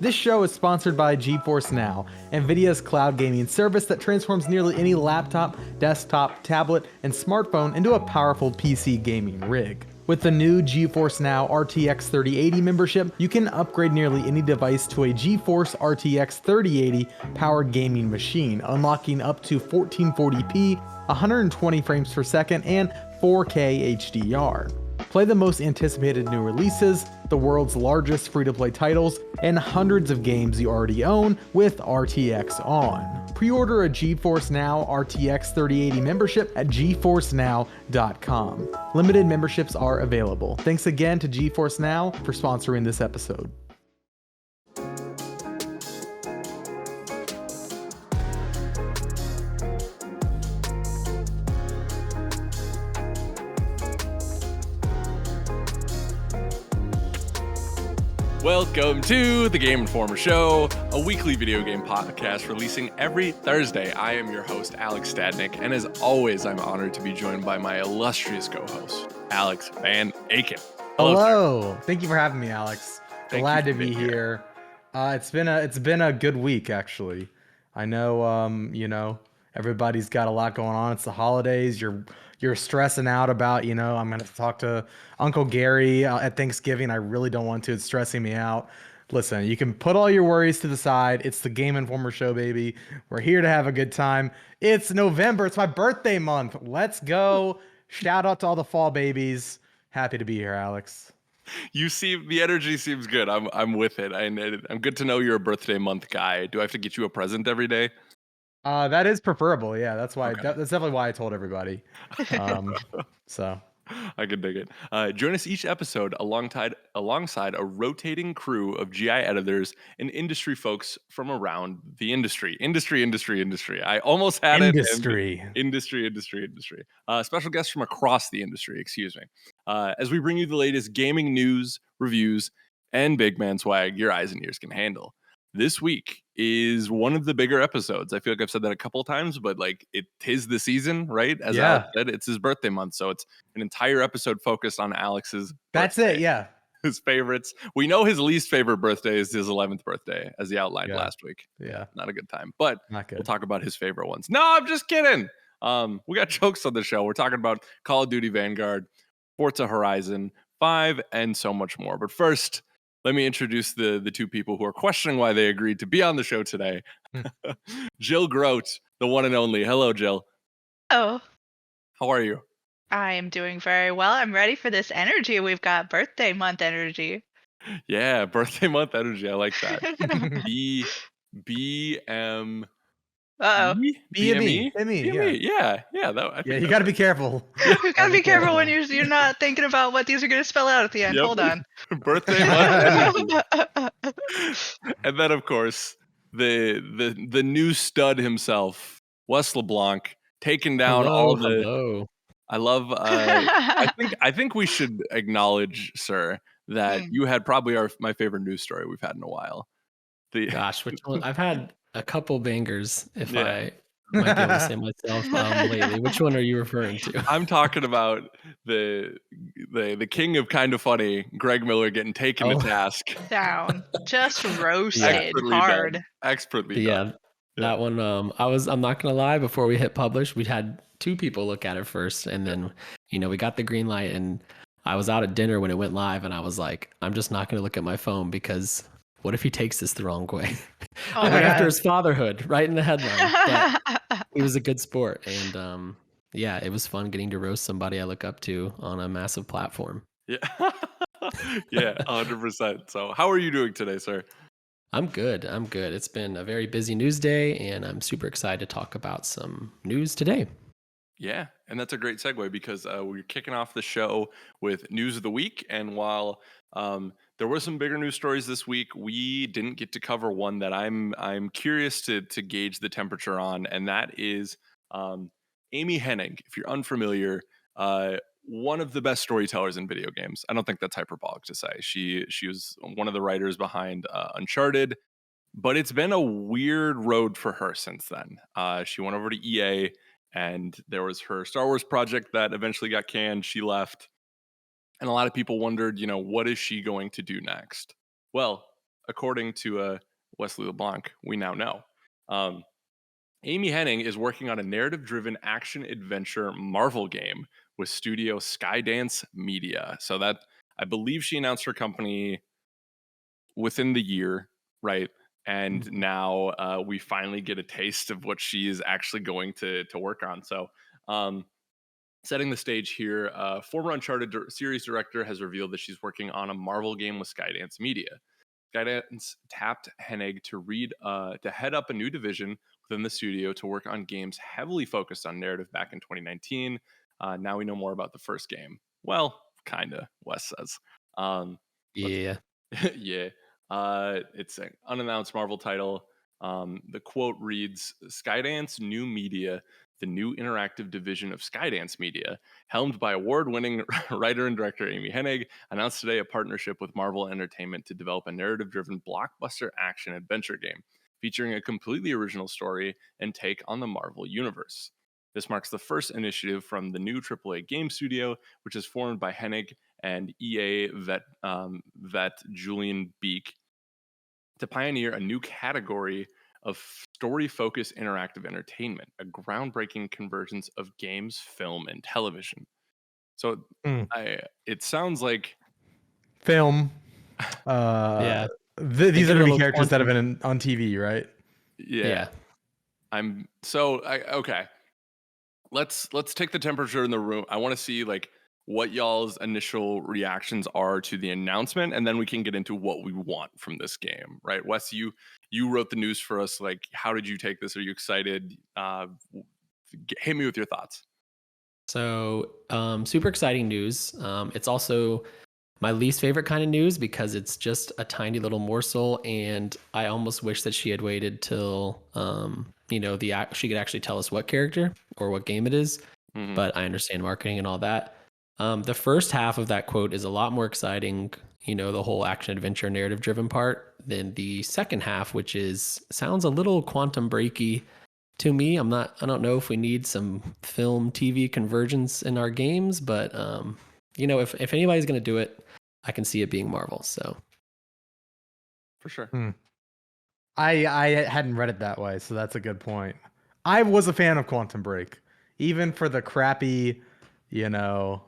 This show is sponsored by GeForce Now, NVIDIA's cloud gaming service that transforms nearly any laptop, desktop, tablet, and smartphone into a powerful PC gaming rig. With the new GeForce Now RTX 3080 membership, you can upgrade nearly any device to a GeForce RTX 3080 powered gaming machine, unlocking up to 1440p, 120 frames per second, and 4K HDR. Play the most anticipated new releases, the world's largest free-to-play titles, and hundreds of games you already own with RTX on. Pre-order a GeForce Now RTX 3080 membership at geforcenow.com. Limited memberships are available. Thanks again to GeForce Now for sponsoring this episode. Welcome to the Game Informer Show, a weekly video game podcast releasing every Thursday. I am your host, Alex Stadnick, and as always, I'm honored to be joined by my illustrious co-host, Alex Van Aken. Hello. Thank you for having me, Alex. Glad to be here. It's been a good week, actually. I know, everybody's got a lot going on. It's the holidays. You're stressing out about, I'm going to talk to Uncle Gary at Thanksgiving. I really don't want to. It's stressing me out. Listen, you can put all your worries to the side. It's the Game Informer Show, baby. We're here to have a good time. It's November. It's my birthday month. Let's go. Shout out to all the fall babies. Happy to be here, Alex. The energy seems good. I'm with it. I'm good to know you're a birthday month guy. Do I have to get you a present every day? That is preferable. Yeah, that's why. Okay. That's definitely why I told everybody. So I can dig it. Join us each episode alongside a rotating crew of GI editors and industry folks from around the industry. Industry. I almost had industry. Industry. Special guests from across the industry. Excuse me. As we bring you the latest gaming news, reviews, and big man swag your eyes and ears can handle. This week is one of the bigger episodes. I feel like I've said that a couple of times, but like it is the season, right? As Alex said, it's his birthday month. So it's an entire episode focused on Alex's That's birthday. it, yeah. His favorites. We know his least favorite birthday is his 11th birthday, as he outlined last week. Yeah. Not a good time, but Not good. We'll talk about his favorite ones. No, I'm just kidding. We got jokes on the show. We're talking about Call of Duty Vanguard, Forza Horizon 5, and so much more. But first, let me introduce the two people who are questioning why they agreed to be on the show today. Jill Grote, the one and only. Hello, Jill. Oh. How are you? I am doing very well. I'm ready for this energy. We've got birthday month energy. Yeah, birthday month energy. I like that. BM. Uh-oh. BME? Yeah. You got to be careful. You got to be careful when you're not thinking about what these are going to spell out at the end. Yep. Hold on. Birthday month energy. And then, of course, the new stud himself, Wes LeBlanc, taking down all the... Hello. I love... I think we should acknowledge, sir, that you had probably my favorite news story we've had in a while. Gosh, which one? I've had a couple bangers, if I might be able to say myself, lately. Which one are you referring to? I'm talking about the king of kind of funny, Greg Miller, getting taken to task. Down. Just roasted hard. Expertly done. That one, I'm not gonna lie, before we hit publish, we had two people look at it first, and then we got the green light, and I was out at dinner when it went live, and I was like, I'm just not gonna look at my phone because what if he takes this the wrong way? I went after his fatherhood right in the headline. But he was a good sport, and it was fun getting to roast somebody I look up to on a massive platform. Yeah, 100%. So how are you doing today, sir? I'm good. It's been a very busy news day, and I'm super excited to talk about some news today. Yeah, and that's a great segue because we're kicking off the show with news of the week. And while there were some bigger news stories this week, we didn't get to cover one that I'm curious to gauge the temperature on, and that is Amy Hennig. If you're unfamiliar, one of the best storytellers in video games. I don't think that's hyperbolic to say. She was one of the writers behind Uncharted, but it's been a weird road for her since then. She went over to EA, and there was her Star Wars project that eventually got canned. She left, and a lot of people wondered, what is she going to do next? Well, according to Wesley LeBlanc, we now know. Um, Amy Hennig is working on a narrative-driven action-adventure Marvel game with studio Skydance Media. So that I believe she announced her company within the year, right? And now we finally get a taste of what she is actually going to work on. So, setting the stage here, former Uncharted series director has revealed that she's working on a Marvel game with Skydance Media. Skydance tapped Hennig to head up a new division within the studio to work on games heavily focused on narrative back in 2019. Now we know more about the first game. Well, kinda, Wes says. Let's Yeah. yeah. It's an unannounced Marvel title. The quote reads Skydance New Media, the new interactive division of Skydance Media, helmed by award winning writer and director Amy Hennig, announced today a partnership with Marvel Entertainment to develop a narrative driven blockbuster action adventure game featuring a completely original story and take on the Marvel Universe. This marks the first initiative from the new AAA game studio, which is formed by Hennig and EA vet Julian Beek to pioneer a new category of story-focused interactive entertainment, a groundbreaking convergence of games, film, and television. So, Mm. it sounds like Film. Uh, Yeah. these Think are of going a to be little characters that have quantum. been on TV, right? yeah, Yeah. okay. Let's take the temperature in the room. I want to see like what y'all's initial reactions are to the announcement, and then we can get into what we want from this game, right? Wes, you wrote the news for us. Like, how did you take this? Are you excited? Hit me with your thoughts. So, super exciting news. It's also my least favorite kind of news because it's just a tiny little morsel, and I almost wish that she had waited till, she could actually tell us what character or what game it is. Mm-hmm. But I understand marketing and all that. The first half of that quote is a lot more exciting, the whole action adventure narrative driven part, than the second half, which sounds a little quantum breaky to me. I don't know if we need some film TV convergence in our games, but if anybody's going to do it, I can see it being Marvel. So For sure. I hadn't read it that way, so that's a good point. I was a fan of Quantum Break, even for the crappy, you know,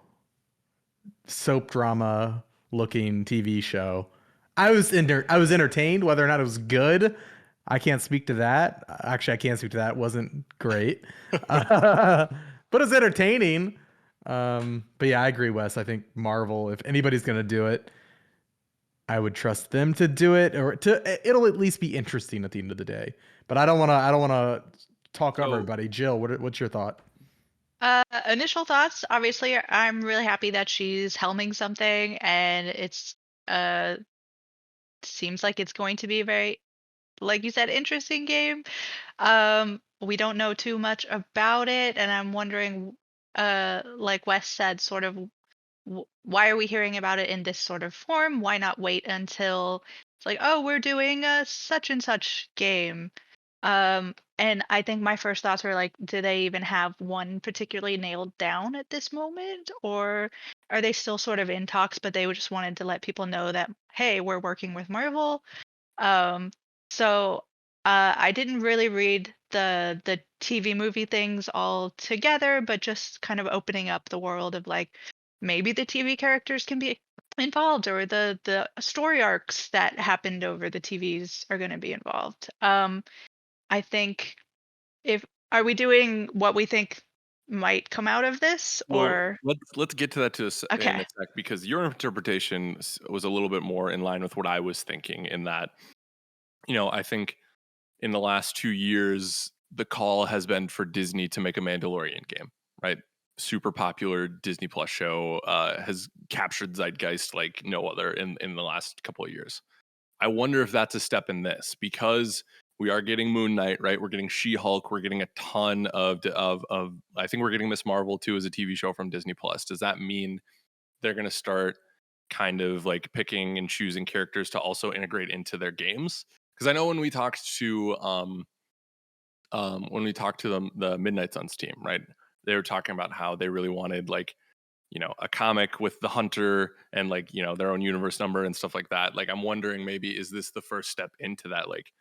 soap drama looking TV show. I was entertained. Whether or not it was good, I can't speak to that. Actually, I can't speak to that. It wasn't great, but it was entertaining. But yeah, I agree, Wes. I think Marvel, if anybody's gonna do it, I would trust them to do it, or it'll at least be interesting at the end of the day. But I don't want to talk over So, everybody. Jill, what's your thought? Initial thoughts, obviously, I'm really happy that she's helming something, and it's uh seems like it's going to be a very, like you said, interesting game. We don't know too much about it, and I'm wondering, like Wes said, sort of why are we hearing about it in this sort of form? Why not wait until it's like, oh, we're doing a such and such game? And I think my first thoughts were like, do they even have one particularly nailed down at this moment? Or are they still sort of in talks, but they just wanted to let people know that, hey, we're working with Marvel? Um, so I didn't really read the TV movie things all together, but just kind of opening up the world of like maybe the TV characters can be involved, or the story arcs that happened over the TVs are going to be involved. I think, if are we doing what we think might come out of this, well, or let's get to that in okay. a sec, because your interpretation was a little bit more in line with what I was thinking. In that, I think in the last 2 years, the call has been for Disney to make a Mandalorian game, right? Super popular Disney Plus show, has captured zeitgeist like no other in the last couple of years. I wonder if that's a step in this, because we are getting Moon Knight, right? We're getting She-Hulk. We're getting a ton of. I think we're getting Miss Marvel too as a TV show from Disney Plus. Does that mean they're going to start kind of like picking and choosing characters to also integrate into their games? Because I know when we talked to the Midnight Suns team, right? They were talking about how they really wanted, like, a comic with the hunter and like, their own universe number and stuff like that. Like, I'm wondering, maybe is this the first step into that? Like,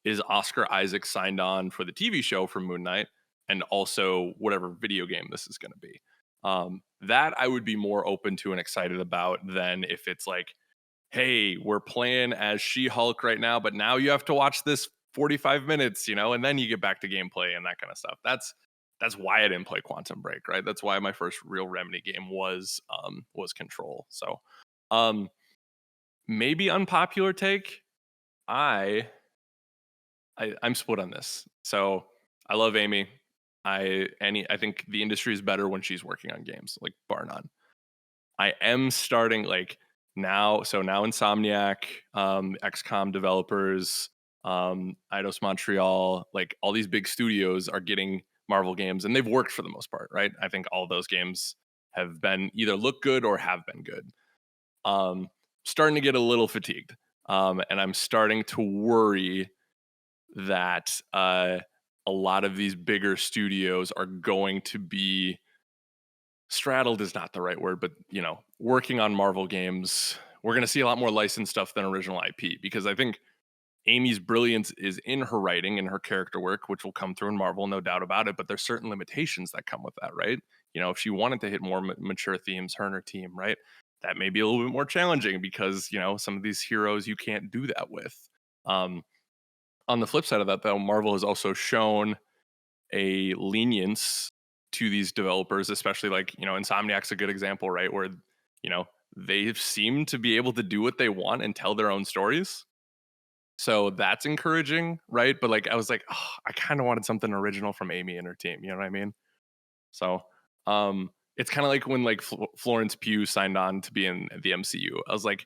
is Oscar Isaac signed on for the TV show for Moon Knight and also whatever video game this is going to be? That I would be more open to and excited about than if it's like, hey, we're playing as She-Hulk right now, but now you have to watch this 45 minutes, and then you get back to gameplay and that kind of stuff. That's why I didn't play Quantum Break, right? That's why my first real Remedy game was Control. So, maybe unpopular take. I'm split on this. So I love Amy. I think the industry is better when she's working on games, like bar none. I am starting like now. So now Insomniac, XCOM developers, Eidos Montreal, like all these big studios are getting Marvel games, and they've worked for the most part, right? I think all those games have been either look good or have been good. Starting to get a little fatigued, and I'm starting to worry that a lot of these bigger studios are going to be straddled is not the right word, but working on Marvel games. We're going to see a lot more licensed stuff than original IP, because I think Amy's brilliance is in her writing and her character work, which will come through in Marvel, no doubt about it. But there's certain limitations that come with that, right? If she wanted to hit more mature themes, her and her team, right, that may be a little bit more challenging, because some of these heroes you can't do that with. On the flip side of that, though, Marvel has also shown a lenience to these developers, especially like, Insomniac's a good example, right? Where, they seem to be able to do what they want and tell their own stories. So that's encouraging, right? But like, I was like, oh, I kind of wanted something original from Amy and her team. You know what I mean? So it's kind of like when like Florence Pugh signed on to be in the MCU. I was like,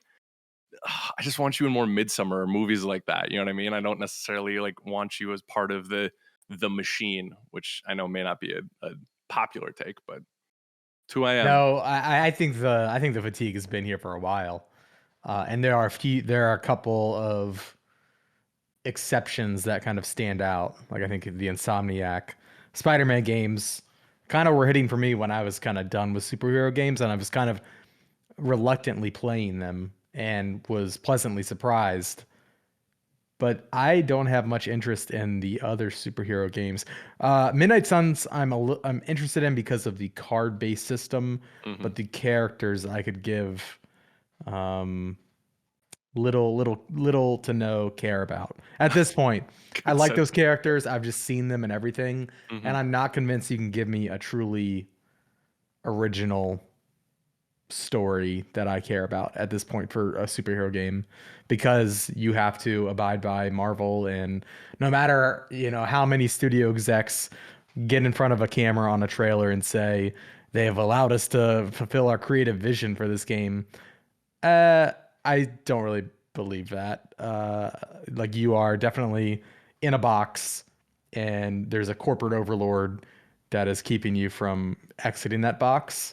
I just want you in more Midsummer or movies like that. You know what I mean? I don't necessarily like want you as part of the machine, which I know may not be a popular take, but it's who I am. No, I think the fatigue has been here for a while, and there are a couple of exceptions that kind of stand out. Like I think the Insomniac Spider-Man games kind of were hitting for me when I was kind of done with superhero games, and I was kind of reluctantly playing them and was pleasantly surprised. But I don't have much interest in the other superhero games. Midnight Suns, I'm interested in because of the card-based system, but the characters I could give little to no care about at this point. I like those characters. I've just seen them and everything, and I'm not convinced you can give me a truly original story that I care about at this point for a superhero game, because you have to abide by Marvel, and no matter how many studio execs get in front of a camera on a trailer and say they have allowed us to fulfill our creative vision for this game, I don't really believe that. Like, you are definitely in a box, and there's a corporate overlord that is keeping you from exiting that box.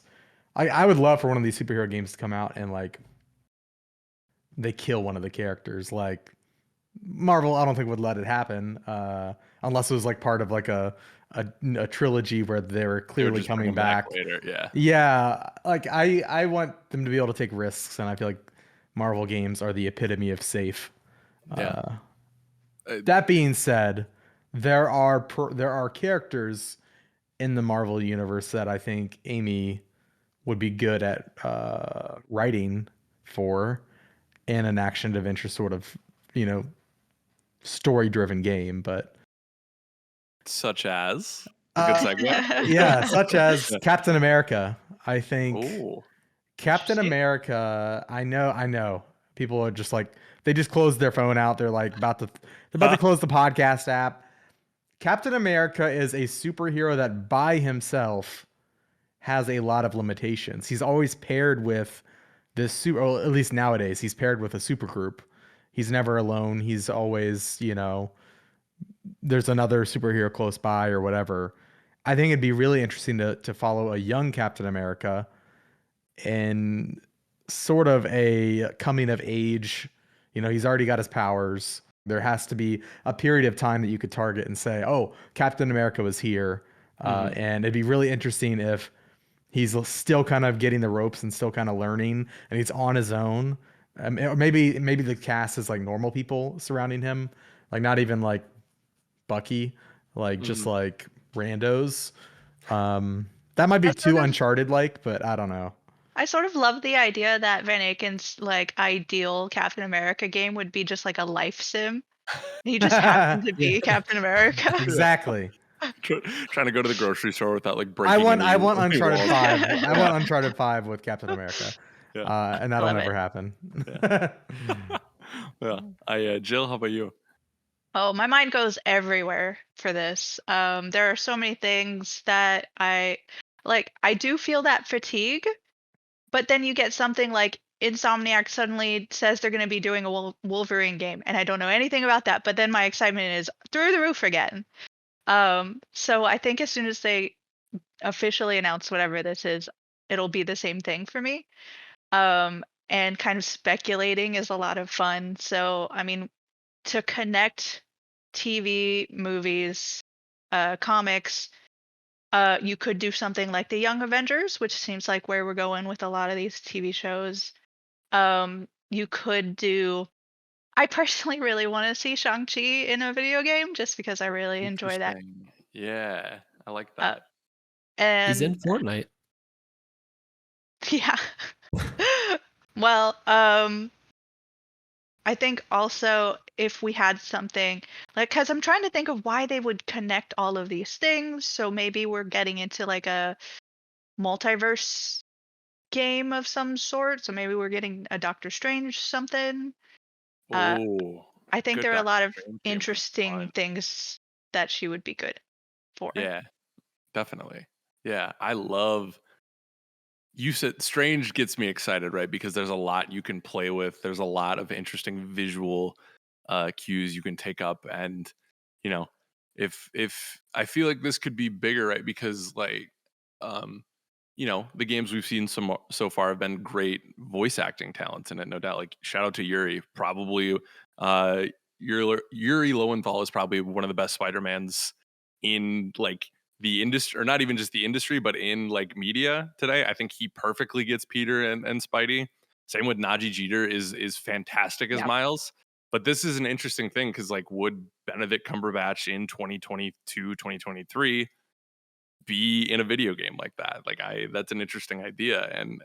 I would love for one of these superhero games to come out and like they kill one of the characters. Like Marvel, I don't think would let it happen unless it was like part of like a trilogy where they were clearly coming back later. Yeah. Yeah, like I want them to be able to take risks, and I feel like Marvel games are the epitome of safe. Yeah. That being said, there are characters in the Marvel universe that I think Amy would be good at writing for in an action adventure sort of, story-driven game. But such as a good segue. Yeah, such as Captain America. I think Ooh. Captain America. I know. People are just like, they just closed their phone out. They're like about to close the podcast app. Captain America is a superhero that by himself has a lot of limitations. He's always paired with this or at least nowadays, he's paired with a super group. He's never alone. He's always, there's another superhero close by or whatever. I think it'd be really interesting to follow a young Captain America in sort of a coming of age. He's already got his powers. There has to be a period of time that you could target and say, oh, Captain America was here. And it'd be really interesting if he's still kind of getting the ropes and still kind of learning, and he's on his own. Or maybe the cast is like normal people surrounding him, like not even like Bucky, like just Mhm. like randos. That might be I too sort of Uncharted like, but I don't know. I sort of love the idea that Van Aken's like ideal Captain America game would be just like a life sim. He just happened to Yeah, be Captain America. Yeah. exactly. Trying to go to the grocery store without like I breaking want any, I want any Uncharted walls. 5. I Yeah. want Uncharted 5 with Captain America. Yeah. And I that'll love never it. happen. Yeah. Yeah. Jill, how about you? Oh, my mind goes everywhere for this. There are so many things that I like. I do feel that fatigue, but then you get something like Insomniac suddenly says they're going to be doing a Wolverine game, and I don't know anything about that. But then my excitement is through the roof again. So I think as soon as they officially announce whatever this is, it'll be the same thing for me. And kind of speculating is a lot of fun. So I mean, to connect TV, movies, comics, you could do something like the Young Avengers, which seems like where we're going with a lot of these TV shows. You could do. I personally really want to see Shang-Chi in a video game just because I really enjoy that. Interesting. Yeah, I like Uh, that. He's in and Fortnite. yeah. Well, I think also if we had something like, because I'm trying to think of why they would connect all of these things. So maybe we're getting into like a multiverse game of some sort. So maybe we're getting a Doctor Strange something. Uh, Oh, I think good there are a Doctor lot of Strange game would be interesting fun. things that she would be good for. Yeah, definitely. Yeah, I love. You said Strange gets me excited, right? Because there's a lot you can play with. There's a lot of interesting visual cues you can take up, and you know, if I feel like this could be bigger, right? Because like, um, the games we've seen so far have been great voice acting talents in it, no doubt. Like shout out to Yuri, probably uh, Yuri Lowenthal is probably one of the best Spider-Mans in like the industry, or not even just the industry, but in like media today. I think he perfectly gets Peter and Spidey. Same with Najee Jeter is fantastic as Yeah. Miles. But this is an interesting thing because like would Benedict Cumberbatch in 2022, 2023 be in a video game like that? Like that's an interesting idea, and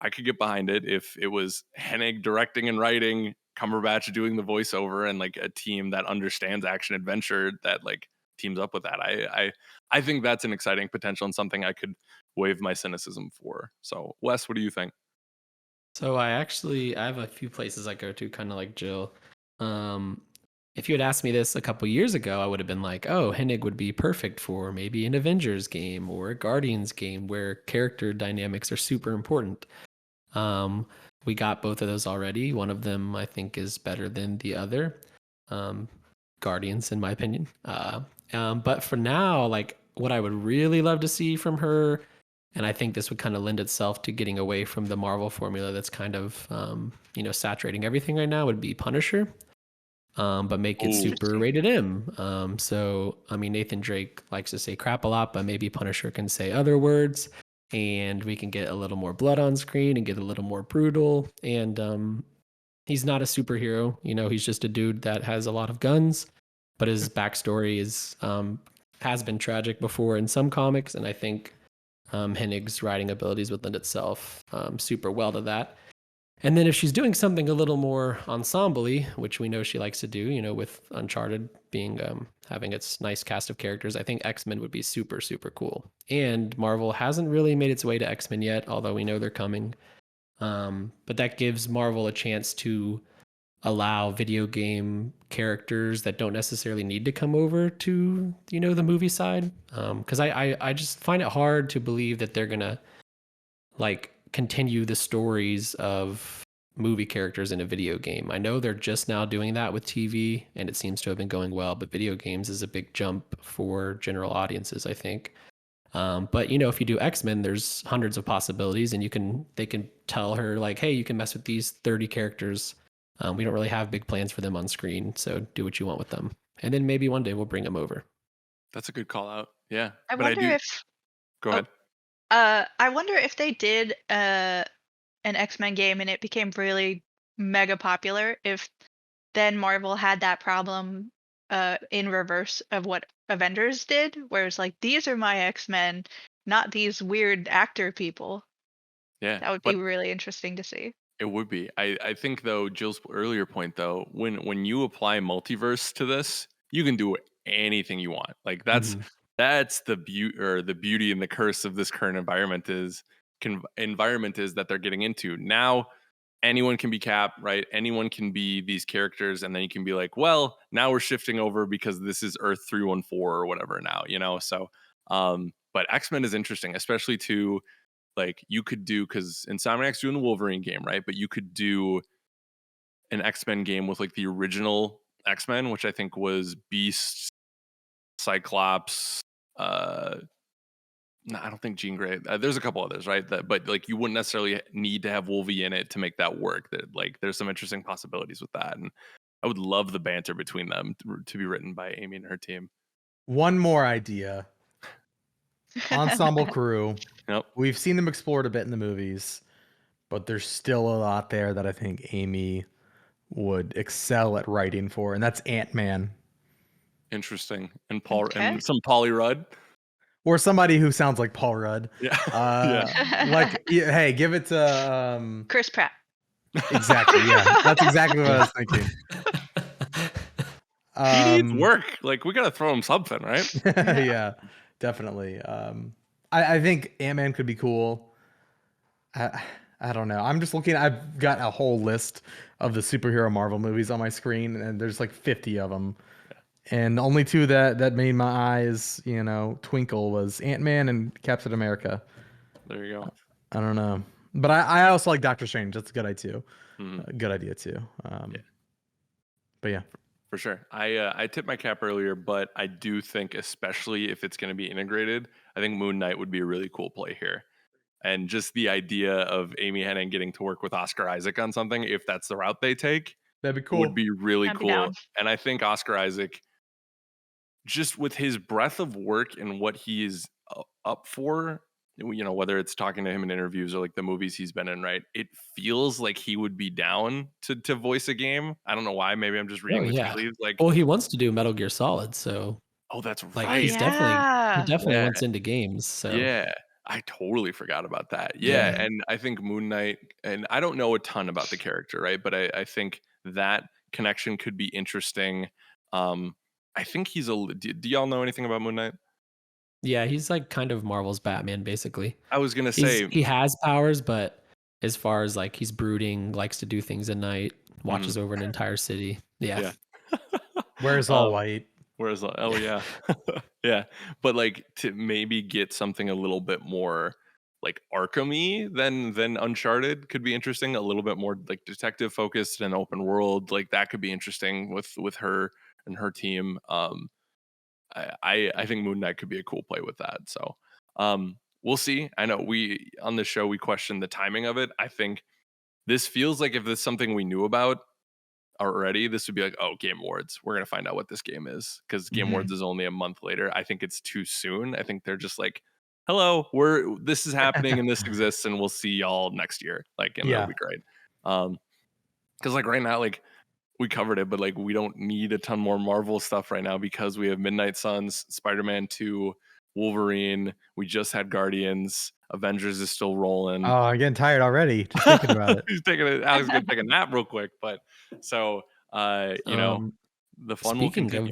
I could get behind it if it was Hennig directing and writing, Cumberbatch doing the voiceover, and like a team that understands action adventure that like teams up with that. I think that's an exciting potential and something I could waive my cynicism for. So Wes, what do you think? So I have a few places I go to, kind of like Jill. Um, if you had asked me this a couple years ago, I would have been like, "Oh, Hennig would be perfect for maybe an Avengers game or a Guardians game where character dynamics are super important." Um, we got both of those already. One of them I think is better than the other. Um, Guardians, in my opinion. But for now, like what I would really love to see from her, and I think this would kind of lend itself to getting away from the Marvel formula that's kind of saturating everything right now, would be Punisher. But make it Oh, super Interesting. rated M. So I mean, Nathan Drake likes to say crap a lot, but maybe Punisher can say other words, and we can get a little more blood on screen and get a little more brutal. And he's not a superhero, he's just a dude that has a lot of guns, but his backstory is has been tragic before in some comics, and I think Hennig's writing abilities would lend itself super well to that. And then if she's doing something a little more ensemble-y, which we know she likes to do, with Uncharted being having its nice cast of characters, I think X-Men would be super, super cool. And Marvel hasn't really made its way to X-Men yet, although we know they're coming. But that gives Marvel a chance to allow video game characters that don't necessarily need to come over to the movie side. Because I just find it hard to believe that they're gonna like continue the stories of movie characters in a video game. I know they're just now doing that with TV and it seems to have been going well, but video games is a big jump for general audiences, I think. But if you do X-Men, there's hundreds of possibilities, and they can tell her like, hey, you can mess with these 30 characters. We don't really have big plans for them on screen, so do what you want with them. And then maybe one day we'll bring them over. that's a good call out. Yeah, I but I wonder do. if Go oh, ahead. I wonder if they did an X-Men game and it became really mega popular, if then Marvel had that problem in reverse of what Avengers did, where it's like these are my X-Men, not these weird actor people. Yeah, That would be but really interesting to see. it would be. I think though, Jill's earlier point though, when you apply multiverse to this, you can do anything you want. Like Mhm. that's the beauty, or the beauty and the curse of this current environment is that they're getting into. Now anyone can be Cap, right? Anyone can be these characters, and then you can be like, well, now we're shifting over because this is Earth 314 or whatever now, you know? So but X-Men is interesting, especially to like you could do, because Insomniac's doing the Wolverine game, right? But you could do an X-Men game with like the original X-Men, which I think was Beast, Cyclops, uh no, I don't think Jean Grey. There's a couple others, right? But like you wouldn't necessarily need to have Wolvie in it to make that work. That like there's some interesting possibilities with that, and I would love the banter between them to be written by Amy and her team. One more idea. Ensemble crew. Yep, We've seen them explored a bit in the movies, but there's still a lot there that I think Amy would excel at writing for, and that's Ant-Man. interesting. And Paul Okay. and some Polly Rudd. Or somebody who sounds like Paul Rudd. Yeah, yeah. Like, hey, give it to Chris Pratt. exactly. Yeah, that's exactly what I was thinking. He needs work. Like we gotta throw him something, right? Yeah, definitely. I think Ant-Man could be cool. I don't know. I'm just looking. I've got a whole list of the superhero Marvel movies on my screen, and there's like 50 of them. And the only two that made my eyes, twinkle was Ant-Man and Captain America. There you go. I don't know, but I also like Doctor Strange. That's a good idea too. Mhm. Good idea too. Yeah. But yeah, For sure. I tipped my cap earlier, but I do think, especially if it's going to be integrated, I think Moon Knight would be a really cool play here. And just the idea of Amy Hennig getting to work with Oscar Isaac on something, if that's the route they take, that'd be would cool. be really I'd be cool. down. And I think Oscar Isaac, just with his breadth of work and what he is up for, whether it's talking to him in interviews or like the movies he's been in, right? It feels like he would be down to voice a game. I don't know why. Maybe I'm just Oh reading the tea yeah. leaves. Like, Well, he wants to do Metal Gear Solid, so oh, that's like Oh right. he yeah. definitely Yeah, wants into games. So yeah. I totally forgot about that. Yeah, yeah. and I think Moon Knight, and I don't know a ton about the character, right? But I think that connection could be interesting. I think he's do y'all know anything about Moon Knight? Yeah, he's like kind of Marvel's Batman, basically. I was gonna He's say, he has powers, but as far as like he's brooding, likes to do things at night, mm, watches over an entire city. Yeah. yeah. Where's All um, White? Whereas, oh yeah, yeah, but like to maybe get something a little bit more like Arkham-y than Uncharted could be interesting. A little bit more like detective focused and open world, like that could be interesting with her and her team. I think Moon Knight could be a cool play with that. So we'll see. I know we on the show we questioned the timing of it. I think this feels like if it's something we knew about already, this would be like, oh, Game Awards. We're gonna find out what this game is because Game Mhm. Awards is only a month later. I think it's too soon. I think they're just like, hello, this is happening and this exists, and we'll see y'all next year. Like, and that'll Yeah, be great. Because like right now, like we covered it, but like we don't need a ton more Marvel stuff right now because we have Midnight Suns, Spider-Man 2, Wolverine. We just had Guardians. Avengers is still rolling. oh, I'm getting tired already just thinking about it. He's taking it. Alex is gonna take a nap real quick, but so Um the fun will Speaking of continue.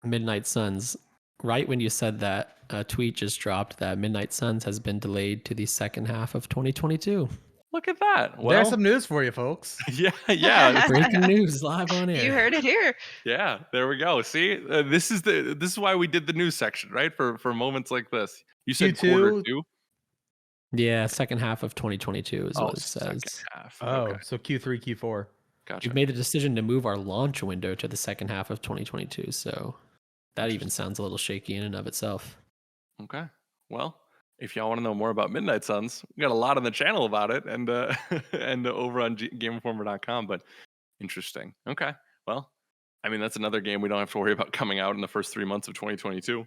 Midnight Suns, right when you said that, a tweet just dropped that Midnight Suns has been delayed to the second half of 2022. Look at that. There's Well, some news for you, folks. yeah, Breaking news live on You air. heard it here. yeah. There we go. See, this is why we did the news section, right? For moments like this. You said quarter Q2. two. Yeah, second half of 2022 is Oh, what it second says. half. Okay, Oh, so Q3, Q4. gotcha. We've made the decision to move our launch window to the second half of 2022, so that even sounds a little shaky in and of itself. Okay. Well, if y'all want to know more about Midnight Suns, we got a lot on the channel about it, and and over on GameInformer.com. But interesting. Okay. Well, I mean that's another game we don't have to worry about coming out in the first 3 months of 2022.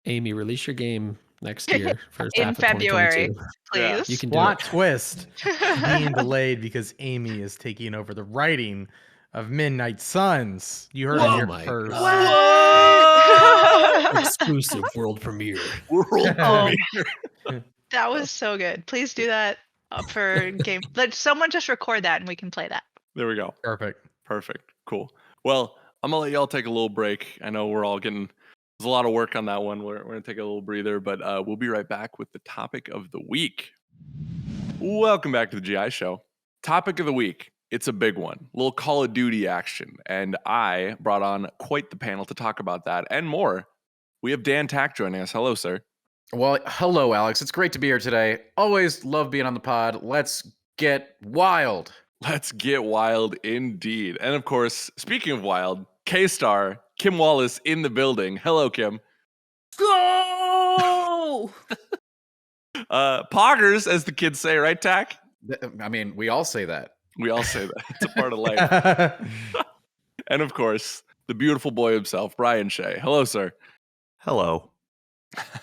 Amy, release your game next year, first In half of February, 2022. Yeah. please. You can do Plot it. twist being delayed because Amy is taking over the writing of Midnight Suns. You heard it Oh here my first. What? Exclusive world premiere. World Oh, premiere. that was so good. Please do that for game. Let someone just record that and we can play that. There we go. Perfect. Cool. Well, I'm gonna let y'all take a little break. I know we're all getting there's a lot of work on that one. We're gonna take a little breather, but we'll be right back with the topic of the week. Welcome back to the GI Show. Topic of the week. It's a big one. A little Call of Duty action, and I brought on quite the panel to talk about that and more. We have Dan Tack joining us. Hello, sir. Well, hello, Alex. It's great to be here today. Always love being on the pod. Let's get wild. Let's get wild indeed. And of course, speaking of wild, K-Star, Kim Wallace in the building. Hello, Kim. Go! Poggers, as the kids say, right, Tack? I mean, we all say that. We all say that. It's a part of life. And of course, the beautiful boy himself, Brian Shea. Hello, sir. Hello.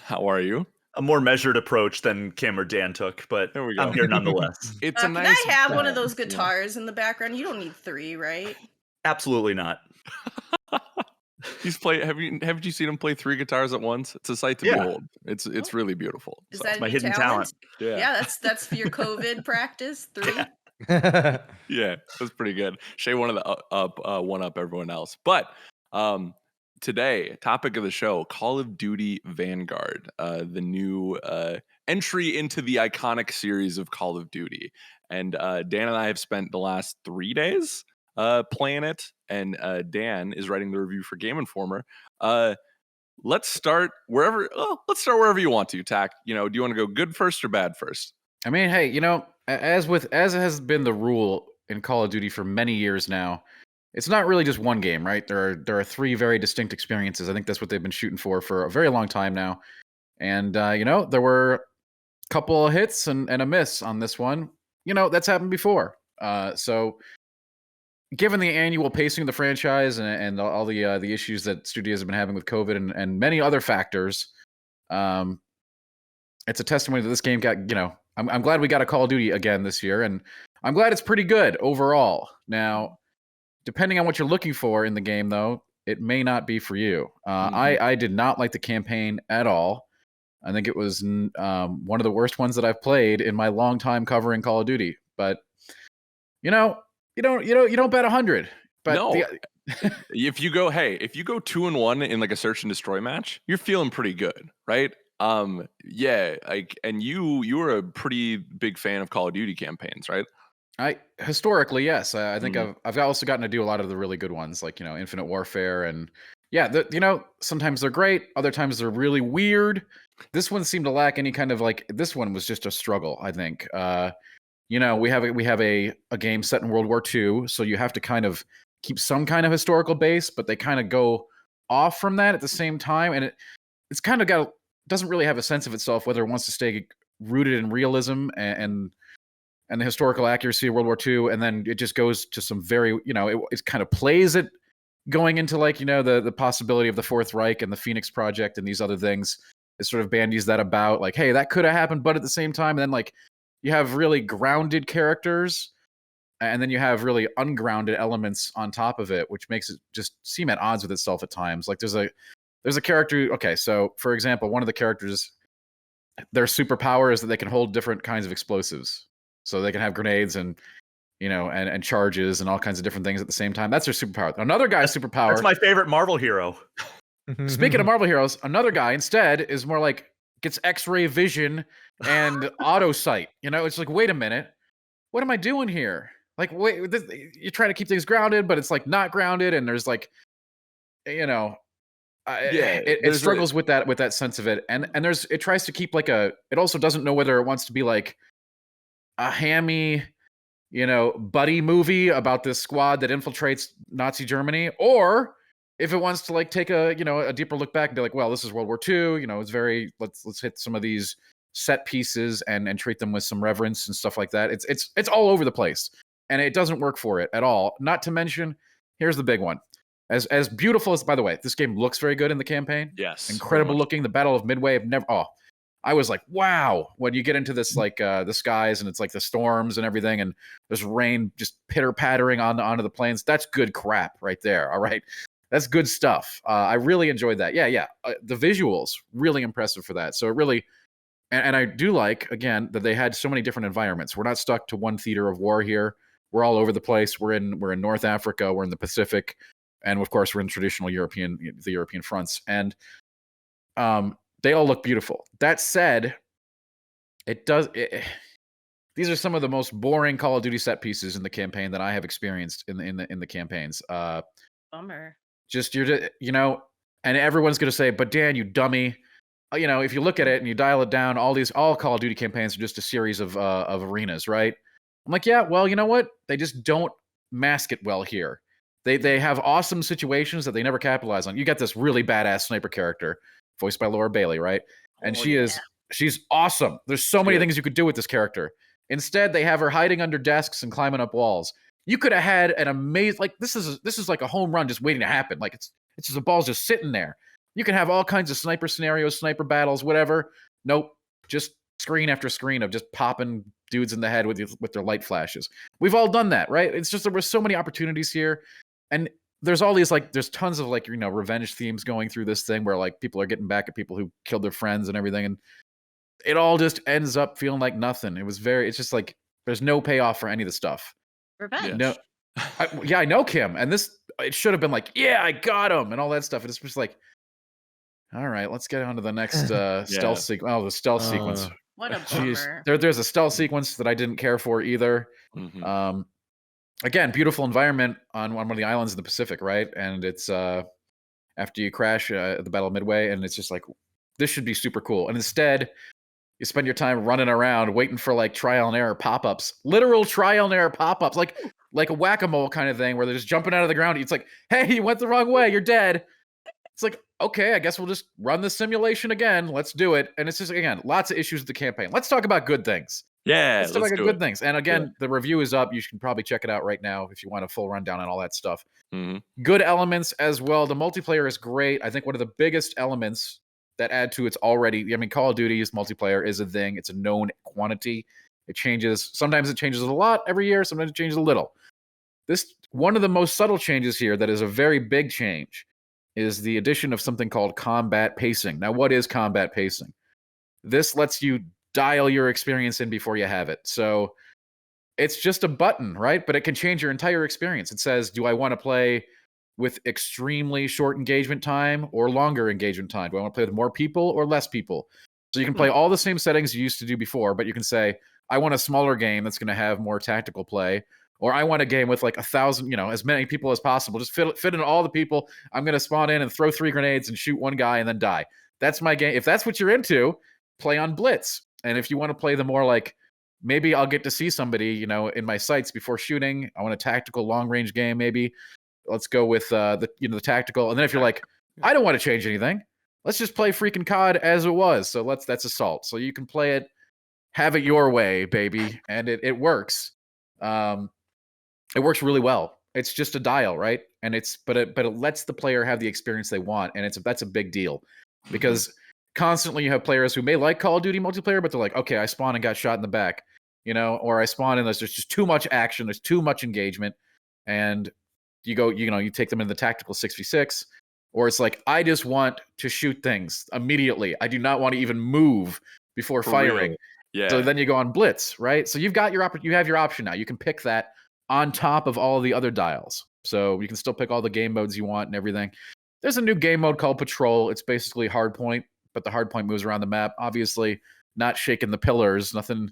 How are you? A more measured approach than Kim or Dan took, but There we go. I'm here nonetheless. It's a Can nice. I have one of balance, those guitars in the background? You don't need 3, right? Absolutely not. He's play. Haven't you seen him play 3 guitars at once? It's a sight to Yeah. behold. It's really beautiful. Is So, that my any hidden talent. Yeah, that's for your COVID practice. 3. yeah, that's pretty good. Shay wanted to one up everyone else. But today, topic of the show, Call of Duty Vanguard, the new entry into the iconic series of Call of Duty. And Dan and I have spent the last 3 days playing it, and Dan is writing the review for Game Informer. Let's start wherever. Let's start wherever you want to. Tack. Do you want to go good first or bad first? I mean, hey, as it has been the rule in Call of Duty for many years now, it's not really just one game, right? There are 3 very distinct experiences. I think that's what they've been shooting for a very long time now. And there were a couple of hits and a miss on this one. That's happened before. So given the annual pacing of the franchise and all the issues that studios have been having with COVID and many other factors, it's a testimony that this game got, I'm glad we got a Call of Duty again this year, and I'm glad it's pretty good overall. Now, depending on what you're looking for in the game, though, it may not be for you. I did not like the campaign at all. I think it was one of the worst ones that I've played in my long time covering Call of Duty. But you don't bet 100. But no. If you go 2-1 in like a search and destroy match, you're feeling pretty good, right? Yeah, and you were a pretty big fan of Call of Duty campaigns, right? Historically, yes. I think I've also gotten to do a lot of the really good ones, like Infinite Warfare, and yeah, sometimes they're great, other times they're really weird. This one seemed to lack any kind of this one was just a struggle, I think. We have a game set in World War II, so you have to kind of keep some kind of historical base, but they kind of go off from that at the same time, and it's kind of doesn't really have a sense of itself whether it wants to stay rooted in realism and the historical accuracy of World War II, and then it just goes to some very, it kind of plays it going into the possibility of the Fourth Reich and the Phoenix Project and these other things. It sort of bandies that about hey, that could have happened, but at the same time, and then you have really grounded characters, and then you have really ungrounded elements on top of it, which makes it just seem at odds with itself at times. There's a character. Okay, so for example, one of the characters, their superpower is that they can hold different kinds of explosives. So they can have grenades and and charges and all kinds of different things at the same time. That's their superpower. Another guy's superpower. That's my favorite Marvel hero. Speaking of Marvel heroes, another guy instead is more gets X-ray vision and auto sight. It's wait a minute, what am I doing here? Wait, you're trying to keep things grounded, but it's not grounded, and there's it struggles with that sense of it, and it tries to keep it also doesn't know whether it wants to be a hammy, buddy movie about this squad that infiltrates Nazi Germany, or if it wants to take a deeper look back and be well, this is World War II, it's very let's hit some of these set pieces and treat them with some reverence and stuff like that. It's all over the place, and it doesn't work for it at all. Not to mention, here's the big one. As beautiful as, by the way, this game looks very good in the campaign. Yes, incredible looking. The Battle of Midway, I was like, wow, when you get into this like the skies and it's like the storms and everything, and there's rain just pitter pattering onto the plains. That's good crap right there. All right, that's good stuff. I really enjoyed that. Yeah. The visuals really impressive for that. So it really, and I do like again that they had so many different environments. We're not stuck to one theater of war here. We're all over the place. We're in North Africa. We're in the Pacific, and of course we're in traditional the European fronts. And they all look beautiful. That said, these are some of the most boring Call of Duty set pieces in the campaign that I have experienced in the campaigns. Bummer. Just and everyone's gonna say, "But Dan, you dummy." If you look at it and you dial it down, all Call of Duty campaigns are just a series of arenas, right? I'm like, yeah, well, you know what? They just don't mask it well here. They have awesome situations that they never capitalize on. You get this really badass sniper character, voiced by Laura Bailey, right? And she's awesome. There's so many things you could do with this character. Instead, they have her hiding under desks and climbing up walls. You could have had an amazing, like this is like a home run just waiting to happen. Like it's just the ball's just sitting there. You can have all kinds of sniper scenarios, sniper battles, whatever. Nope, just screen after screen of just popping dudes in the head with their light flashes. We've all done that, right? It's just there were so many opportunities here, and there's all these there's tons of revenge themes going through this thing where like people are getting back at people who killed their friends and everything, and it all just ends up feeling like nothing. It's just like there's no payoff for any of the stuff. Revenge. No, I know Kim, and it should have been like, yeah, I got him, and all that stuff. And it's just like, all right, let's get on to the next stealth sequence. Oh, the stealth sequence. What a bummer. There's a stealth sequence that I didn't care for either. Mm-hmm. Again, beautiful environment on one of the islands in the Pacific, right? And it's after you crash at the Battle of Midway, and it's just like, this should be super cool. And instead, you spend your time running around waiting for like trial and error pop-ups, literal trial and error pop-ups, like a whack-a-mole kind of thing where they're just jumping out of the ground. It's like, hey, you went the wrong way, you're dead. It's like, okay, I guess we'll just run the simulation again. Let's do it. And it's just, again, lots of issues with the campaign. Let's talk about good things. Yeah, let's talk about good things. And again, the review is up. You can probably check it out right now if you want a full rundown on all that stuff. Mm-hmm. Good elements as well. The multiplayer is great. I think one of the biggest elements that add to its already, Call of Duty's multiplayer is a thing. It's a known quantity. It changes. Sometimes it changes a lot every year. Sometimes it changes a little. One of the most subtle changes here that is a very big change is the addition of something called combat pacing. Now, what is combat pacing? This lets you dial your experience in before you have it. So it's just a button, right? But it can change your entire experience. It says, do I want to play with extremely short engagement time or longer engagement time? Do I want to play with more people or less people? So you can play all the same settings you used to do before, but you can say, I want a smaller game that's going to have more tactical play, or I want a game with like 1,000, as many people as possible. Just fit in all the people. I'm going to spawn in and throw 3 grenades and shoot one guy and then die. That's my game. If that's what you're into, play on Blitz. And if you want to play the more like, maybe I'll get to see somebody, in my sights before shooting. I want a tactical long range game. Maybe let's go with the tactical. And then if you're like, I don't want to change anything, let's just play freaking COD as it was. So that's Assault. So you can play it, have it your way, baby, and it works. It works really well. It's just a dial, right? And but it lets the player have the experience they want, and that's a big deal, because constantly you have players who may like Call of Duty multiplayer, but they're like, okay, I spawned and got shot in the back, or I spawned and there's just too much action, there's too much engagement, and you take them into the tactical 6v6, or it's like, I just want to shoot things immediately. I do not want to even move before firing. Real. Yeah. So then you go on Blitz, right? So you have your option now. You can pick that on top of all of the other dials. So you can still pick all the game modes you want and everything. There's a new game mode called Patrol. It's basically Hardpoint, but the Hardpoint moves around the map. Obviously, not shaking the pillars, nothing.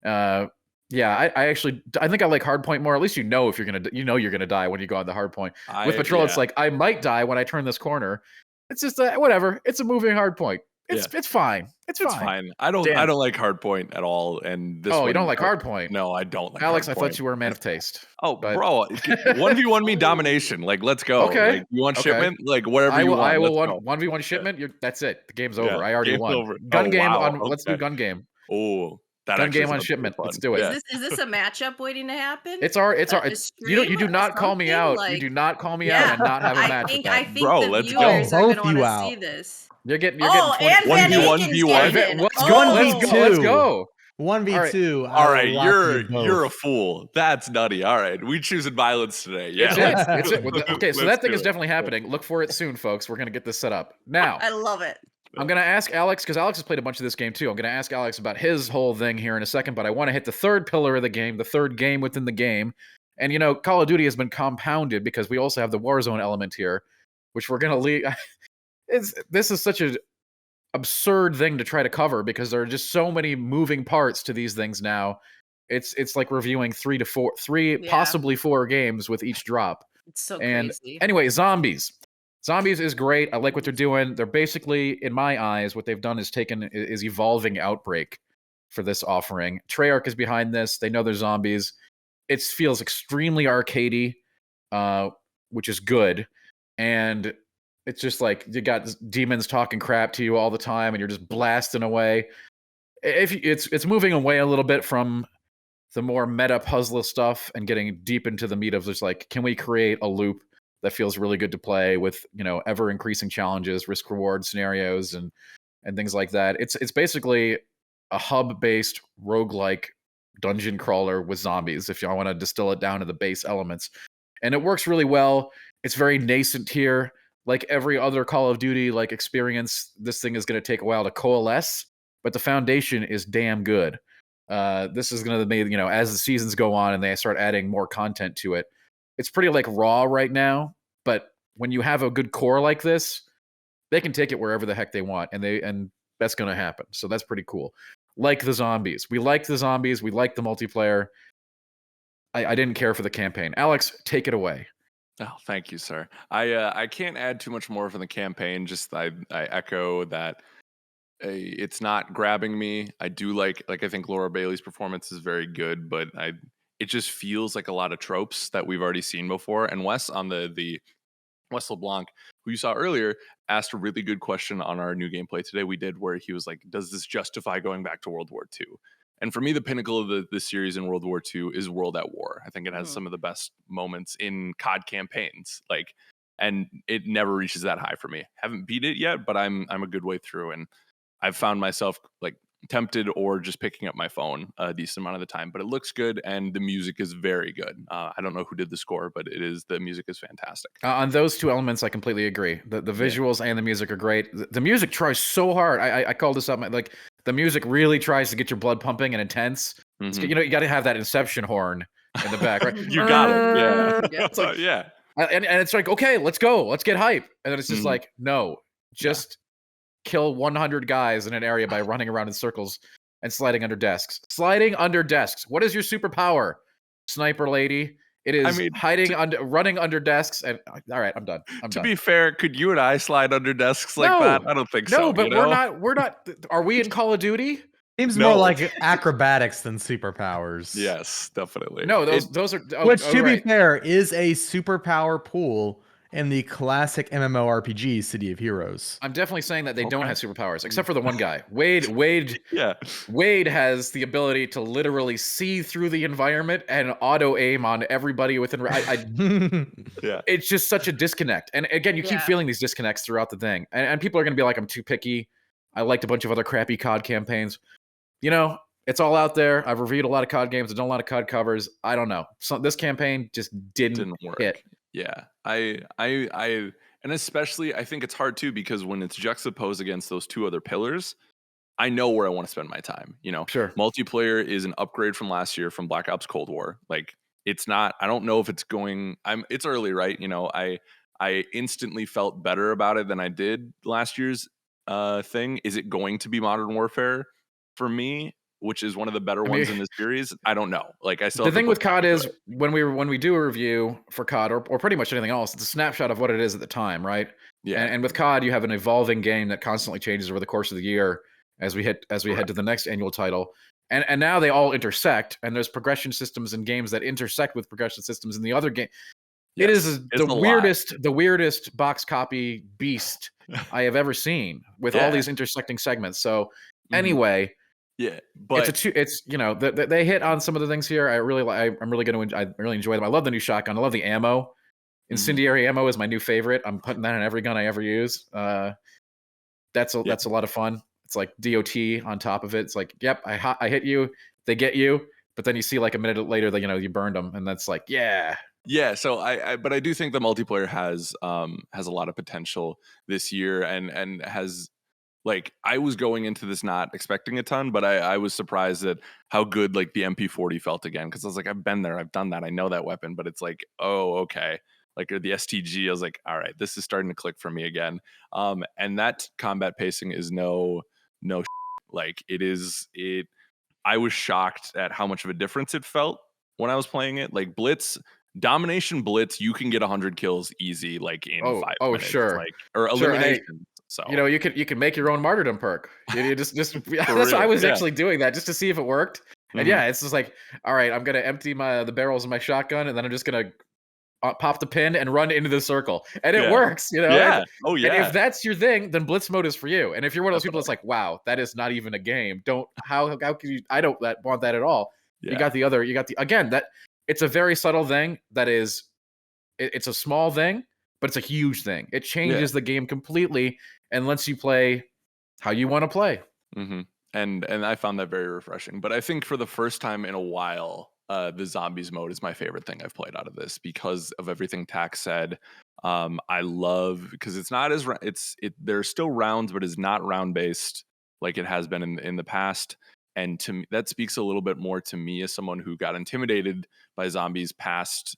I think I like Hardpoint more. At least if you're gonna die when you go on the Hardpoint. With Patrol, it's like I might die when I turn this corner. It's just whatever. It's a moving Hardpoint. It's fine. It's fine. I don't like Hardpoint at all. And this. Oh, you don't like Hardpoint? No, I don't like Alex, Hardpoint. I thought you were a man of taste. Oh, bro, 1v1 me domination. Like, let's go. Okay. Like, you want shipment? Like, whatever you want. I will 1v1 shipment. That's it. The game's over. I already won. Over. Gun game. Let's do gun game. Oh, That Gun actually game on sounds pretty shipment. fun. Let's do it. Yeah. Is this a matchup waiting to happen? It's our. A You do stream? not call me Something? out. You Like, do not call me out yeah, and not have a match with I that. think Bro, the let's go. viewers are Both gonna want you to out. see this. You're getting Oh, 20. and Van 1v1, Aken's V1. getting in. Let's Oh. go. 1v2. Let's go. 1v2. All right, you're you're a fool. That's nutty. All right, we choosing violence today. Yeah, It's it. Okay, so let's that thing do is it. definitely happening. Look for it soon, folks. We're gonna get this set up now. I love it. I'm gonna ask Alex because Alex has played a bunch of this game too. I'm gonna ask Alex about his whole thing here in a second, but I want to hit the third pillar of the game, the third game within the game. And Call of Duty has been compounded because we also have the Warzone element here, which we're gonna leave. This is such an absurd thing to try to cover because there are just so many moving parts to these things now. It's like reviewing three, Yeah. possibly 4 games with each drop. It's so And crazy. anyway, Zombies. Zombies is great. I like what they're doing. They're basically, in my eyes, what they've done is evolving Outbreak for this offering. Treyarch is behind this. They know they're zombies. It feels extremely arcadey, which is good. And it's just like you got demons talking crap to you all the time, and you're just blasting away. It's moving away a little bit from the more meta puzzle stuff and getting deep into the meat of just like, can we create a loop that feels really good to play with, ever increasing challenges, risk reward scenarios, and things like that. It's basically a hub-based roguelike dungeon crawler with zombies, if y'all want to distill it down to the base elements. And it works really well. It's very nascent here. Like every other Call of Duty experience, this thing is going to take a while to coalesce, but the foundation is damn good. This is going to be, as the seasons go on and they start adding more content to it, it's pretty raw right now, but when you have a good core like this, they can take it wherever the heck they want, and that's going to happen. So that's pretty cool. Like the zombies. We liked the zombies. We liked the multiplayer. I didn't care for the campaign. Alex, take it away. Oh, thank you, sir. I can't add too much more from the campaign. Just I echo that it's not grabbing me. I do like I think Laura Bailey's performance is very good, but it just feels like a lot of tropes that we've already seen before. And Wes on the Wes LeBlanc, who you saw earlier, asked a really good question on our new gameplay today. We did where he was like, "Does this justify going back to World War II?" And for me, the pinnacle of the series in World War II is World at War. I think it has some of the best moments in COD campaigns. And it never reaches that high for me. Haven't beat it yet, but I'm a good way through, and I've found myself tempted or just picking up my phone a decent amount of the time. But it looks good, and the music is very good. I don't know who did the score, but the music is fantastic. On those two elements, I completely agree. The visuals and the music are great. The music tries so hard. I called this up. The music really tries to get your blood pumping and intense. Mhm. You got to have that Inception horn in the back, right? You got it. Yeah. It's like, yeah. And it's like, okay, let's go. Let's get hype. And then it's just like, no, just kill 100 guys in an area by running around in circles and sliding under desks. Sliding under desks. What is your superpower, sniper lady? It is running under desks. And all right, I'm done. To be fair, could you and I slide under desks like No. that? I don't think so. No, but we're not. Are we in Call of Duty? Seems No. more like acrobatics than superpowers. Yes, definitely. No, those are. Which, to be fair, is a superpower pool in the classic MMORPG City of Heroes. I'm definitely saying that they don't have superpowers, except for the one guy. Wade Yeah. Wade has the ability to literally see through the environment and auto aim on everybody within. Yeah. It's just such a disconnect. And again, you keep feeling these disconnects throughout the thing. And people are going to be like, I'm too picky. I liked a bunch of other crappy COD campaigns. It's all out there. I've reviewed a lot of COD games. I've done a lot of COD covers. I don't know. So this campaign just didn't work. hit. Yeah. And especially I think it's hard too, because when it's juxtaposed against those two other pillars, I know where I want to spend my time. Sure. Multiplayer is an upgrade from last year from Black Ops Cold War. It's not, I don't know if it's going, it's early, right? I instantly felt better about it than I did last year's thing. Is it going to be Modern Warfare for me, which is one of the better ones in this series? I don't know. I still. The thing with COD is when we do a review for COD or pretty much anything else, it's a snapshot of what it is at the time, right? Yeah. And with COD, you have an evolving game that constantly changes over the course of the year as we head to the next annual title. And now they all intersect, and there's progression systems in games that intersect with progression systems in the other game. Yes, it is the weirdest box copy beast I have ever seen with all these intersecting segments. So anyway, Yeah, It's a but two. It's they hit on some of the things here. I'm really going to. I really enjoy them. I love the new shotgun. I love the ammo. Mhm. Incendiary ammo is my new favorite. I'm putting that in every gun I ever use. That's a lot of fun. It's like DOT on top of it. It's like, yep, I hit you, they get you, but then you see like a minute later that you burned them, and that's like, yeah. Yeah, so but I do think the multiplayer has a lot of potential this year, and has, like, I was going into this not expecting a ton, but I was surprised at how good like the MP40 felt again, because I was like, I've been there, I've done that, I know that weapon, but it's like, oh, okay. Like, or the STG, I was like, all right, this is starting to click for me again. And that combat pacing is no like it. I was shocked at how much of a difference it felt when I was playing it. Like Domination Blitz, you can get 100 kills easy, like in 5 minutes, Sure, like, or sure. Hey, elimination. So you can make your own martyrdom perk. You just that's For what I real, was yeah. actually doing that just to see if it worked. And Mhm. yeah, it's just like, all right, I'm gonna empty the barrels of my shotgun, and then I'm just gonna pop the pin and run into the circle, and it Yeah. works. Yeah. Oh And yeah. if that's your thing, then blitz mode is for you. And if you're one of those people that's like, wow, that is not even a game. How can you? I don't want that at all. Yeah. You got the again, that it's a very subtle thing that is. It's a small thing, but it's a huge thing. It changes the game completely and lets you play how you want to play. Mm-hmm. And I found that very refreshing. But I think for the first time in a while, the zombies mode is my favorite thing I've played out of this, because of everything Tax said. I love, because it's not as there's still rounds, but it's not round based like it has been in the past. And to me, that speaks a little bit more to me as someone who got intimidated by zombies past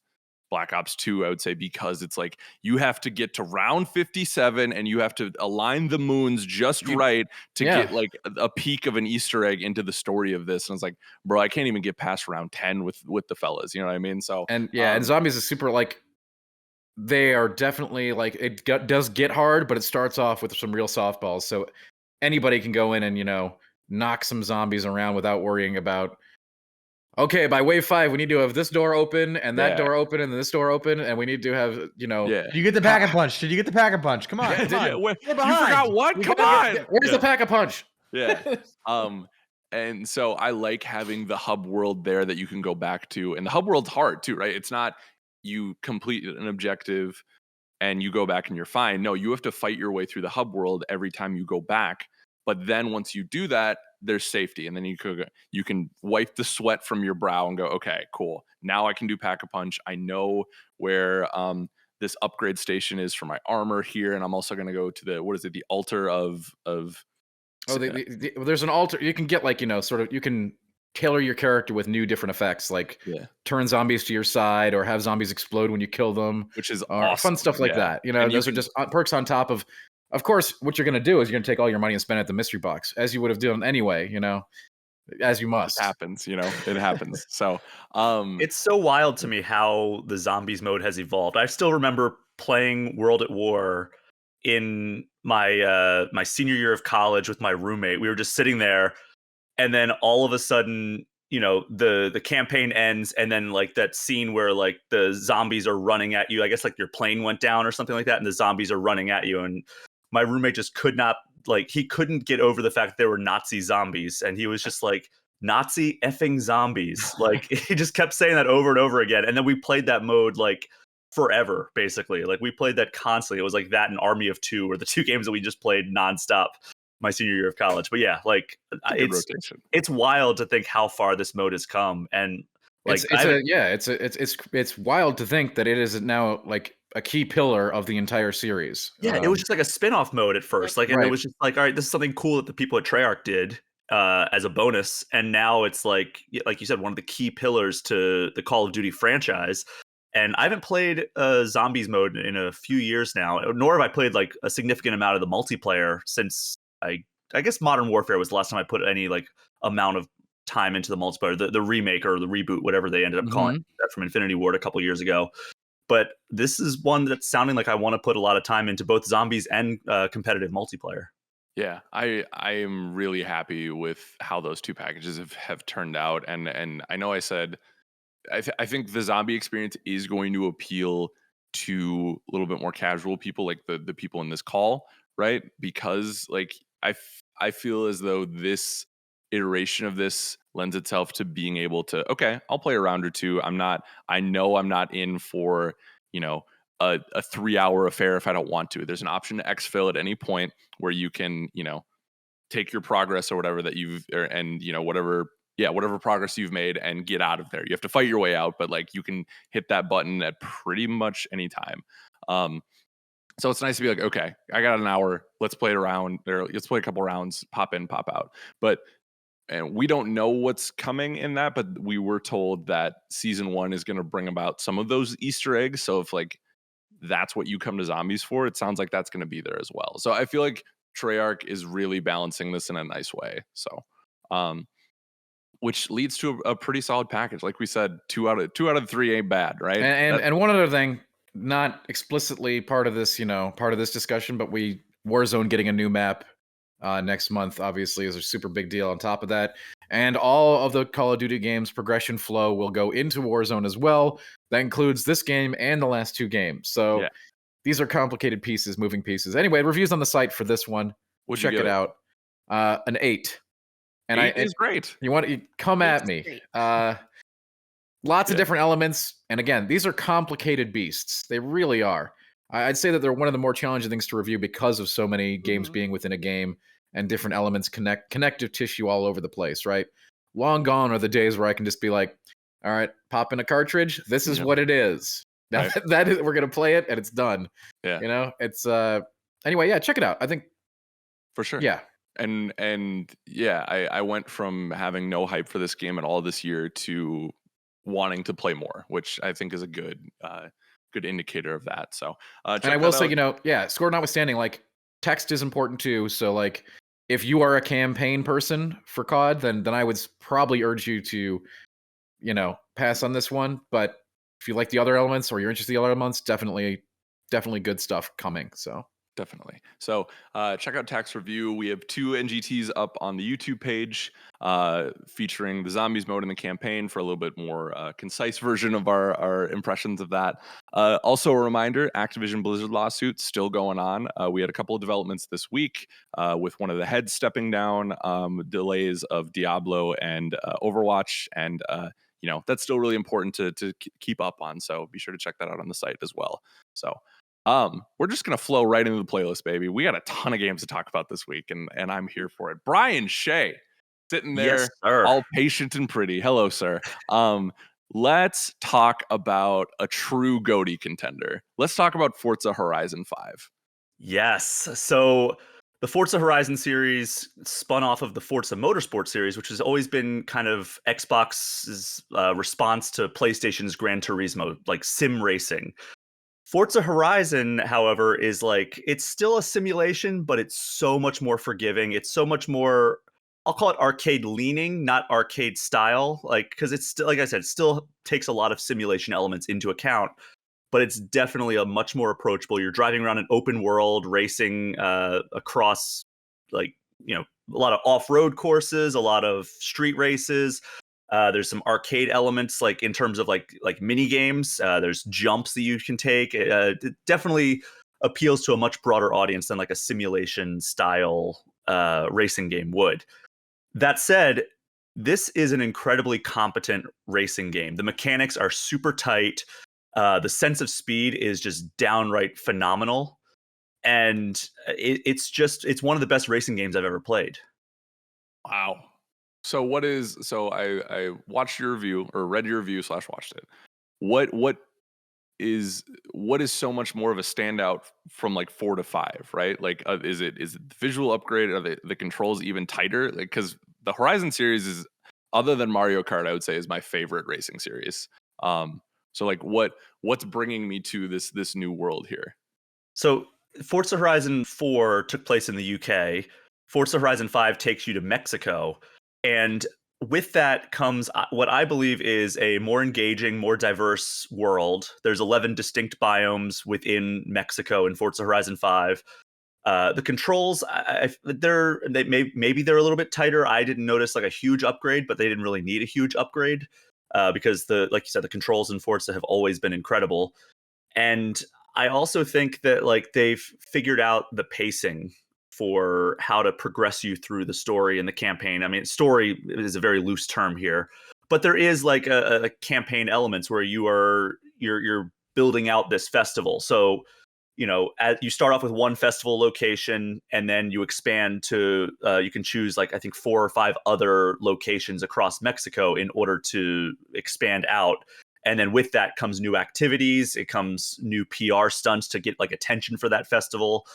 Black Ops 2, I would say, because it's like you have to get to round 57 and you have to align the moons just right to get like a peek of an Easter egg into the story of this. And it's like, bro, I can't even get past round 10 with the fellas. You know what I mean? So And and zombies is super, like, they are definitely like, does get hard, but it starts off with some real softballs. So anybody can go in and knock some zombies around without worrying about, okay, by wave 5, we need to have this door open and that door open and this door open, and we need to have, yeah. You get the pack a punch. Did you get the pack a punch? Come on, come on. Wait, You're you behind. forgot what? Come on. Where's the pack a punch? Yeah. And so I like having the hub world there that you can go back to. And the hub world's hard too, right? It's not you complete an objective and you go back and you're fine. No, you have to fight your way through the hub world every time you go back. But then once you do that, there's safety. And then you can wipe the sweat from your brow and go, okay, cool. Now I can do pack a punch. I know where this upgrade station is for my armor here. And I'm also going to go to the altar of there's an altar. You can get, like, sort of, you can tailor your character with new different effects, like turn zombies to your side or have zombies explode when you kill them, which is or awesome. fun stuff like that. Those are just perks on top of course, what you're going to do is you're going to take all your money and spend it at the mystery box, as you would have done anyway, as you must. It happens, it happens. So it's so wild to me how the zombies mode has evolved. I still remember playing World at War in my my senior year of college with my roommate. We were just sitting there, and then all of a sudden, the campaign ends, and then like that scene where like the zombies are running at you. I guess like your plane went down or something like that, and the zombies are running at you. And my roommate just he couldn't get over the fact that there were Nazi zombies, and he was just like, Nazi effing zombies. Like, he just kept saying that over and over again. And then we played that mode like forever, basically. Like, we played that constantly. It was like that and Army of Two were the two games that we just played nonstop my senior year of college. But yeah, like, it's wild to think how far this mode has come. And like, it's wild to think that it is now like a key pillar of the entire series. Yeah, it was just like a spin-off mode at first. Like, and it was just like, all right, this is something cool that the people at Treyarch did as a bonus. And now it's like you said, one of the key pillars to the Call of Duty franchise. And I haven't played zombies mode in a few years now, nor have I played like a significant amount of the multiplayer since I guess Modern Warfare was the last time I put any like amount of time into the multiplayer, the remake or the reboot, whatever they ended up calling that, from Infinity Ward a couple years ago. But this is one that's sounding like I want to put a lot of time into both zombies and competitive multiplayer. Yeah, I am really happy with how those two packages have turned out. And I know I said, I think the zombie experience is going to appeal to a little bit more casual people, like the people in this call, right? Because like I feel as though this iteration of this lends itself to being able to, okay, I'll play a round or two. I know I'm not in for, a 3-hour affair if I don't want to. There's an option to exfil at any point where you can, take your progress or whatever that whatever progress you've made and get out of there. You have to fight your way out, but like you can hit that button at pretty much any time. So it's nice to be like, okay, I got an hour. Let's play it around there. Let's play a couple rounds, pop in, pop out. And we don't know what's coming in that, but we were told that season 1 is going to bring about some of those Easter eggs. So if like that's what you come to zombies for, it sounds like that's going to be there as well. So I feel like Treyarch is really balancing this in a nice way. So, which leads to a pretty solid package. Like we said, 2 out of 3 ain't bad, right? And one other thing, not explicitly part of this, discussion, but Warzone getting a new map next month, obviously, is a super big deal on top of that. And all of the Call of Duty games progression flow will go into Warzone as well. That includes this game and the last 2 games. So these are complicated pieces, moving pieces. Anyway, reviews on the site for this one. Check it out. An 8. And 8 is great. You come at me. Lots of different elements. And again, these are complicated beasts. They really are. I'd say that they're one of the more challenging things to review because of so many games being within a game and different elements, connective tissue all over the place, right? Long gone are the days where I can just be like, all right, pop in a cartridge. This is what it is. That is, we're going to play it and it's done. Yeah. It's anyway, check it out. I think for sure. Yeah. And yeah, I went from having no hype for this game at all this year to wanting to play more, which I think is a good indicator of that. So and I will say, score notwithstanding, like text is important too. So like if you are a campaign person for COD, then I would probably urge you to, pass on this one. But if you like the other elements or you're interested in the other elements, definitely good stuff coming. So definitely. So check out Tax Review. We have 2 NGTs up on the YouTube page featuring the zombies mode in the campaign for a little bit more concise version of our impressions of that. Also a reminder, Activision Blizzard lawsuit still going on. We had a couple of developments this week with one of the heads stepping down, delays of Diablo and Overwatch, and that's still really important to keep up on. So be sure to check that out on the site as well. So we're just gonna flow right into the playlist, baby. We got a ton of games to talk about this week, and I'm here for it. Brian Shea, sitting there, yes, sir. all patient and pretty. Hello, sir. Let's talk about a true GOTY contender. Let's talk about Forza Horizon 5. Yes. So the Forza Horizon series spun off of the Forza Motorsport series, which has always been kind of Xbox's response to PlayStation's Gran Turismo, like sim racing. Forza Horizon, however, is like, it's still a simulation, but it's so much more forgiving. It's so much more, I'll call it arcade leaning, not arcade style. Like, because it's still, like I said, it still takes a lot of simulation elements into account, but it's definitely a much more approachable. You're driving around an open world, racing across, like, a lot of off-road courses, a lot of street races. There's some arcade elements, like in terms of like mini games. There's jumps that you can take. It definitely appeals to a much broader audience than like a simulation style racing game would. That said, this is an incredibly competent racing game. The mechanics are super tight. The sense of speed is just downright phenomenal, and it's one of the best racing games I've ever played. Wow. So I watched your review, or read your review / watched it. What is so much more of a standout from like 4 to 5, right? Like is it the visual upgrade? Are the controls even tighter? Like, because the Horizon series is, other than Mario Kart, I would say is my favorite racing series. So like what's bringing me to this new world here? So Forza Horizon 4 took place in the UK. Forza Horizon 5 takes you to Mexico. And with that comes what I believe is a more engaging, more diverse world. There's 11 distinct biomes within Mexico in Forza Horizon 5. The controls, maybe they're a little bit tighter. I didn't notice like a huge upgrade, but they didn't really need a huge upgrade because like you said, the controls in Forza have always been incredible. And I also think that like they've figured out the pacing for how to progress you through the story and the campaign. I mean, story is a very loose term here, but there is like a campaign elements where you're building out this festival. So, you know, as you start off with one festival location, and then you expand to you can choose like I think 4 or 5 other locations across Mexico in order to expand out. And then with that comes new activities. It comes new PR stunts to get like attention for that festival,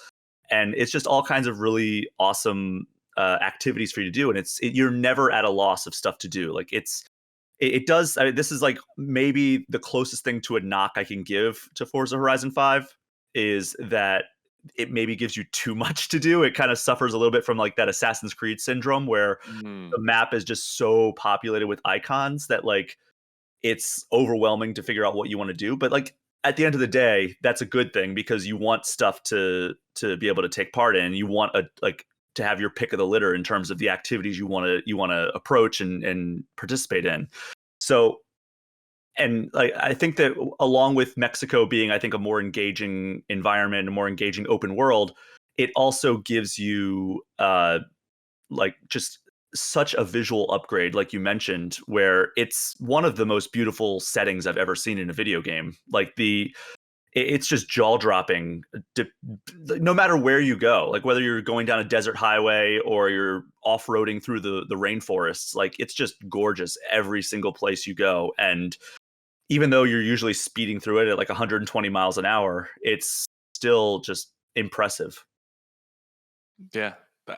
and it's just all kinds of really awesome activities for you to do. And you're never at a loss of stuff to do. Like it does. I mean, this is like maybe the closest thing to a knock I can give to Forza Horizon 5 is that it maybe gives you too much to do. It kind of suffers a little bit from like that Assassin's Creed syndrome where the map is just so populated with icons that like it's overwhelming to figure out what you want to do. But like at the end of the day, that's a good thing because you want stuff to be able to take part in. You want to have your pick of the litter in terms of the activities you want to approach and participate in. So, and like I think that along with Mexico being, I think, a more engaging environment, a more engaging open world, it also gives you like just such a visual upgrade, like you mentioned, where it's one of the most beautiful settings I've ever seen in a video game. Like it's just jaw dropping no matter where you go, like whether you're going down a desert highway or you're off-roading through the rainforests, like it's just gorgeous every single place you go. And even though you're usually speeding through it at like 120 miles an hour, it's still just impressive. Yeah.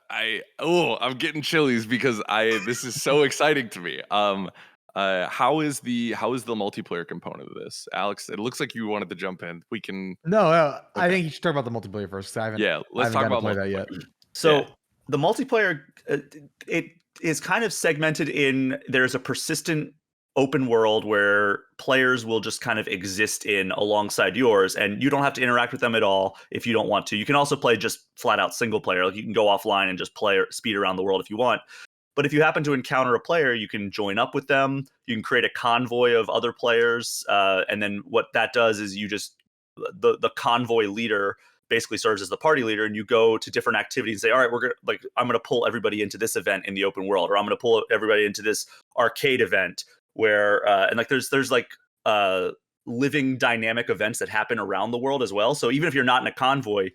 I'm getting chillies because this is so exciting to me. How is the multiplayer component of this, Alex? It looks like you wanted to jump in. We can. No, I Okay. think you should talk about the multiplayer first. I haven't. Let's talk about play that yet. So the multiplayer, it is kind of segmented in. There's a persistent open world where players will just kind of exist in alongside yours, and you don't have to interact with them at all if you don't want to. You can also play just flat out single player. Like you can go offline and just play or speed around the world if you want. But if you happen to encounter a player, you can join up with them. You can create a convoy of other players. And then what that does is the convoy leader basically serves as the party leader, and you go to different activities and say, all right, I'm going to pull everybody into this event in the open world, or I'm going to pull everybody into this arcade event where, and like, there's like living dynamic events that happen around the world as well. So even if you're not in a convoy,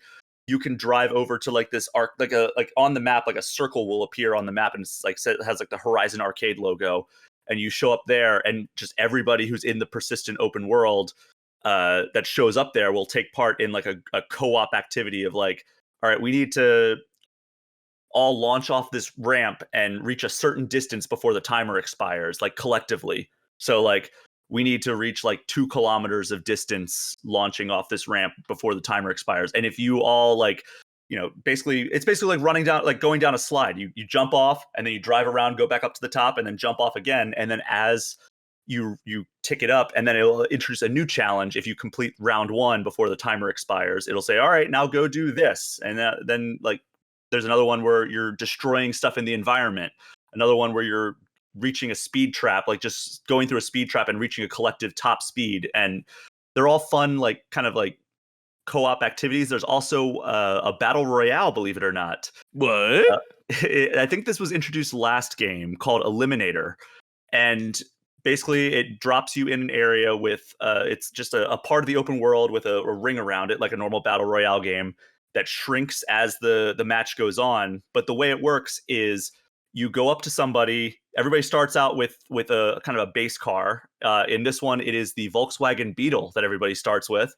you can drive over to like this like on the map, like a circle will appear on the map, and it's like it has like the Horizon Arcade logo, and you show up there, and just everybody who's in the persistent open world that shows up there will take part in like a co-op activity of like, all right, we need to all launch off this ramp and reach a certain distance before the timer expires, like collectively. So like we need to reach like 2 kilometers of distance launching off this ramp before the timer expires. And if you all like, you know, it's basically like going down a slide. You jump off and then you drive around, go back up to the top, and then jump off again. And then as you tick it up, and then it'll introduce a new challenge. If you complete round 1 before the timer expires, it'll say, all right, now go do this. And then like there's another one where you're destroying stuff in the environment. Another one where you're reaching a speed trap, like just going through a speed trap and reaching a collective top speed. And they're all fun, like kind of like co-op activities. There's also a battle royale, believe it or not. What? I think this was introduced last game, called Eliminator. And basically it drops you in an area with it's just a part of the open world with a ring around it, like a normal battle royale game, that shrinks as the match goes on. But the way it works is you go up to somebody. Everybody starts out with a kind of a base car. In this one, it is the Volkswagen Beetle that everybody starts with.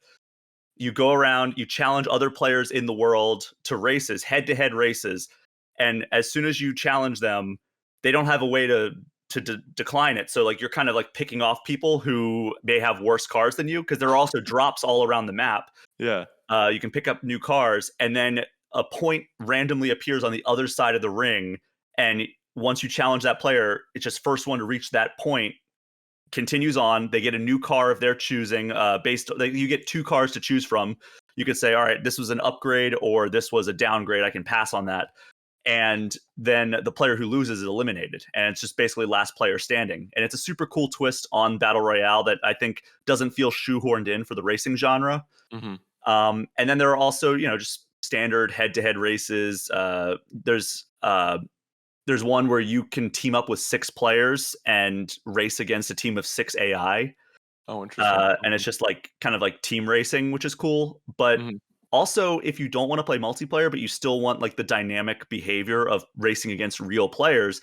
You go around, you challenge other players in the world to races, head-to-head races. And as soon as you challenge them, they don't have a way to decline it. So like you're kind of like picking off people who may have worse cars than you, because there are also drops all around the map. Yeah. You can pick up new cars, and then a point randomly appears on the other side of the ring. And once you challenge that player, it's just first one to reach that point continues on. They get a new car of their choosing. You get 2 cars to choose from. You could say, all right, this was an upgrade or this was a downgrade. I can pass on that. And then the player who loses is eliminated. And it's just basically last player standing. And it's a super cool twist on Battle Royale that I think doesn't feel shoehorned in for the racing genre. Mm-hmm. And then there are also, just standard head-to-head races. There's one where you can team up with 6 players and race against a team of 6 AI. Oh, interesting. And it's just like kind of like team racing, which is cool. But Mhm. also, if you don't want to play multiplayer, but you still want like the dynamic behavior of racing against real players,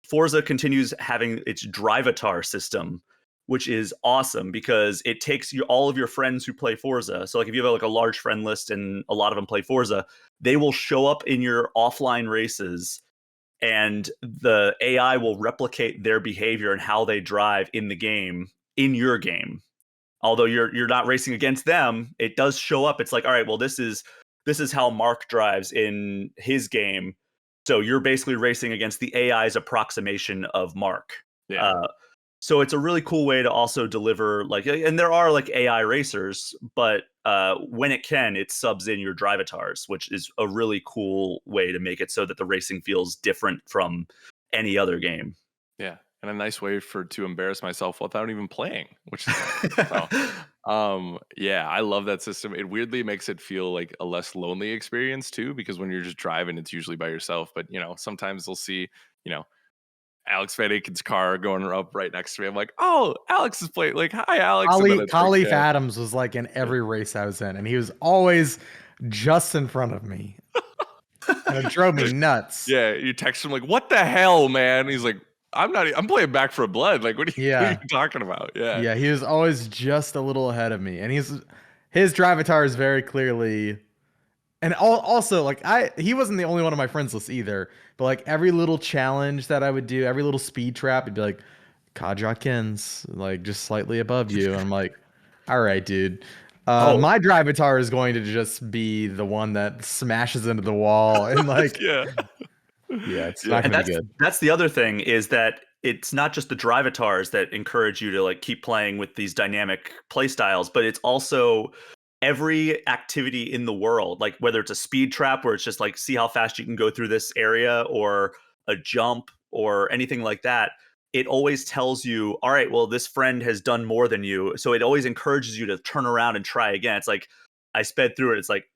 Forza continues having its Drivatar system, which is awesome because it takes all of your friends who play Forza. So like if you have like a large friend list and a lot of them play Forza, they will show up in your offline races and the AI will replicate their behavior and how they drive in the game, in your game. Although you're not racing against them, it does show up. It's like, all right, well, this is how Mark drives in his game. So you're basically racing against the AI's approximation of Mark. Yeah. So it's a really cool way to also deliver like, and there are like AI racers, but when it can, it subs in your Drivatars, which is a really cool way to make it so that the racing feels different from any other game. Yeah, and a nice way to embarrass myself without even playing, which is nice. So, yeah, I love that system. It weirdly makes it feel like a less lonely experience too, because when you're just driving, it's usually by yourself. But sometimes they'll see, Alex Van Aken's car going up right next to me. I'm like, oh, Alex is playing. Like, hi, Alex. And then it's like, Khalif yeah. Adams was like in every race I was in, and he was always just in front of me. And it drove me nuts. Yeah, you text him like, what the hell, man? He's like, I'm playing Back for Blood. Like, what are you talking about? Yeah. Yeah, he was always just a little ahead of me. And his Drivatar is very clearly, and also like he wasn't the only one on my friends list either. But like every little challenge that I would do, every little speed trap, it'd be like Kajakins, like just slightly above you. And I'm like, all right, dude. My Drivatar is going to just be the one that smashes into the wall and like Yeah. Yeah, it's not gonna be good. That's the other thing is that it's not just the Drivatars that encourage you to like keep playing with these dynamic play styles, but it's also every activity in the world, like whether it's a speed trap where it's just like see how fast you can go through this area, or a jump or anything like that. It always tells you, all right, well, this friend has done more than you. So it always encourages you to turn around and try again. It's like I sped through it. It's like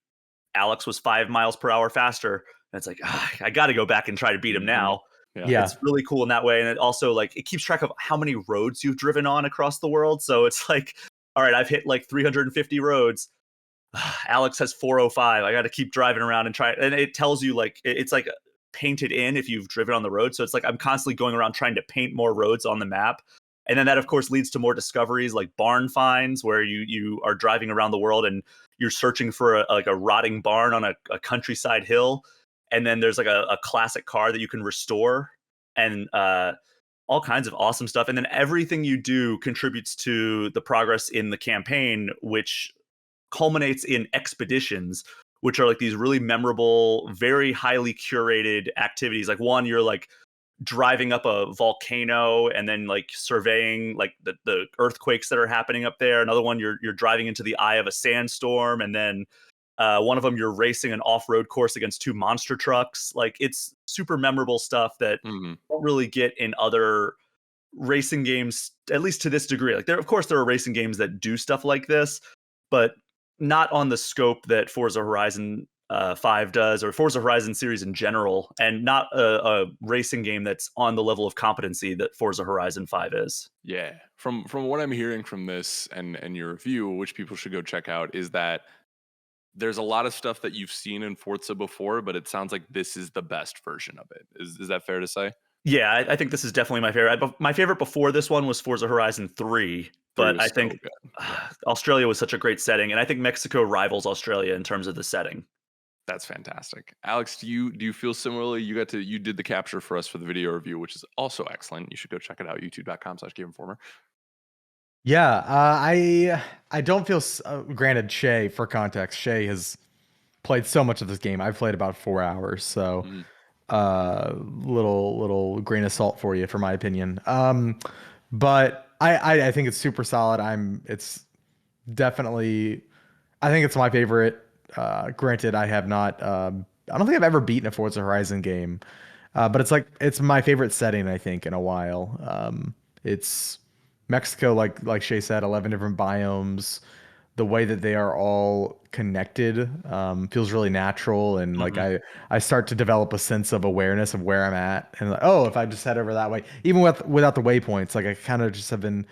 Alex was 5 miles per hour faster. And it's like, I got to go back and try to beat him now. Yeah. It's really cool in that way. And it also like it keeps track of how many roads you've driven on across the world. So it's like, all right, I've hit like 350 roads. Alex has 405. I got to keep driving around and try. And it tells you like, it's like painted in if you've driven on the road. So it's like I'm constantly going around trying to paint more roads on the map. And then that, of course, leads to more discoveries like barn finds where you are driving around the world and you're searching for a rotting barn on a countryside hill. And then there's like a classic car that you can restore and all kinds of awesome stuff. And then everything you do contributes to the progress in the campaign, which culminates in expeditions, which are like these really memorable, very highly curated activities. Like one, you're like driving up a volcano and then like surveying like the earthquakes that are happening up there. Another one, you're driving into the eye of a sandstorm, and then one of them you're racing an off-road course against 2 monster trucks. Like it's super memorable stuff that you don't really get in other racing games, at least to this degree. Like there are racing games that do stuff like this, but not on the scope that Forza Horizon 5 does, or Forza Horizon series in general, and not a racing game that's on the level of competency that Forza Horizon 5 is. Yeah. From what I'm hearing from this and your review, which people should go check out, is that there's a lot of stuff that you've seen in Forza before, but it sounds like this is the best version of it. Is that fair to say? Yeah, I think this is definitely my favorite. My favorite before this one was Forza Horizon 3, but I think Australia was such a great setting, and I think Mexico rivals Australia in terms of the setting. That's fantastic. Alex, do you feel similarly? You did the capture for us for the video review, which is also excellent. You should go check it out, youtube.com/GameInformer. Yeah, I don't feel. Granted, Shay, for context, Shay has played so much of this game. I've played about 4 hours, so little grain of salt for you, for my opinion. But I think it's super solid. It's definitely. I think it's my favorite. Granted, I have not. I don't think I've ever beaten a Forza Horizon game, but it's my favorite setting, I think, in a while. It's Mexico, like Shay said, 11 different biomes, the way that they are all connected feels really natural, and like I start to develop a sense of awareness of where I'm at, and like, oh, if I just head over that way, even without the waypoints, like I kind of just have been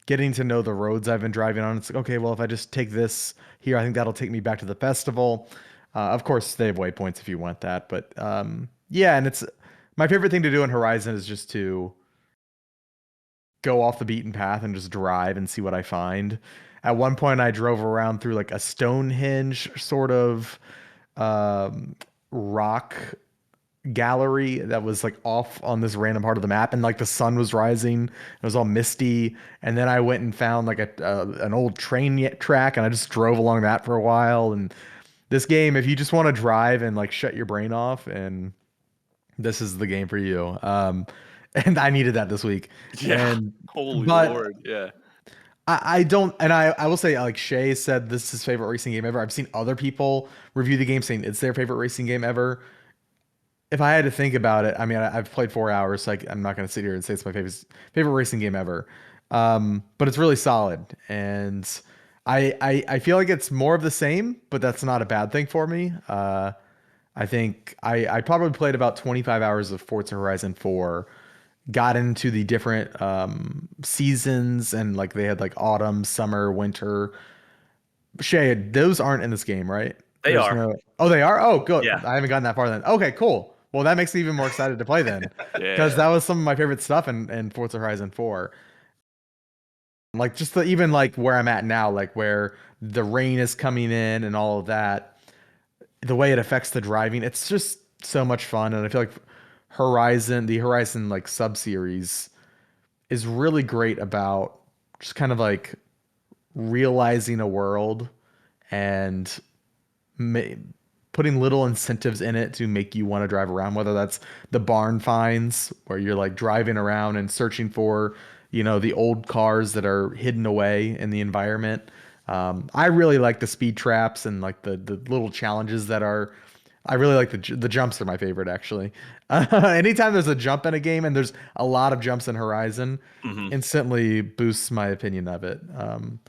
getting to know the roads I've been driving on. It's like, okay, well, if I just take this here, I think that'll take me back to the festival. Of course, they have waypoints if you want that, but yeah, and it's my favorite thing to do in Horizon is just to go off the beaten path and just drive and see what I find. At one point, I drove around through like a Stonehenge sort of rock gallery that was like off on this random part of the map, and like the sun was rising. It was all misty, and then I went and found like an old train track, and I just drove along that for a while. And this game, if you just want to drive and like shut your brain off, and this is the game for you. And I needed that this week. Yeah. And Holy but Lord. Yeah. I don't, and I will say, like Shay said, this is his favorite racing game ever. I've seen other people review the game saying it's their favorite racing game ever. If I had to think about it, I mean, I've played 4 hours, so I'm not going to sit here and say it's my favorite racing game ever. But it's really solid, and I feel like it's more of the same, but that's not a bad thing for me. I think I probably played about 25 hours of Forza Horizon 4, got into the different seasons, and like they had like autumn, summer, winter. Shay, those aren't in this game, right? They are. Oh, they are? Oh, good. Yeah. I haven't gotten that far then. Okay, cool. Well, that makes me even more excited to play then. Because that was some of my favorite stuff in Forza Horizon 4. Like just even like where I'm at now, like where the rain is coming in and all of that, the way it affects the driving, it's just so much fun. And I feel like the Horizon like sub-series is really great about just kind of like realizing a world and putting little incentives in it to make you want to drive around, whether that's the barn finds where you're like driving around and searching for, the old cars that are hidden away in the environment. I really like the speed traps and like the little challenges that are. I really like the jumps are my favorite actually. Anytime there's a jump in a game, and there's a lot of jumps in Horizon, instantly boosts my opinion of it.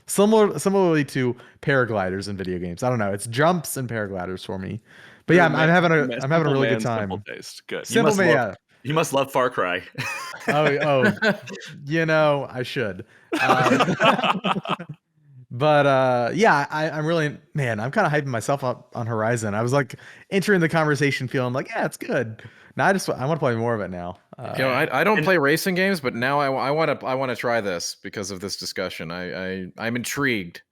Similarly to paragliders in video games. I don't know, it's jumps and paragliders for me. But yeah, I'm having a really good time. Simple taste. Good. Simple man, yeah. You must love Far Cry. Oh, I should. But yeah, I'm really, man, I'm kind of hyping myself up on Horizon. I was like entering the conversation feeling like, yeah, it's good. Now I want to play more of it now. I don't play racing games, but now I want to try this because of this discussion. I'm intrigued.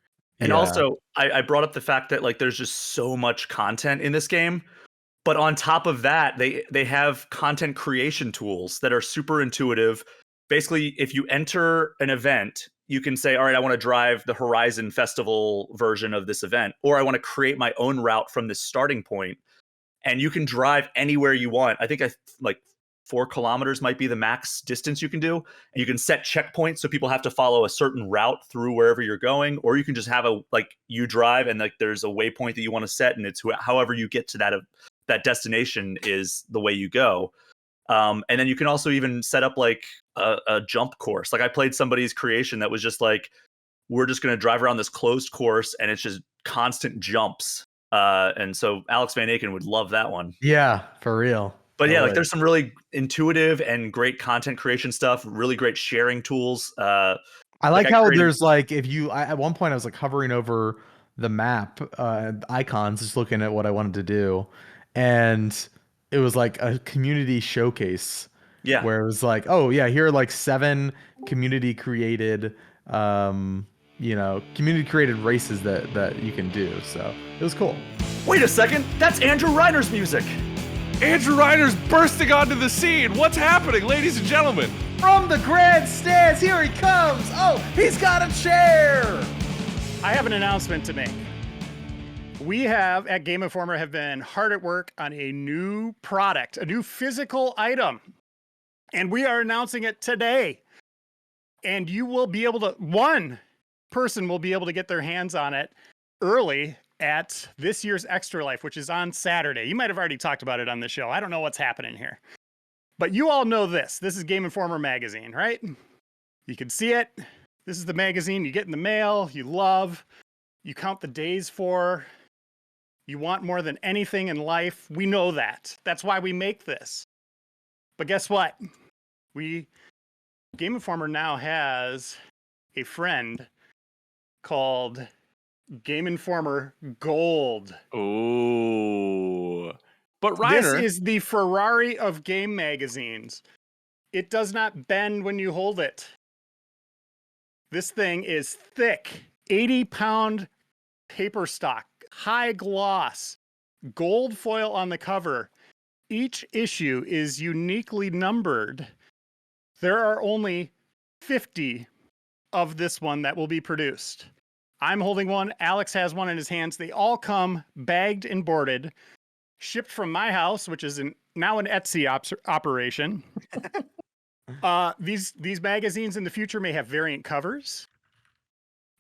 And also, I brought up the fact that like there's just so much content in this game. But on top of that, they have content creation tools that are super intuitive. Basically, if you enter an event, you can say, all right, I want to drive the Horizon Festival version of this event, or I want to create my own route from this starting point. And you can drive anywhere you want. I think like 4 kilometers might be the max distance you can do. And you can set checkpoints so people have to follow a certain route through wherever you're going, or you can just have you drive and like there's a waypoint that you want to set, and it's however you get to that destination is the way you go. And then you can also even set up like a jump course. Like I played somebody's creation that was just like, we're just going to drive around this closed course and it's just constant jumps. And so Alex Van Aken would love that one. Yeah, for real. But yeah, like there's some really intuitive and great content creation stuff, really great sharing tools. I like how there's like, at one point I was like hovering over the map icons, just looking at what I wanted to do. And it was like a community showcase. Yeah. Where it was like, oh yeah, here are like 7 community created races that you can do. So it was cool. Wait a second, that's Andrew Reiner's music. Andrew Reiner's bursting onto the scene. What's happening, ladies and gentlemen? From the grandstands, here he comes. Oh, he's got a chair. I have an announcement to make. We at Game Informer have been hard at work on a new product, a new physical item, and we are announcing it today. And you will be able to, one person will be able to get their hands on it early at this year's Extra Life, which is on Saturday. You might have already talked about it on the show. I don't know what's happening here. But you all know this. This is Game Informer magazine, right? You can see it. This is the magazine you get in the mail, you love. you count the days for, you want more than anything in life. We know that. That's why we make this. But guess what? Game Informer now has a friend called Game Informer Gold. Oh. But This Reiner, is the Ferrari of game magazines. It does not bend when you hold it. This thing is thick, 80-pound paper stock, high gloss, gold foil on the cover. Each issue is uniquely numbered. There are only 50 of this one that will be produced. I'm holding one. Alex has one in his hands. They all come bagged and boarded, shipped from my house, which is now an Etsy operation. These magazines in the future may have variant covers.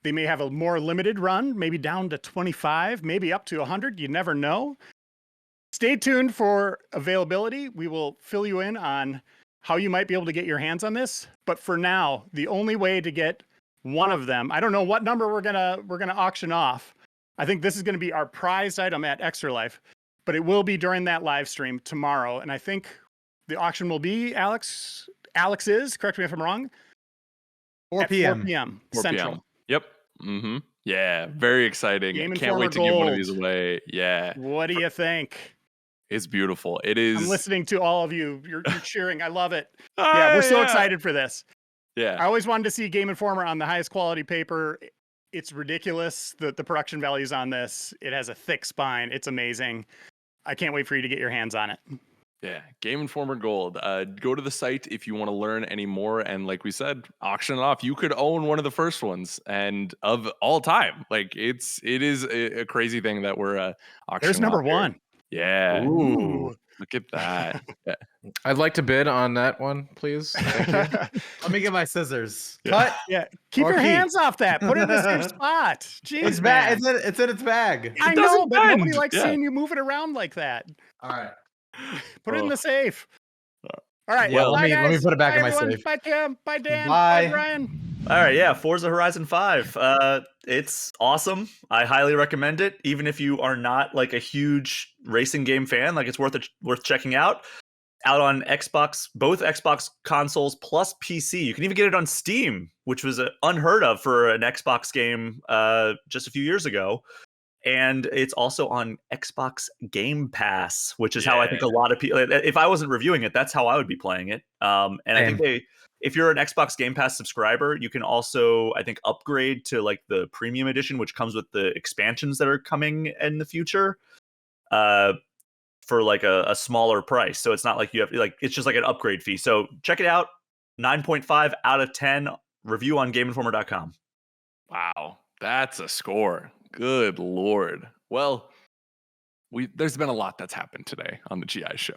They may have a more limited run, maybe down to 25, maybe up to 100. You never know. Stay tuned for availability. We will fill you in on how you might be able to get your hands on this. But for now, the only way to get one of them, I don't know what number we're gonna auction off. I think this is gonna be our prized item at Extra Life, but it will be during that live stream tomorrow. And I think the auction will be, Alex is, correct me if I'm wrong, 4 at p.m. 4 p.m. 4 Central. p.m. Yep. Mm-hmm. Yeah, very exciting. Game Can't Informer wait to give one of these Gold. away. Yeah, What do you think? it's beautiful. It is. I'm listening to all of you. You're cheering. I love it. Yeah, we're so excited for this. I Yeah. always wanted to see Game Informer on the highest quality paper. It's ridiculous. The production values on this. It has a thick spine. It's amazing. I can't wait for you to get your hands on it. Yeah, Game Informer Gold. Go to the site if you want to learn any more. And like we said, auction it off. You could own one of the first ones and of all time. Like it is a crazy thing that we're auctioning. There's number off here. one. Yeah. Ooh. Look at that. Yeah. I'd like to bid on that one, please. Thank you. Let me get my scissors. Yeah. Cut. Yeah, keep Or your keep. hands off that. Put it in the safe spot. Jeez, It's man. bag. It's in its bag. I doesn't know, but nobody bend. likes Yeah. seeing you move it around like that. All right. Put it in Oh. the safe. All right. Yeah, Well, let me put it back in my everyone. safe. Bye, Tim. Bye, Dan. Bye. Bye, Brian. All right, yeah, Forza Horizon 5. It's awesome. I highly recommend it, even if you are not like a huge racing game fan. Like, it's worth checking out. Out on Xbox, both Xbox consoles plus PC. You can even get it on Steam, which was unheard of for an Xbox game just a few years ago. And it's also on Xbox Game Pass, which is how I think a lot of people, if I wasn't reviewing it, that's how I would be playing it. And I think if you're an Xbox Game Pass subscriber, you can also, I think, upgrade to like the premium edition, which comes with the expansions that are coming in the future for like a smaller price. So it's not like you have, like, it's just like an upgrade fee. So check it out. 9.5 out of 10 review on GameInformer.com. Wow, that's a score. Good Lord. Well, there's been a lot that's happened today on the GI show.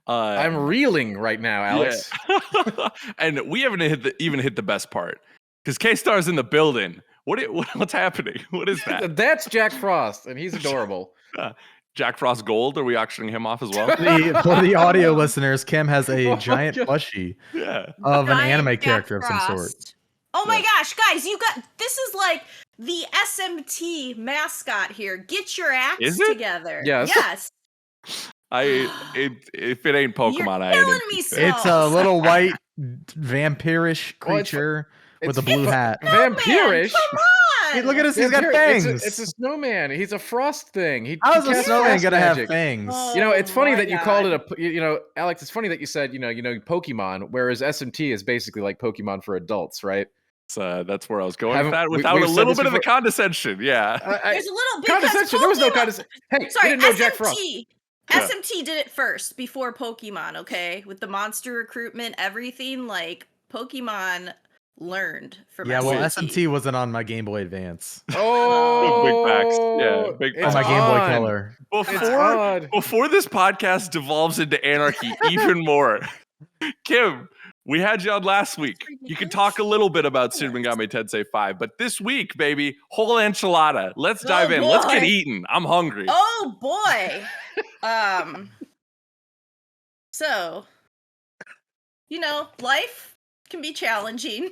I'm reeling right now, Alex. Yeah. And we haven't even hit the best part because K-Star's in the building. What's happening? What is that? That's Jack Frost, and he's adorable. Jack Frost Gold? Are we auctioning him off as well? For the audio listeners, Kim has a Oh, giant God. plushie Yeah. of an Giant anime Jack character of some sort. Frost. Oh my gosh, guys, this is like the SMT mascot here. Get your acts Is it? together. Yes. Yes. If it ain't Pokemon, You're I ain't killing me, interested. Sal. It's a little white vampirish Well, it's- creature with it's a blue hat. Vampirish. Come on. Hey, look at this, he's got Vampirish. fangs. It's a snowman. He's a frost thing. How's he a casts snowman frost gonna have magic. fangs? Oh. You know, it's funny my that you called God. it Alex, it's funny that you said, Pokemon, whereas SMT is basically like Pokemon for adults, right? So that's where I was going with Haven't- that we- without we've a said little this bit of the before. condescension. Yeah. There's a little because Condescension. There was no Pokemon- condescension. Hey, Sorry, you didn't know Jack Frost. SMT did it first before Pokemon, okay? With the monster recruitment, everything, like Pokemon learned from Yeah, well, SMT. SMT wasn't on my Game Boy Advance. Oh, Big facts. Yeah, big it's On my facts. Game Boy on. Color. It's odd. Before this podcast devolves into anarchy even more, Kim, we had you on last week. You could talk a little bit about Shin Megami Tensei 5, but this week, baby, whole enchilada. Let's dive in. Let's get boy. eaten. I'm hungry. Oh boy. So, life can be challenging.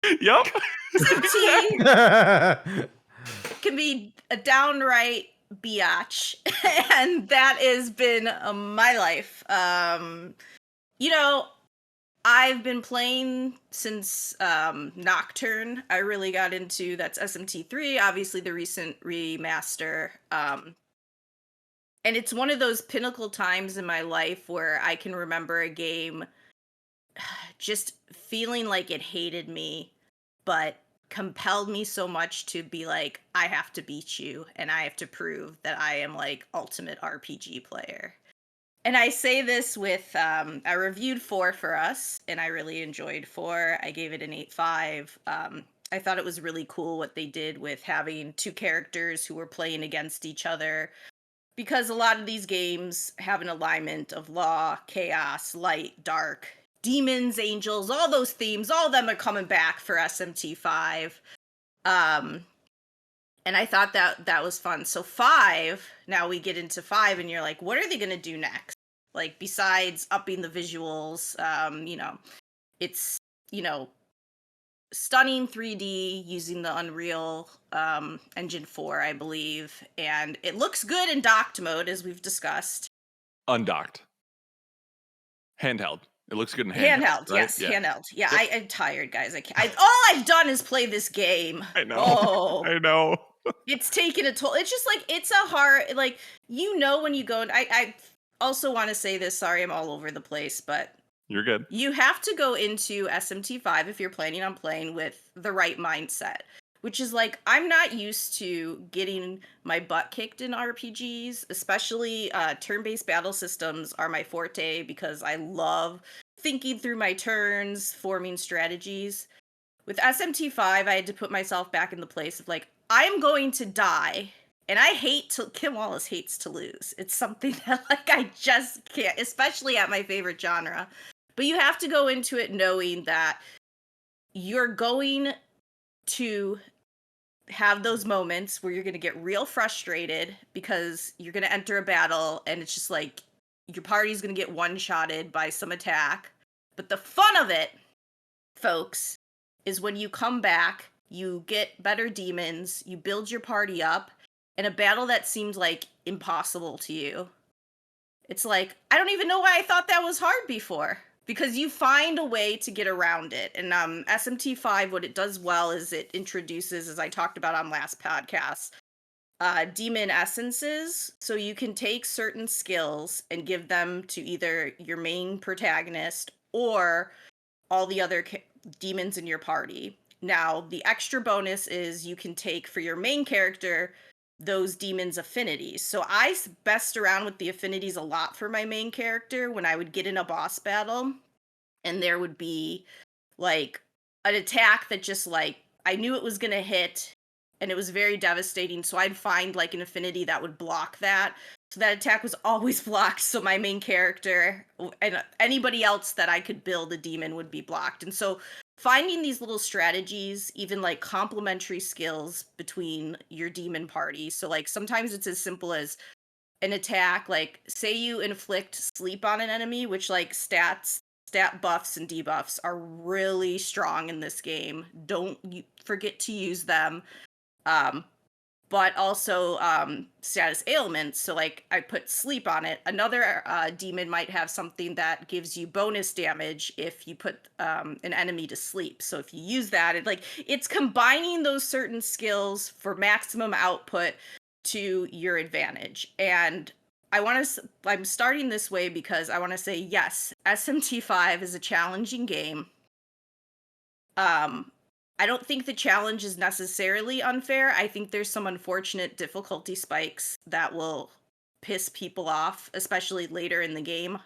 Yep. SMT can be a downright biatch, and that has been my life. You know, I've been playing since Nocturne. I really got into that's SMT3, obviously the recent remaster. And it's one of those pinnacle times in my life where I can remember a game just feeling like it hated me, but compelled me so much to be like, I have to beat you and I have to prove that I am like ultimate RPG player. And I say this with, I reviewed 4 for us, and I really enjoyed 4. I gave it an 8.5. I thought it was really cool what they did with having 2 characters who were playing against each other, because a lot of these games have an alignment of law, chaos, light, dark, demons, angels, all those themes, all of them are coming back for SMT5. And I thought that was fun. So 5, now we get into 5, and you're like, what are they going to do next? Like, besides upping the visuals, it's, stunning 3D using the Unreal Engine 4, I believe. And it looks good in docked mode, as we've discussed. Undocked. Handheld. It looks good in handheld. Handheld, right? yes, Yeah. handheld. Yeah, Yep. I'm tired, guys. I can't. All I've done is play this game. I know. Oh, I know. it's taken a toll. It's just like, it's a hard, like, when you go, and I also want to say this, sorry, I'm all over the place, but You're good. you have to go into SMT5 if you're planning on playing with the right mindset, which is like, I'm not used to getting my butt kicked in RPGs, especially turn-based battle systems are my forte because I love thinking through my turns, forming strategies. With SMT5, I had to put myself back in the place of like, I'm going to die, and I hate to. Kim Wallace hates to lose. It's something that like I just can't, especially at my favorite genre. But you have to go into it knowing that you're going to have those moments where you're going to get real frustrated because you're going to enter a battle and it's just like your party's going to get one-shotted by some attack. But the fun of it, folks, is when you come back, you get better demons, you build your party up, and a battle that seemed like impossible to you, it's like, I don't even know why I thought that was hard before. Because you find a way to get around it. And SMT5, what it does well is it introduces, as I talked about on last podcast, demon essences. So you can take certain skills and give them to either your main protagonist or all the other demons in your party. Now, the extra bonus is you can take for your main character those demons' affinities. So I messed around with the affinities a lot for my main character when I would get in a boss battle and there would be like an attack that just like I knew it was going to hit and it was very devastating. So I'd find like an affinity that would block that. So that attack was always blocked. So my main character and anybody else that I could build a demon would be blocked. And so finding these little strategies, even like complementary skills between your demon party. So like sometimes it's as simple as an attack, like say you inflict sleep on an enemy, which like stat buffs and debuffs are really strong in this game. Don't forget to use them. But also status ailments. So like I put sleep on it. Another demon might have something that gives you bonus damage if you put an enemy to sleep. So if you use that, it's combining those certain skills for maximum output to your advantage. And I'm starting this way because I want to say, yes, SMT5 is a challenging game. I don't think the challenge is necessarily unfair. I think there's some unfortunate difficulty spikes that will piss people off, especially later in the game.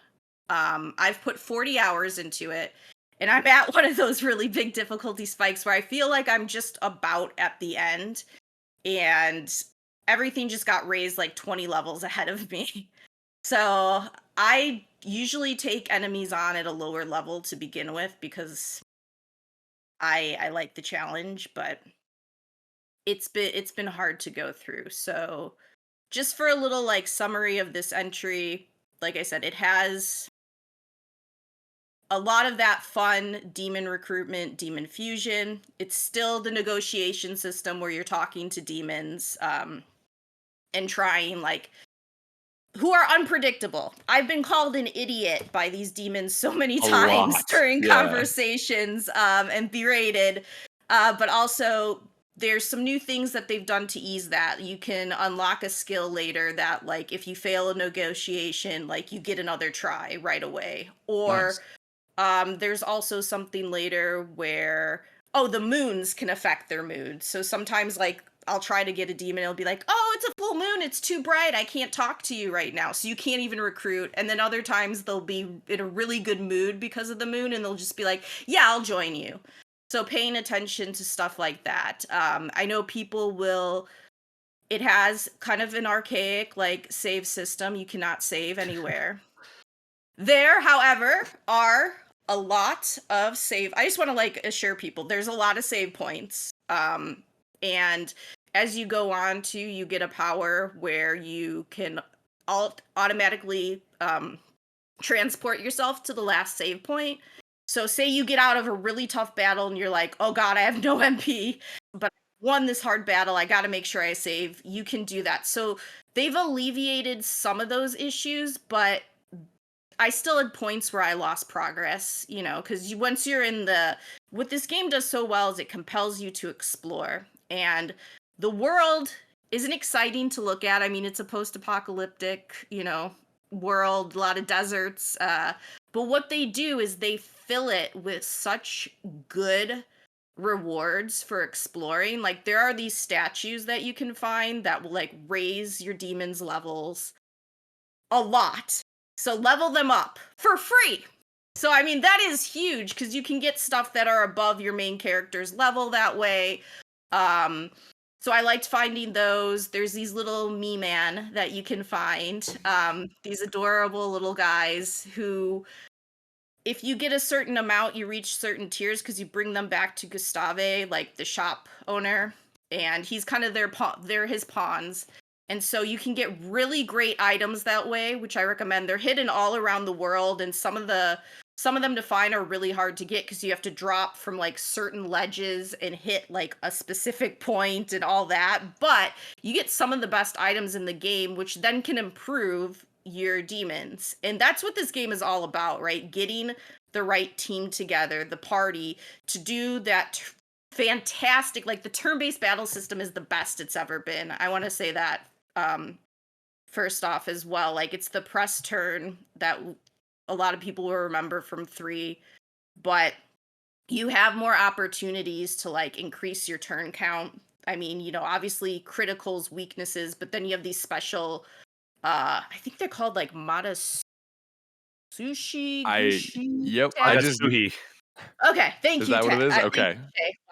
I've put 40 hours into it, and I'm at one of those really big difficulty spikes where I feel like I'm just about at the end, and everything just got raised like 20 levels ahead of me. So I usually take enemies on at a lower level to begin with because I like the challenge, but it's been hard to go through. So just for a little like summary of this entry, like I said, it has a lot of that fun demon recruitment, demon fusion. It's still the negotiation system where you're talking to demons and trying, like, who are unpredictable. I've been called an idiot by these demons so many times lot. during Yeah. conversations and berated. But also, there's some new things that they've done to ease that. You can unlock a skill later that, like, if you fail a negotiation, like, you get another try right away. Or there's also something later where, the moons can affect their mood. So sometimes, like, I'll try to get a demon, it'll be like, oh, it's a full moon, it's too bright, I can't talk to you right now, so you can't even recruit. And then other times they'll be in a really good mood because of the moon, and they'll just be like, yeah, I'll join you. So paying attention to stuff like that. I know people will, it has kind of an archaic, like, save system. You cannot save anywhere. There, however, are a lot of save. I just want to, like, assure people there's a lot of save points. And as you go on to, you get a power where you can automatically transport yourself to the last save point. So say you get out of a really tough battle and you're like, oh god, I have no MP, but I won this hard battle, I gotta make sure I save. You can do that. So they've alleviated some of those issues, but I still had points where I lost progress, you know, because once you're in what this game does so well is it compels you to explore. And the world isn't exciting to look at. I mean, it's a post-apocalyptic, you know, world, a lot of deserts. But what they do is they fill it with such good rewards for exploring. Like, there are these statues that you can find that will, like, raise your demon's levels a lot. So level them up for free. So, I mean, that is huge because you can get stuff that are above your main character's level that way. So I liked finding those. There's these little me-man that you can find. These adorable little guys who, if you get a certain amount, you reach certain tiers because you bring them back to Gustave, like the shop owner. And he's kind of they're his pawns. And so you can get really great items that way, which I recommend. They're hidden all around the world, and some of them to find are really hard to get because you have to drop from, like, certain ledges and hit, like, a specific point and all that. But you get some of the best items in the game, which then can improve your demons. And that's what this game is all about, right? Getting the right team together, the party, to do that fantastic, like, the turn-based battle system is the best it's ever been. I want to say that first off as well. Like, it's the press turn that a lot of people will remember from 3, but you have more opportunities to, like, increase your turn count. I mean, you know, obviously criticals, weaknesses, but then you have these special, I think they're called, like, Matasushi. Yep. Suhi. Okay, thank Is you. that what it is? Okay.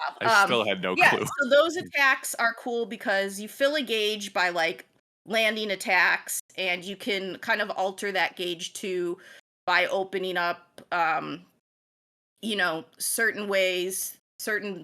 Wow. I still had no clue. So those attacks are cool because you fill a gauge by, like, landing attacks, and you can kind of alter that gauge too by opening up, you know, certain ways,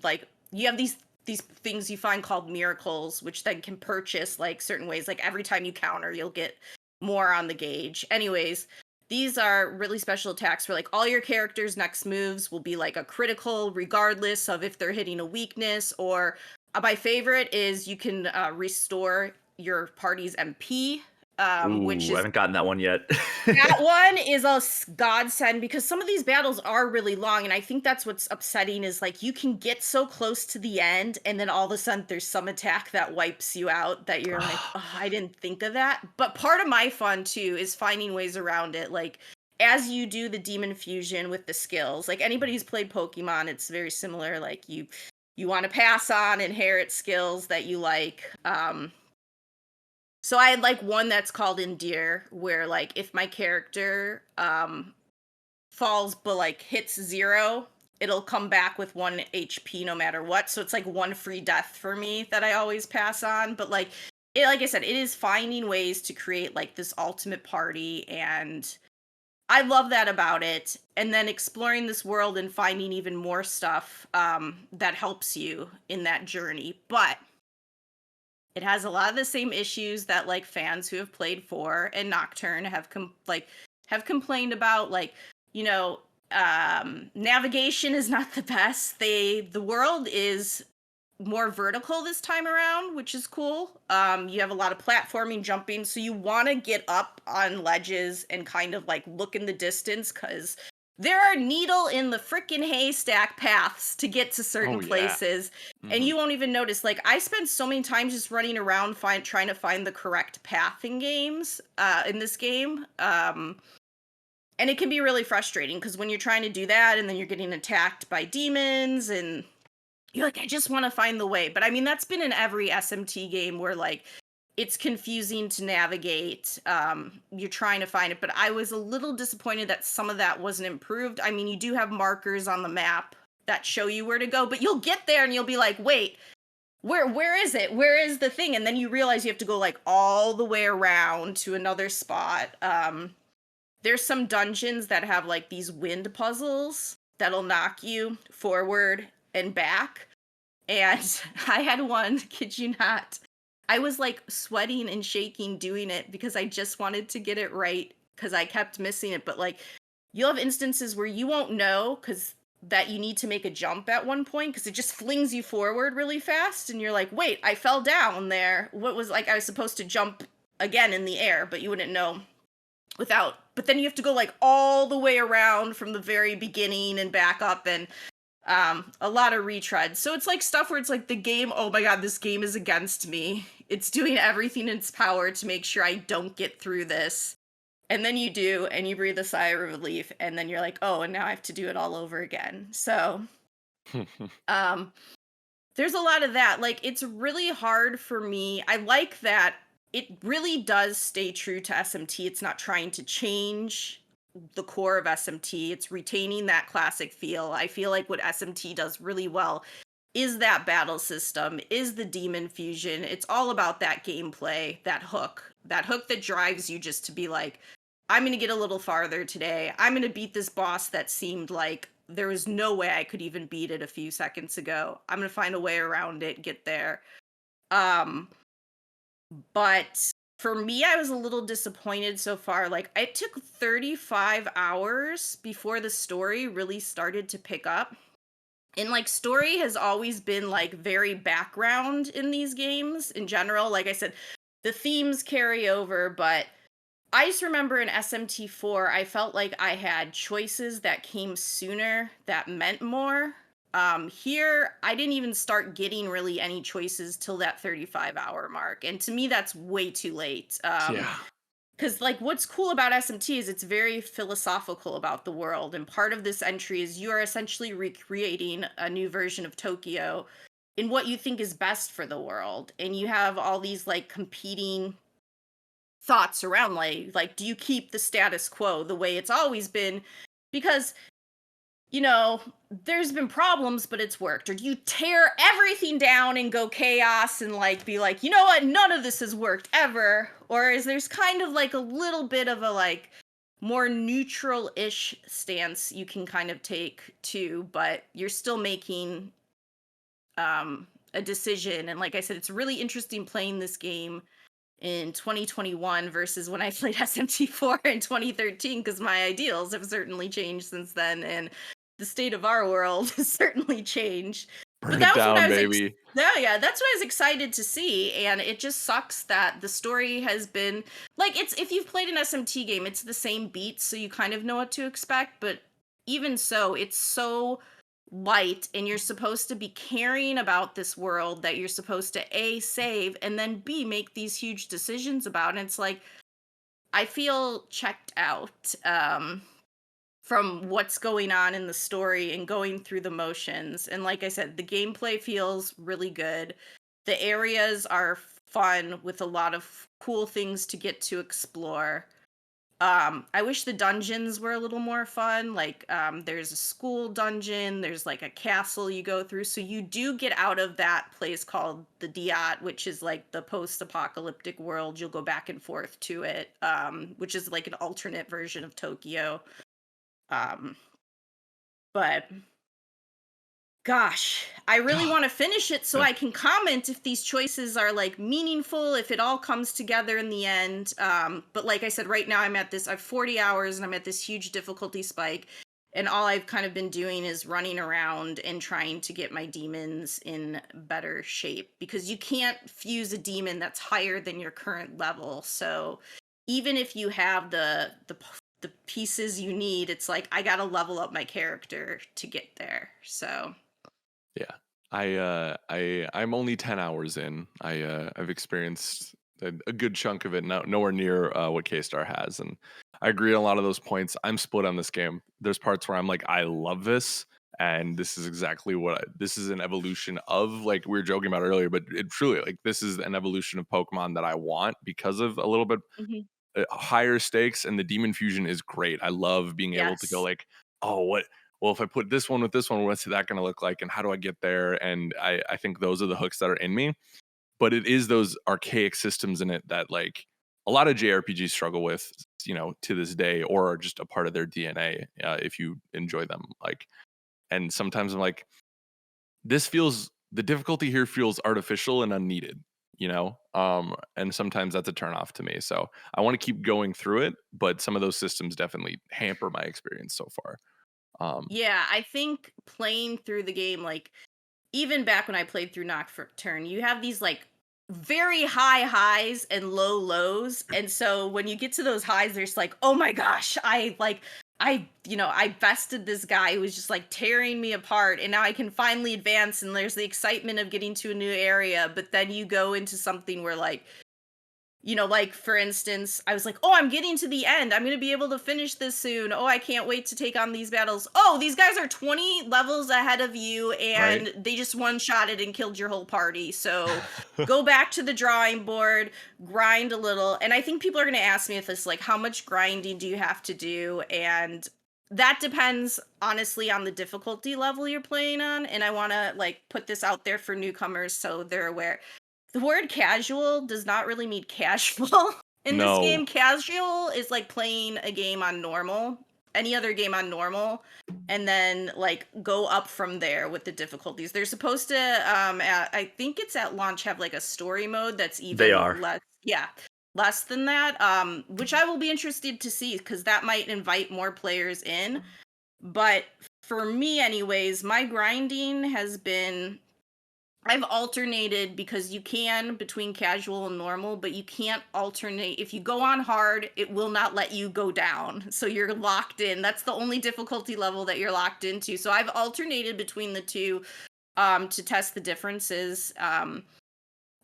like, you have these things you find called miracles, which then can purchase, like, certain ways. Like, every time you counter, you'll get more on the gauge. Anyways, these are really special attacks where, like, all your characters' next moves will be, like, a critical regardless of if they're hitting a weakness. Or my favorite is you can restore your party's MP, which is, I haven't gotten that one yet. that one is a godsend because some of these battles are really long, and I think that's what's upsetting is, like, you can get so close to the end and then all of a sudden there's some attack that wipes you out that you're like, oh, I didn't think of that. But part of my fun too is finding ways around it. Like, as you do the demon fusion with the skills, like, anybody who's played Pokemon, it's very similar. Like, you want to pass on, inherit skills that you like. So I had, like, one that's called Endear, where, like, if my character falls but, like, hits 0, it'll come back with 1 HP no matter what. So it's, like, 1 free death for me that I always pass on. But, like, like I said, it is finding ways to create, like, this ultimate party, and I love that about it. And then exploring this world and finding even more stuff that helps you in that journey. But it has a lot of the same issues that, like, fans who have played 4 and Nocturne have complained about. Like, you know, Navigation is not the best. The world is more vertical this time around, which is cool. You have a lot of platforming, jumping, so you want to get up on ledges and kind of like look in the distance, because there are needle in the freaking haystack paths to get to certain places, and you won't even notice. Like, I spent so many times just running around trying to find the correct path in this game. And it can be really frustrating, because when you're trying to do that and then you're getting attacked by demons and you're like, I just want to find the way. But I mean, that's been in every SMT game where like it's confusing to navigate. You're trying to find it. But I was a little disappointed that some of that wasn't improved. I mean, you do have markers on the map that show you where to go, but you'll get there and you'll be like, wait, where is it? Where is the thing? And then you realize you have to go like all the way around to another spot. There's some dungeons that have like these wind puzzles that'll knock you forward and back. And I had one, kid you not, I was like sweating and shaking doing it because I just wanted to get it right, because I kept missing it. But like, you'll have instances where you won't know that you need to make a jump at one point, because it just flings you forward really fast. And you're like, wait, I fell down there. What was like, I was supposed to jump again in the air, but you wouldn't know without. But then you have to go like all the way around from the very beginning and back up, and a lot of retreads. So it's like stuff where it's like the game, oh my god, this game is against me. It's doing everything in its power to make sure I don't get through this. And then you do, and you breathe a sigh of relief, and then you're like, oh, and now I have to do it all over again. So there's a lot of that. Like, it's really hard for me. I like that it really does stay true to SMT. It's not trying to change the core of SMT. It's retaining that classic feel. I feel like what SMT does really well is that battle system, is the demon fusion. It's all about that gameplay, that hook that drives you just to be like, I'm going to get a little farther today. I'm going to beat this boss that seemed like there was no way I could even beat it a few seconds ago. I'm going to find a way around it, get there. But for me, I was a little disappointed so far. Like, it took 35 hours before the story really started to pick up. And, like, story has always been, like, very background in these games in general. Like I said, the themes carry over, but I just remember in SMT4, I felt like I had choices that came sooner that meant more. Here, I didn't even start getting really any choices till that 35-hour mark. And to me, that's way too late. Yeah. Because, like, what's cool about SMT is it's very philosophical about the world. And part of this entry is you are essentially recreating a new version of Tokyo in what you think is best for the world. And you have all these, like, competing thoughts around, like, do you keep the status quo the way it's always been? Because, you know, there's been problems, but it's worked. Or do you tear everything down and go chaos and, like, be like, you know what, none of this has worked ever? Or is there's kind of, like, a little bit of a, like, more neutral-ish stance you can kind of take, too, but you're still making a decision. And like I said, it's really interesting playing this game in 2021 versus when I played SMT4 in 2013, because my ideals have certainly changed since then, and the state of our world has certainly changed. Burn it down, baby. Yeah, that's what I was excited to see, and it just sucks that the story has been like, it's, if you've played an SMT game, it's the same beats, so you kind of know what to expect, but even so, it's so light, and you're supposed to be caring about this world that you're supposed to A, save, and then B, make these huge decisions about. And it's like, I feel checked out from what's going on in the story and going through the motions. And like I said, the gameplay feels really good. The areas are fun with a lot of cool things to get to explore. I wish the dungeons were a little more fun. Like, there's a school dungeon, there's like a castle you go through. So you do get out of that place called the Diat, which is like the post-apocalyptic world. You'll go back and forth to it, which is like an alternate version of Tokyo. But gosh, I really want to finish it so I can comment if these choices are like meaningful, if it all comes together in the end. But like I said, right now I have 40 hours and I'm at this huge difficulty spike. And all I've kind of been doing is running around and trying to get my demons in better shape, because you can't fuse a demon that's higher than your current level. So even if you have the pieces you need, it's like I gotta level up my character to get there. So Yeah. I'm only 10 hours in. I've experienced a good chunk of it, nowhere near what K-Star has, and I agree on a lot of those points. I'm split on this game. There's parts where I'm like, I love this, and this is exactly this is an evolution of, like we were joking about earlier, but it truly, like, this is an evolution of Pokemon that I want because of a little bit Mhm. higher stakes, and the demon fusion is great. I love being able to go yes. like, oh, what? Well, if I put this one with this one, what's that going to look like, and how do I get there? And I think those are the hooks that are in me. But it is those archaic systems in it that, like, a lot of JRPGs struggle with, to this day, or are just a part of their DNA. If you enjoy them, like, and sometimes I'm like, the difficulty here feels artificial and unneeded, and sometimes that's a turnoff to me. So I want to keep going through it, but some of those systems definitely hamper my experience so far. Yeah, I think playing through the game, like even back when I played through Nocturne, you have these like very high highs and low lows. And so when you get to those highs, there's like, oh my gosh, I bested this guy who was just like tearing me apart, and now I can finally advance, and there's the excitement of getting to a new area. But then you go into something where like, like for instance, I was like, oh, I'm getting to the end. I'm going to be able to finish this soon. Oh, I can't wait to take on these battles. Oh, these guys are 20 levels ahead of you, and Right. they just one-shotted and killed your whole party. So go back to the drawing board, grind a little. And I think people are going to ask me if this, like, how much grinding do you have to do? And that depends, honestly, on the difficulty level you're playing on. And I want to, like, put this out there for newcomers so they're aware. The word casual does not really mean casual in this No. game. Casual is like playing a game on normal, any other game on normal, and then like go up from there with the difficulties. They're supposed to, I think it's at launch, have like a story mode that's They even are. less, yeah, less than that, which I will be interested to see, because that might invite more players in. But for me, anyways, my grinding has been, I've alternated, because you can between casual and normal, but you can't alternate. If you go on hard, it will not let you go down. So you're locked in. That's the only difficulty level that you're locked into. So I've alternated between the two to test the differences.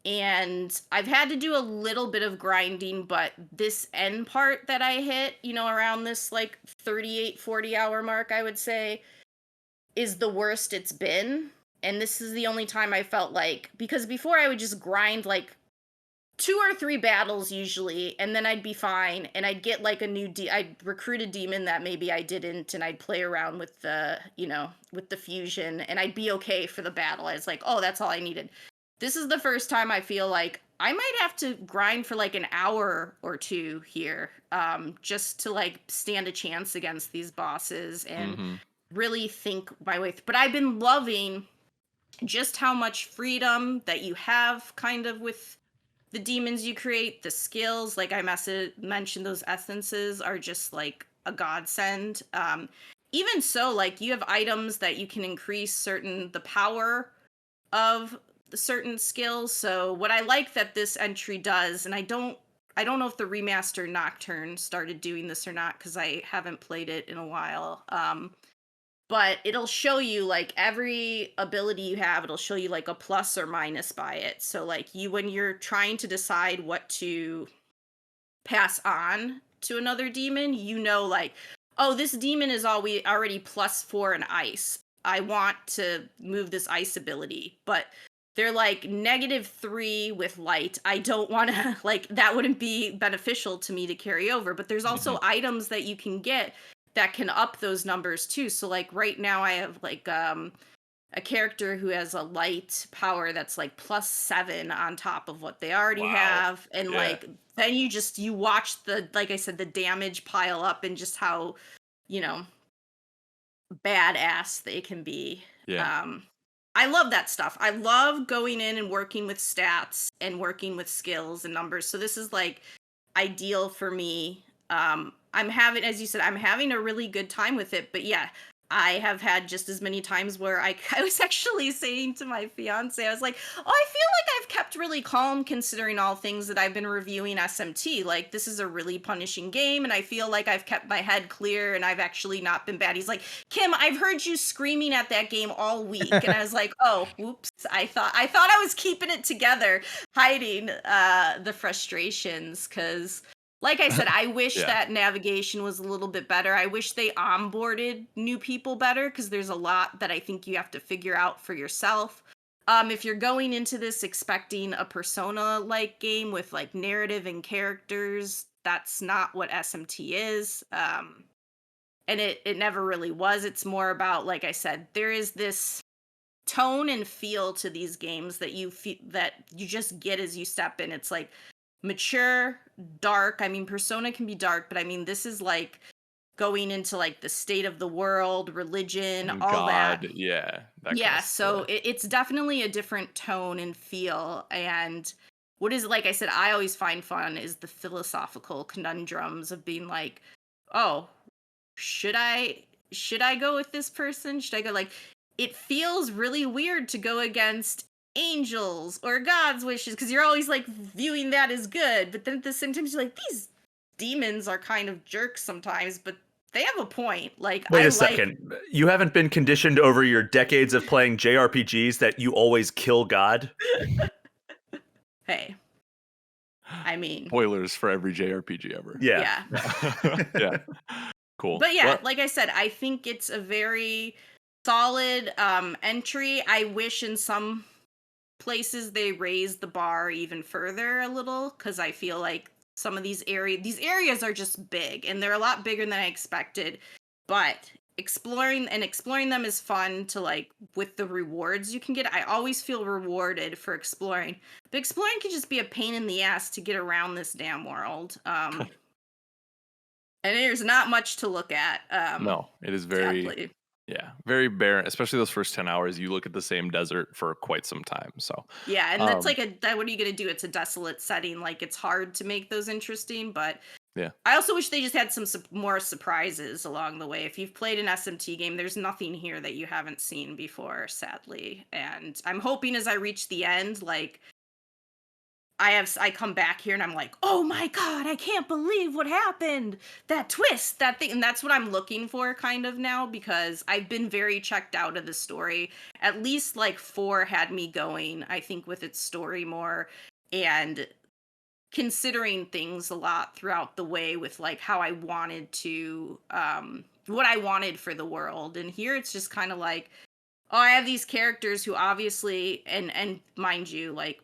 And I've had to do a little bit of grinding, but this end part that I hit, around this like 38, 40-hour mark, I would say, is the worst it's been. And this is the only time I felt like, because before I would just grind like 2 or 3 battles usually, and then I'd be fine, and I'd get like a new I'd recruit a demon that maybe I didn't, and I'd play around with the, with the fusion, and I'd be okay for the battle. I was like, oh, that's all I needed. This is the first time I feel like I might have to grind for like an hour or two here, just to like stand a chance against these bosses and Mm-hmm. really think my way through. But I've been loving just how much freedom that you have kind of with the demons you create, the skills, like I mentioned, those essences are just like a godsend. Even so, like you have items that you can increase the power of the certain skills. So what I like that this entry does, and I don't know if the remaster Nocturne started doing this or not, because I haven't played it in a while. But it'll show you like every ability you have, it'll show you like a plus or minus by it. So like when you're trying to decide what to pass on to another demon, like, oh, this demon is already +4 in ice. I want to move this ice ability, but they're like -3 with light. I don't want to, like, that wouldn't be beneficial to me to carry over. But there's also items that you can get that can up those numbers too. So like right now I have like a character who has a light power that's like +7 on top of what they already have. And Yeah. like then you watch the, like I said, the damage pile up, and just how, badass they can be. Yeah. I love that stuff. I love going in and working with stats and working with skills and numbers. So this is like ideal for me. I'm having, as you said, I'm having a really good time with it. But yeah, I have had just as many times where I was actually saying to my fiance, I was like, oh, I feel like I've kept really calm considering all things that I've been reviewing SMT. Like, this is a really punishing game, and I feel like I've kept my head clear, and I've actually not been bad. He's like, Kim, I've heard you screaming at that game all week. And I was like, oh, whoops. I thought I was keeping it together, hiding the frustrations, because like I said, I wish that navigation was a little bit better. I wish they onboarded new people better, because there's a lot that I think you have to figure out for yourself. If you're going into this expecting a Persona-like game with like narrative and characters, that's not what SMT is. And it never really was. It's more about, like I said, there is this tone and feel to these games that you just get as you step in. It's like mature, dark. I mean, Persona can be dark, but I mean, this is like going into like the state of the world, religion, And all God, that. yeah. That Yeah, kind of so stuff. it's definitely a different tone and feel. And what is, like I said, I always find fun is the philosophical conundrums of being like, oh, should I go with this person? Should I go, like, it feels really weird to go against angels or God's wishes, because you're always like viewing that as good, but then at the same time you're like, these demons are kind of jerks sometimes, but they have a point. Like, Wait a second. You haven't been conditioned over your decades of playing JRPGs that you always kill God? Hey, I mean, Spoilers for every JRPG ever. Yeah. Yeah. Cool. But yeah, Well, like I said, I think it's a very solid entry. I wish in some places they raised the bar even further a little, because I feel like some of these areas are just big, and they're a lot bigger than I expected. But exploring them is fun to, like, with the rewards you can get. I always feel rewarded for exploring, but exploring can just be a pain in the ass to get around this damn world. And there's not much to look at. no, it is very, sadly. very barren, especially those first 10 hours. You look at the same desert for quite some time. So, Yeah, and that's like what are you going to do? It's a desolate setting. Like, it's hard to make those interesting, but yeah. I also wish they just had some more surprises along the way. If you've played an SMT game, there's nothing here that you haven't seen before, sadly. And I'm hoping as I reach the end, like, I come back here and I'm like, oh my God, I can't believe what happened. That twist, that thing. And that's what I'm looking for kind of now, because I've been very checked out of the story. At least like 4 had me going, I think, with its story more, and considering things a lot throughout the way with like how I wanted to, what I wanted for the world. And here it's just kind of like, oh, I have these characters who obviously, and mind you, like,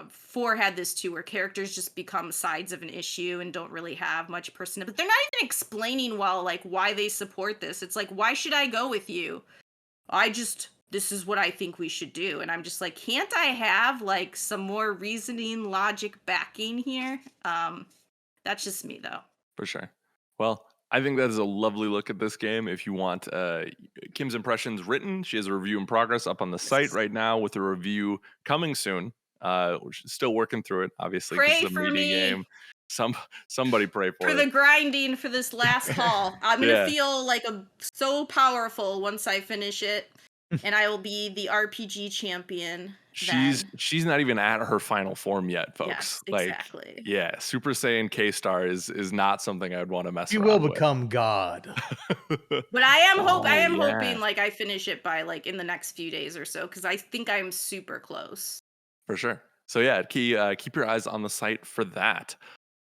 4 had this too, where characters just become sides of an issue and don't really have much personality. But they're not even explaining well, like, why they support this. It's like, why should I go with you? This is what I think we should do. And I'm just like, can't I have like some more reasoning, logic backing here? That's just me though. For sure. Well, I think that is a lovely look at this game. If you want Kim's impressions written, she has a review in progress up on the site right now, with a review coming soon. She's still working through it, obviously. Pray it's a for meaty me. Game. Somebody pray for For it. the grinding for this last haul. I'm gonna feel like so powerful once I finish it, and I will be the RPG champion. She's not even at her final form yet, folks. Yes, exactly. Like, yeah, Super Saiyan K-Star is not something I'd want to mess You around will become God. But I am yeah. hoping like I finish it by like in the next few days or so, because I think I'm super close. For sure. So yeah, keep your eyes on the site for that.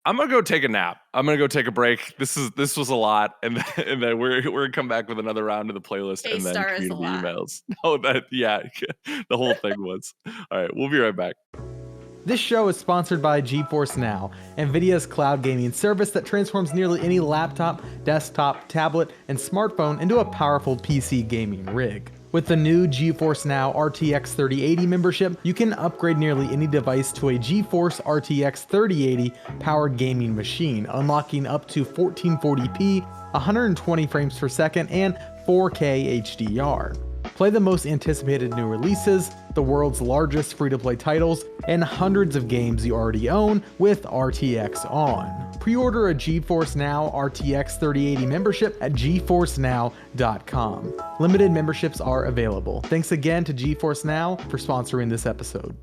I'm gonna go take a nap. I'm gonna go take a break. This was a lot, and then we're gonna come back with another round of the playlist and then K-Star is a community lot. emails. No, the whole thing was. All right, we'll be right back. This show is sponsored by GeForce Now, NVIDIA's cloud gaming service that transforms nearly any laptop, desktop, tablet, and smartphone into a powerful PC gaming rig. With the new GeForce Now RTX 3080 membership, you can upgrade nearly any device to a GeForce RTX 3080 powered gaming machine, unlocking up to 1440p, 120 frames per second, and 4K HDR. Play the most anticipated new releases, the world's largest free-to-play titles, and hundreds of games you already own with RTX on. pre-order a GeForce Now RTX 3080 membership at geforcenow.com. Limited memberships are available. Thanks again to GeForce Now for sponsoring this episode.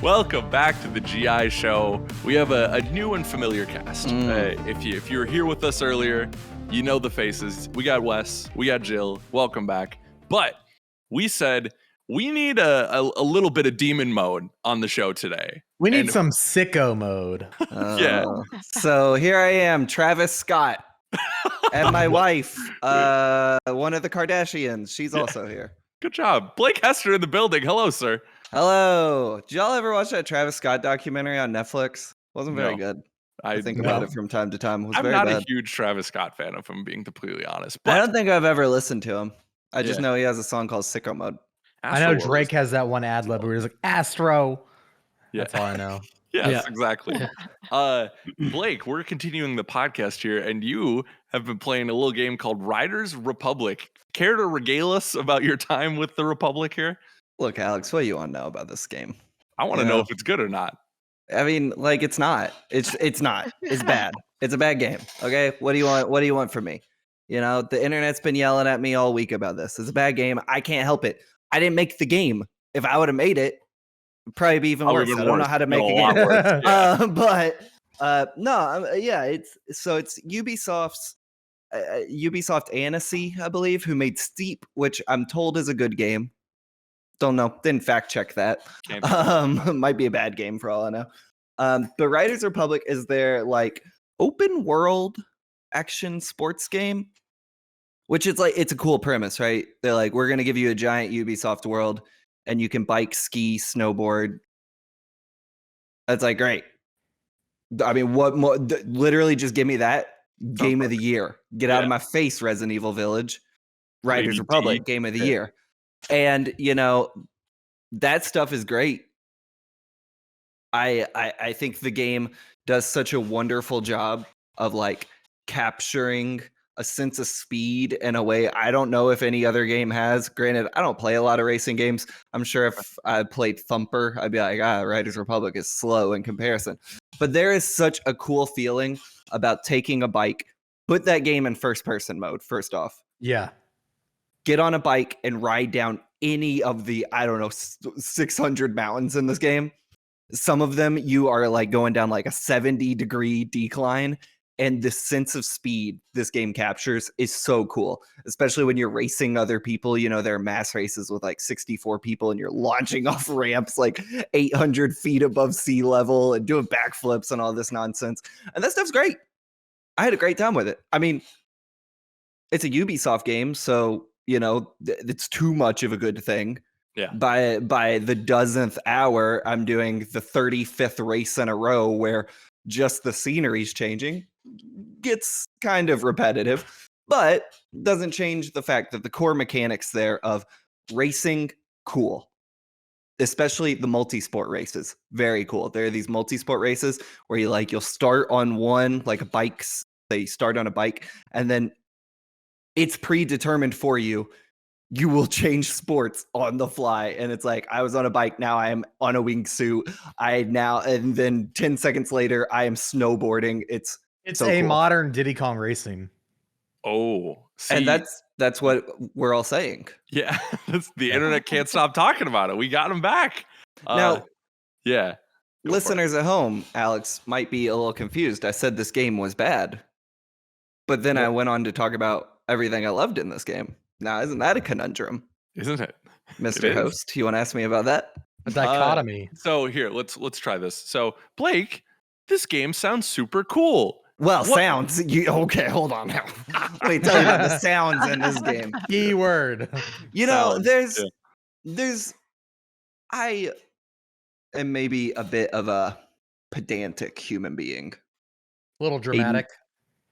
Welcome back to the GI Show. We have a new and familiar cast. If you were here with us earlier, you know the faces. We got Wes, we got Jill. Welcome back. But we said we need a little bit of demon mode on the show today. We need some sicko mode. Yeah. So here I am, Travis Scott, and my wife, one of the Kardashians. She's also here. Good job. Blake Hester in the building. Hello, sir. Hello. Did y'all ever watch that Travis Scott documentary on Netflix? Wasn't very good. I think about it from time to time. It was I'm very not bad. a huge Travis Scott fan, if I'm being completely honest. I But don't think I've ever listened to him. I just know he has a song called Sicko Mode. I know Drake has that one ad lib where he's like, Astro. Yeah. That's all I know. Yes, exactly. Blake, we're continuing the podcast here, and you have been playing a little game called Riders Republic. Care to regale us about your time with the Republic here? Look, Alex, what do you want to know about this game? I want to know if it's good or not. I mean, like, it's not. It's not. It's bad. It's a bad game. Okay. What do you want? What do you want from me? You know, the internet's been yelling at me all week about this. It's a bad game. I can't help it. I didn't make the game. If I would have made it, it'd probably be even worse. I don't know how to make a game. It's Ubisoft's Ubisoft Annecy, I believe, who made Steep, which I'm told is a good game. Don't know. Didn't fact check that. Might be a bad game for all I know. But Riders Republic is their like open world action sports game, which is like, it's a cool premise, right? They're like, we're going to give you a giant Ubisoft world and you can bike, ski, snowboard. That's like, great. I mean, what more? Literally just give me that. Game of the year. Get out of my face, Resident Evil Village. Riders Republic, game of the year. And, you know, that stuff is great. I think the game does such a wonderful job of like capturing a sense of speed in a way I don't know if any other game has. Granted, I don't play a lot of racing games. I'm sure if I played Thumper, I'd be like, Riders Republic is slow in comparison. But there is such a cool feeling about taking a bike, put that game in first person mode, first off. Yeah. Get on a bike and ride down any of the, 600 mountains in this game. Some of them you are like going down like a 70-degree decline, and the sense of speed this game captures is so cool, especially when you're racing other people. You know, there are mass races with like 64 people and you're launching off ramps like 800 feet above sea level and doing backflips and all this nonsense. And that stuff's great. I had a great time with it. I mean, it's a Ubisoft game, so you know, it's too much of a good thing. Yeah. By the dozenth hour, I'm doing the 35th race in a row where just the scenery's changing. Gets kind of repetitive, but doesn't change the fact that the core mechanics there of racing, cool. Especially the multi-sport races, very cool. There are these multi-sport races where you'll start on one, like a bikes. They start on a bike, and then it's predetermined for you. You will change sports on the fly. And it's like, I was on a bike, now I am on a wingsuit. And then 10 seconds later, I am snowboarding. It's so a cool. modern Diddy Kong Racing. Oh, see, and that's what we're all saying. Yeah, the internet can't stop talking about it. We got him back. Now, yeah. Listeners at home, Alex, might be a little confused. I said this game was bad, but then I went on to talk about everything I loved in this game. Now, isn't that a conundrum? Isn't it? Mr. Host, you want to ask me about that? A dichotomy. So here, let's try this. So Blake, this game sounds super cool. Well, sounds. Okay, hold on now. Let me tell you about the sounds in this game. Keyword. You know, I am maybe a bit of a pedantic human being. A little dramatic.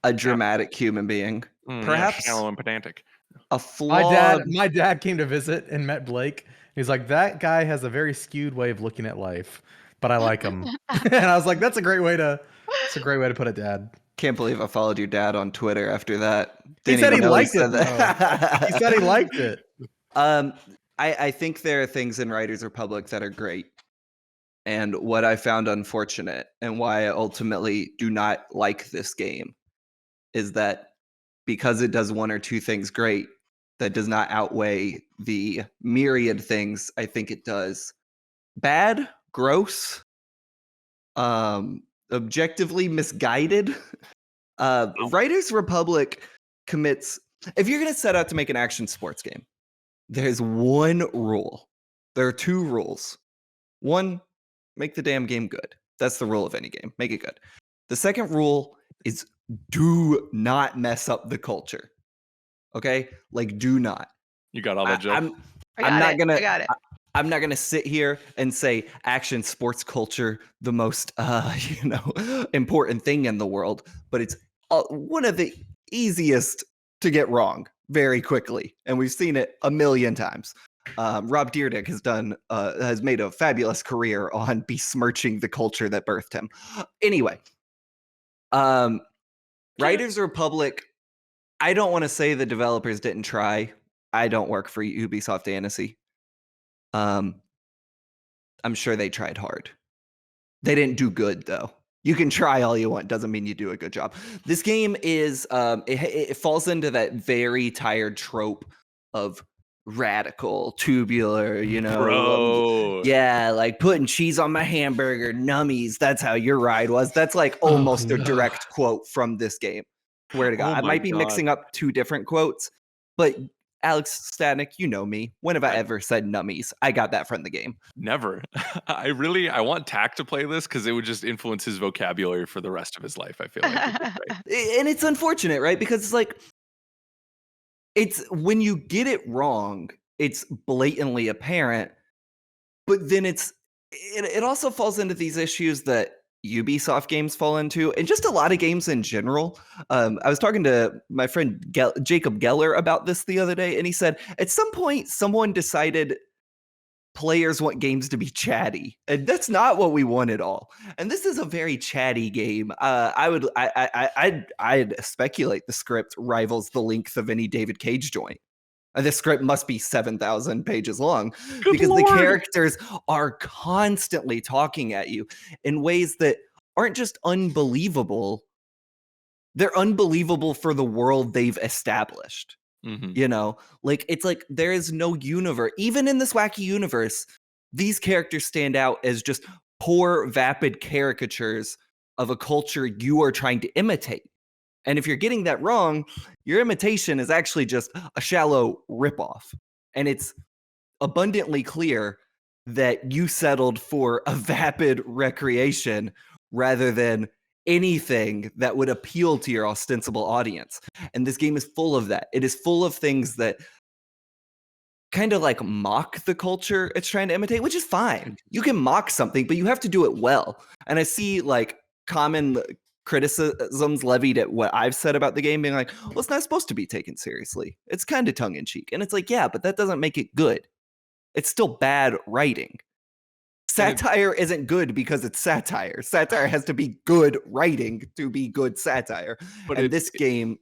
A dramatic human being. Perhaps shallow and pedantic. A flawed. My dad came to visit and met Blake. He's like, that guy has a very skewed way of looking at life, but I like him. And I was like, that's a great way to put it, Dad. Can't believe I followed your dad on Twitter after that. He said he liked it. He said he liked it. I think there are things in Riders Republic that are great. And what I found unfortunate and why I ultimately do not like this game is that because it does one or two things great, that does not outweigh the myriad things I think it does bad, gross, objectively misguided. Riders Republic commits. If you're going to set out to make an action sports game, there's one rule. There are two rules. One, make the damn game good. That's the rule of any game. Make it good. The second rule is do not mess up the culture. Okay? Like, do not. You got all that, Jill? I got it. I'm not gonna sit here and say action sports culture the most important thing in the world, but it's one of the easiest to get wrong very quickly, and we've seen it a million times. Rob Dyrdek has made a fabulous career on besmirching the culture that birthed him. Anyway, Riders Republic. I don't want to say the developers didn't try. I don't work for Ubisoft Annecy. I'm sure they tried hard. They didn't do good though. You can try all you want, doesn't mean you do a good job. This game is it falls into that very tired trope of radical, tubular, Bro. yeah, like putting cheese on my hamburger, nummies. That's how your ride was. That's like almost a direct quote from this game. Swear to God, I might be mixing up two different quotes, but Alex Stanek, you know me. When have I ever said nummies? I got that from the game. Never. I want Tack to play this because it would just influence his vocabulary for the rest of his life. I feel like. And it's unfortunate, right? Because it's like, it's when you get it wrong, it's blatantly apparent. But then it also falls into these issues that Ubisoft games fall into, and just a lot of games in general. I was talking to my friend Jacob Geller about this the other day, and he said at some point someone decided players want games to be chatty, and that's not what we want at all. And this is a very chatty game. I'd speculate the script rivals the length of any David Cage joint. This script must be 7,000 pages long because the characters are constantly talking at you in ways that aren't just unbelievable. They're unbelievable for the world they've established. Mm-hmm. Like it's like there is no universe. Even in this wacky universe, these characters stand out as just poor, vapid caricatures of a culture you are trying to imitate. And if you're getting that wrong, your imitation is actually just a shallow ripoff. And it's abundantly clear that you settled for a vapid recreation rather than anything that would appeal to your ostensible audience. And this game is full of that. It is full of things that kind of like mock the culture it's trying to imitate, which is fine. You can mock something, but you have to do it well. And I see like common criticisms levied at what I've said about the game being like, well, it's not supposed to be taken seriously. It's kind of tongue-in-cheek. And it's like, yeah, but that doesn't make it good. It's still bad writing. Satire isn't good because it's satire. Satire has to be good writing to be good satire. But this game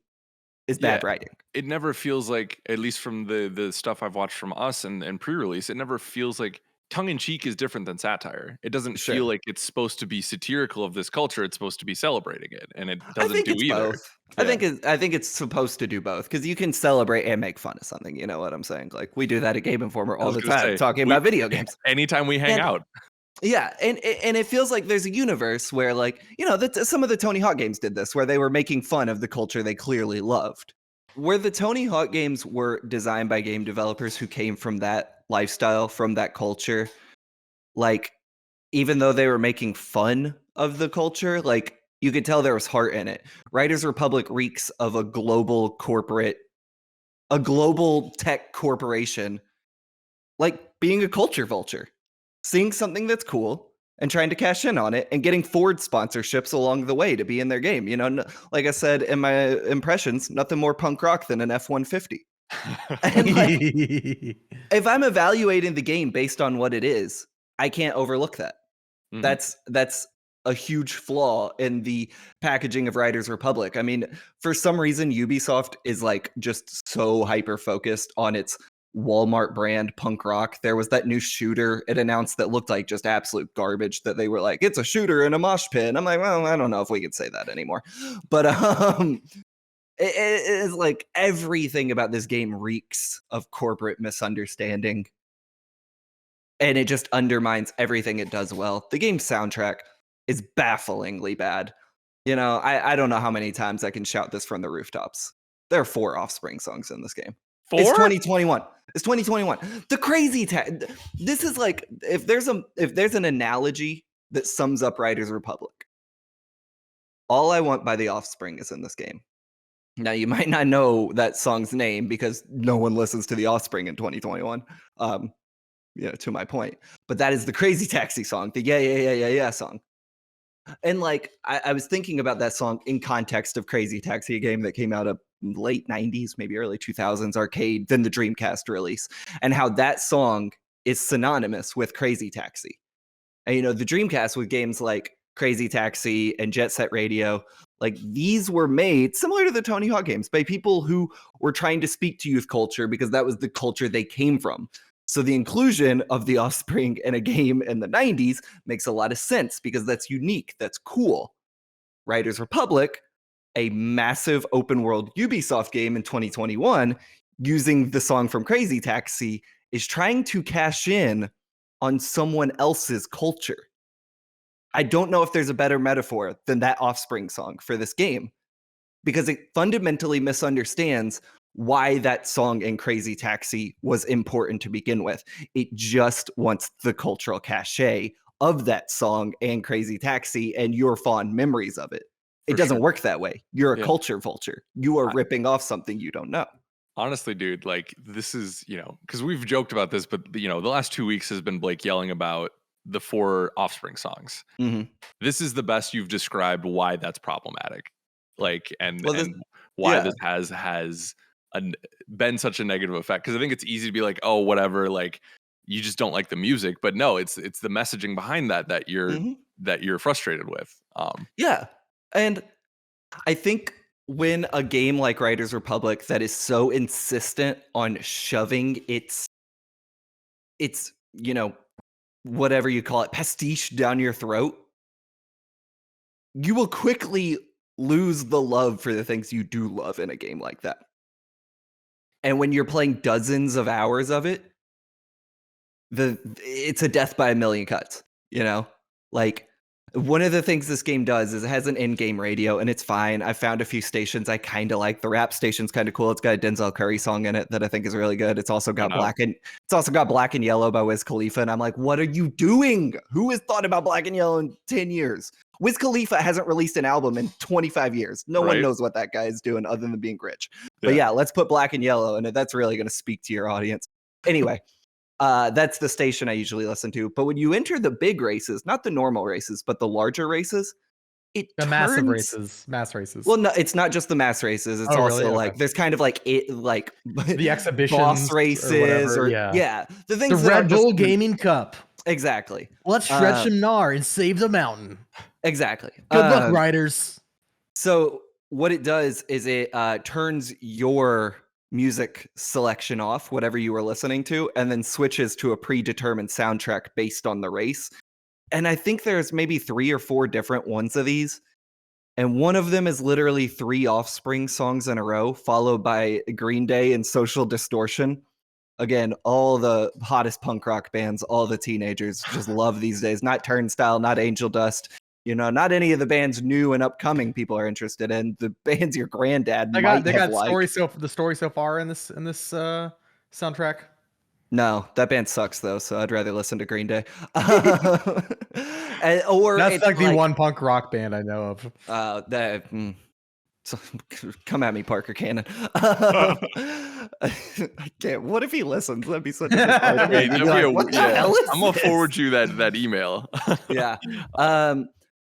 is bad writing. It never feels like, at least from the stuff I've watched from us and pre-release, it never feels like tongue-in-cheek is different than satire. It doesn't feel like it's supposed to be satirical of this culture. It's supposed to be celebrating it, and it doesn't do either. Both. Yeah. I think it's supposed to do both, because you can celebrate and make fun of something. You know what I'm saying? Like we do that at Game Informer all the time, talking about video games. Anytime we hang out. Yeah, and it feels like there's a universe where, like, some of the Tony Hawk games did this, where they were making fun of the culture they clearly loved. Where the Tony Hawk games were designed by game developers who came from that lifestyle, from that culture, like, even though they were making fun of the culture, like, you could tell there was heart in it. Riders Republic reeks of a global tech corporation, like being a culture vulture. Seeing something that's cool and trying to cash in on it and getting Ford sponsorships along the way to be in their game. Like I said in my impressions, nothing more punk rock than an F-150. And like, if I'm evaluating the game based on what it is, I can't overlook that. Mm-hmm. That's a huge flaw in the packaging of Riders Republic. I mean, for some reason, Ubisoft is like just so hyper focused on its Walmart brand punk rock. There was that new shooter it announced that looked like just absolute garbage that they were like, it's a shooter in a mosh pit. And I'm like, well, I don't know if we could say that anymore. But it is like everything about this game reeks of corporate misunderstanding. And it just undermines everything it does well. The game's soundtrack is bafflingly bad. You know, I don't know how many times I can shout this from the rooftops. There are 4 Offspring songs in this game. 4? It's 2021. It's 2021. The crazy this is like if there's an analogy that sums up Riders Republic. All I Want by the Offspring is in this game. Now you might not know that song's name because no one listens to the Offspring in 2021. To my point. But that is the Crazy Taxi song, the yeah song. And like I was thinking about that song in context of Crazy Taxi, a game that came out of late 90s, maybe early 2000s arcade, then the Dreamcast release, and how that song is synonymous with Crazy Taxi. And the Dreamcast with games like Crazy Taxi and Jet Set Radio, like these were made similar to the Tony Hawk games by people who were trying to speak to youth culture because that was the culture they came from. So the inclusion of the Offspring in a game in the 90s makes a lot of sense because that's unique, that's cool. Riders Republic, a massive open world Ubisoft game in 2021, using the song from Crazy Taxi, is trying to cash in on someone else's culture. I don't know if there's a better metaphor than that Offspring song for this game, because it fundamentally misunderstands why that song in Crazy Taxi was important to begin with. It just wants the cultural cachet of that song and Crazy Taxi and your fond memories of it. It doesn't work that way. You're a culture vulture. You are ripping off something you don't know. Honestly, dude, like this is, because we've joked about this, but the last 2 weeks has been Blake yelling about the 4 Offspring songs. Mm-hmm. This is the best you've described why that's problematic. Like, and this has been such a negative effect. Because I think it's easy to be like, oh, whatever, like you just don't like the music, but no, it's the messaging behind that you're frustrated with. Yeah, and I think when a game like Riders Republic that is so insistent on shoving its whatever you call it, pastiche down your throat, you will quickly lose the love for the things you do love in a game like that. And when you're playing dozens of hours of it, it's a death by a million cuts, Like, one of the things this game does is it has an in-game radio, and it's fine. I found a few stations I kind of like. The rap station's kind of cool. It's got a Denzel Curry song in it that I think is really good. It's also got Black and Yellow by Wiz Khalifa, and I'm like, what are you doing? Who has thought about Black and Yellow in 10 years? Wiz Khalifa hasn't released an album in 25 years. No one knows what that guy is doing other than being rich. But yeah, let's put Black and Yellow in it. That's really going to speak to your audience. Anyway. That's the station I usually listen to. But when you enter the big races, not the normal races, but the larger races, mass races. Well, no, it's not just the mass races. It's also really? like there's kind of like the exhibitions, boss races, or the things. The Red Bull Gaming Cup. Exactly. Let's stretch some gnar and save the mountain. Exactly. Good luck, riders. So what it does is it turns your music selection off, whatever you were listening to, and then switches to a predetermined soundtrack based on the race. And I think there's maybe 3 or 4 different ones of these. And one of them is literally 3 Offspring songs in a row, followed by Green Day and Social Distortion. Again, all the hottest punk rock bands, all the teenagers just love these days. Not Turnstile, not Angel Dust. Not any of the bands new and upcoming people are interested in. The bands your granddad they might got have liked. the story so far in this soundtrack. No, that band sucks though, so I'd rather listen to Green Day. Or that's like the one punk rock band I know of. So, come at me, Parker Cannon. I can't. What if he listens? That'd be such a I'm gonna forward you that email. Yeah.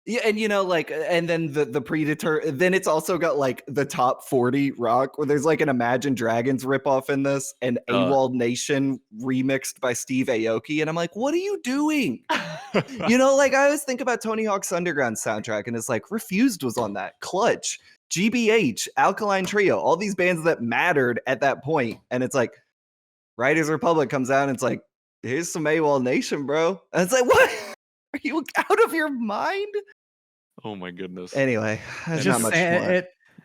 Yeah, and and then the predetermined. Then it's also got like the top 40 rock, where there's like an Imagine Dragons ripoff in this, and AWOL Nation remixed by Steve Aoki, and I'm like, what are you doing? I always think about Tony Hawk's Underground soundtrack, and it's like Refused was on that, Clutch, GBH, Alkaline Trio, all these bands that mattered at that point, and it's like, Riders Republic comes out and it's like, here's some AWOL Nation, bro. And it's like, what? Are you out of your mind? Oh my goodness. Anyway, there's not much more.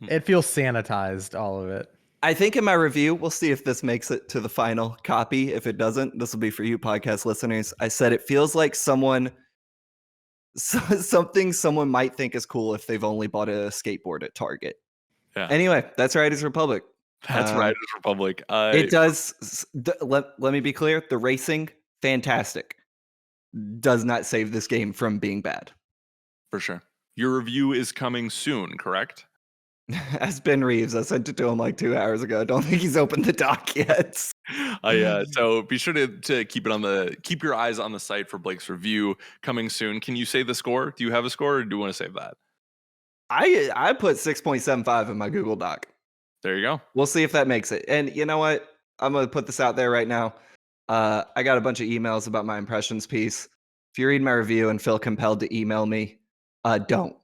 It feels sanitized, all of it. I think in my review, we'll see if this makes it to the final copy. If it doesn't, this will be for you podcast listeners. I said it feels like something someone might think is cool if they've only bought a skateboard at Target. Yeah. Anyway, that's Riders Republic. That's Riders Republic. It does. Let me be clear. The racing, fantastic. Does not save this game from being bad. For sure. Your review is coming soon, correct? As Ben Reeves, I sent it to him like 2 hours ago. I don't think he's opened the doc yet. So be sure to keep your eyes on the site for Blake's review coming soon. Can you say the score? Do you have a score, or do you want to save that? I put 6.75 in my Google Doc. There you go. We'll see if that makes it. And you know what? I'm gonna put this out there right now. I got a bunch of emails about my impressions piece. If you read my review and feel compelled to email me, don't.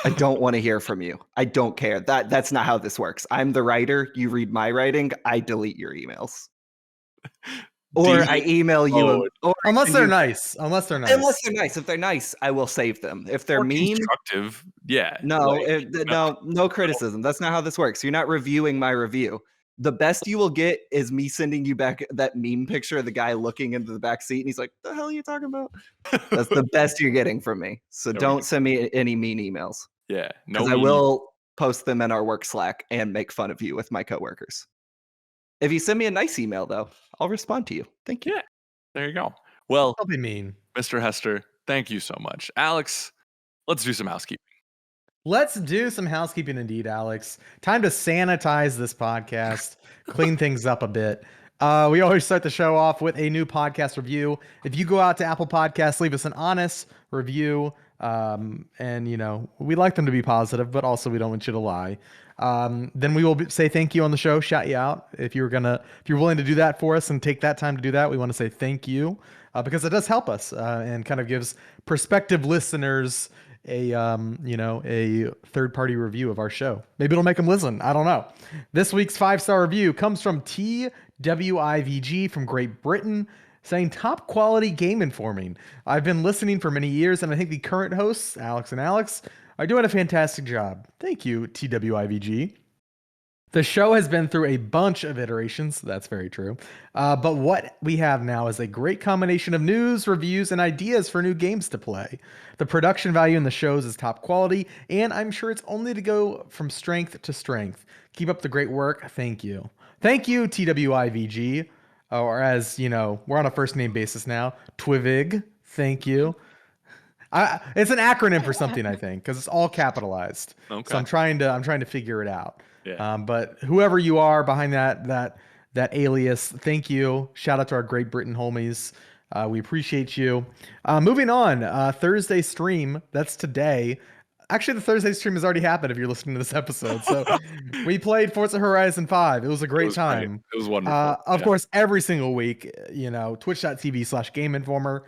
I don't want to hear from you. I don't care. That's not how this works. I'm the writer. You read my writing. I delete your emails. Or I email you. Unless they're nice. Unless they're nice. If they're nice, I will save them. If they're mean, constructive, yeah. No criticism. That's not how this works. You're not reviewing my review. The best you will get is me sending you back that meme picture of the guy looking into the back seat, and he's like, "The hell are you talking about?" That's the best you're getting from me. So don't send me any mean emails. Yeah, because I will post them in our work Slack and make fun of you with my coworkers. If you send me a nice email, though, I'll respond to you. Thank you. Yeah, there you go. Well, I'll be mean. Mr. Hester, thank you so much. Alex, let's do some housekeeping. Let's do some housekeeping indeed, Alex. Time to sanitize this podcast, clean things up a bit. We always start the show off with a new podcast review. If you go out to Apple Podcasts, leave us an honest review. And we like them to be positive, but also we don't want you to lie. Then we will say thank you on the show, shout you out. If you're willing to do that for us and take that time to do that, we want to say thank you, because it does help us, and kind of gives prospective listeners a third-party review of our show. Maybe it'll make them listen. I don't know. This week's 5-star review comes from TWIVG from Great Britain, saying top quality game informing. I've been listening for many years, and I think the current hosts, Alex and Alex, are doing a fantastic job. Thank you, TWIVG. The show has been through a bunch of iterations. That's very true. But what we have now is a great combination of news, reviews, and ideas for new games to play. The production value in the shows is top quality, and I'm sure it's only to go from strength to strength. Keep up the great work. Thank you. Thank you, TWIVG. Or as, we're on a first name basis now, Twivig. Thank you. It's an acronym for something, I think, because it's all capitalized. Okay. So I'm trying to figure it out. Yeah. But whoever you are behind that alias, thank you. Shout out to our Great Britain homies. We appreciate you. Moving on, Thursday stream. That's today. Actually, the Thursday stream has already happened if you're listening to this episode. So we played Forza Horizon 5. It was a great time. It was wonderful. Of course, every single week, twitch.tv/Game Informer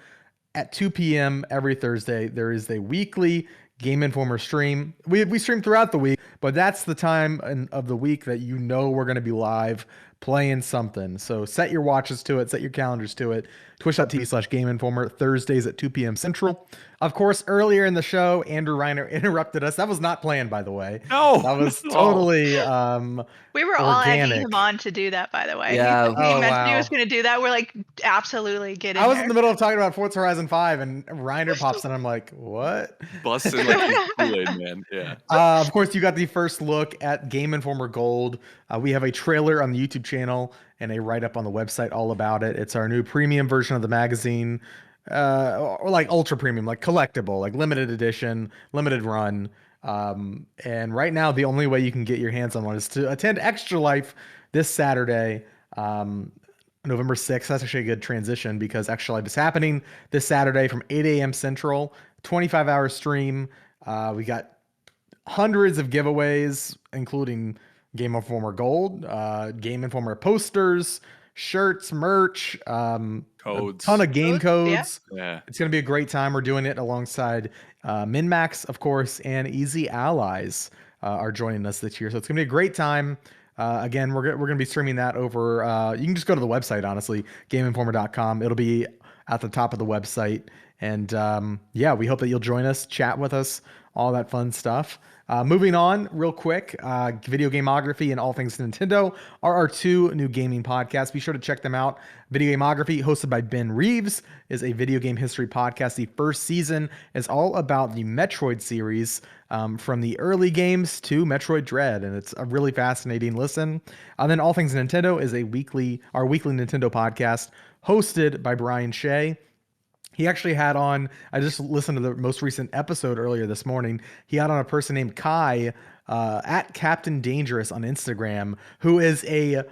at 2 p.m. every Thursday. There is a weekly Game Informer stream. We stream throughout the week, but that's the time of the week that we're going to be live playing something. So set your watches to it, set your calendars to it. Twitch.tv/Game Informer, Thursdays at 2 p.m. Central. Of course, earlier in the show, Andrew Reiner interrupted us. That was not planned, by the way. No, that was totally we were all egging him on to do that, by the way. Yeah. He mentioned he was going to do that. We're like, absolutely, get in I was there. in the middle of talking about Forza Horizon 5, and Reiner pops in. I'm like, what? Busted like Kool-Aid, man. Yeah. Of course, you got the first look at Game Informer Gold. We have a trailer on the YouTube channel and a write-up on the website all about it. It's our new premium version of the magazine, or like ultra premium, like collectible, like limited edition, limited run. And right now, the only way you can get your hands on one is to attend Extra Life this Saturday, November 6th. That's actually a good transition because Extra Life is happening this Saturday from 8 a.m. Central, 25-hour stream. We got hundreds of giveaways, including Game Informer Gold, Game Informer posters, shirts, merch, codes, a ton of game codes. Yeah. It's going to be a great time. We're doing it alongside MinMax, of course, and Easy Allies are joining us this year. So it's going to be a great time. Again, we're going to be streaming that over. You can just go to the website, honestly, GameInformer.com. It'll be at the top of the website. And yeah, we hope that you'll join us, chat with us, all that fun stuff. Moving on real quick, Video Gameography and All Things Nintendo are our two new gaming podcasts. Be sure to check them out. Video Gameography, hosted by Ben Reeves, is a video game history podcast. The first season is all about the Metroid series, from the early games to Metroid Dread, and it's a really fascinating listen. And then All Things Nintendo is our weekly Nintendo podcast, hosted by Brian Shea. He actually had on, I just listened to the most recent episode earlier this morning. He had on a person named Kai, at Captain Dangerous on Instagram, who is a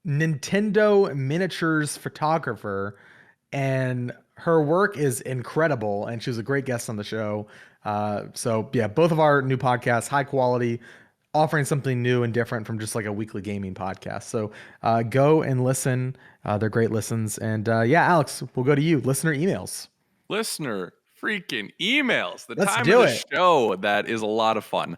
Nintendo miniatures photographer, and her work is incredible, and she was a great guest on the show. So yeah, both of our new podcasts, high quality, offering something new and different from just like a weekly gaming podcast. So go and listen. They're great listens. And yeah, Alex, we'll go to you. Listener emails. Listener freaking emails. The Let's time do of the it. show that is a lot of fun,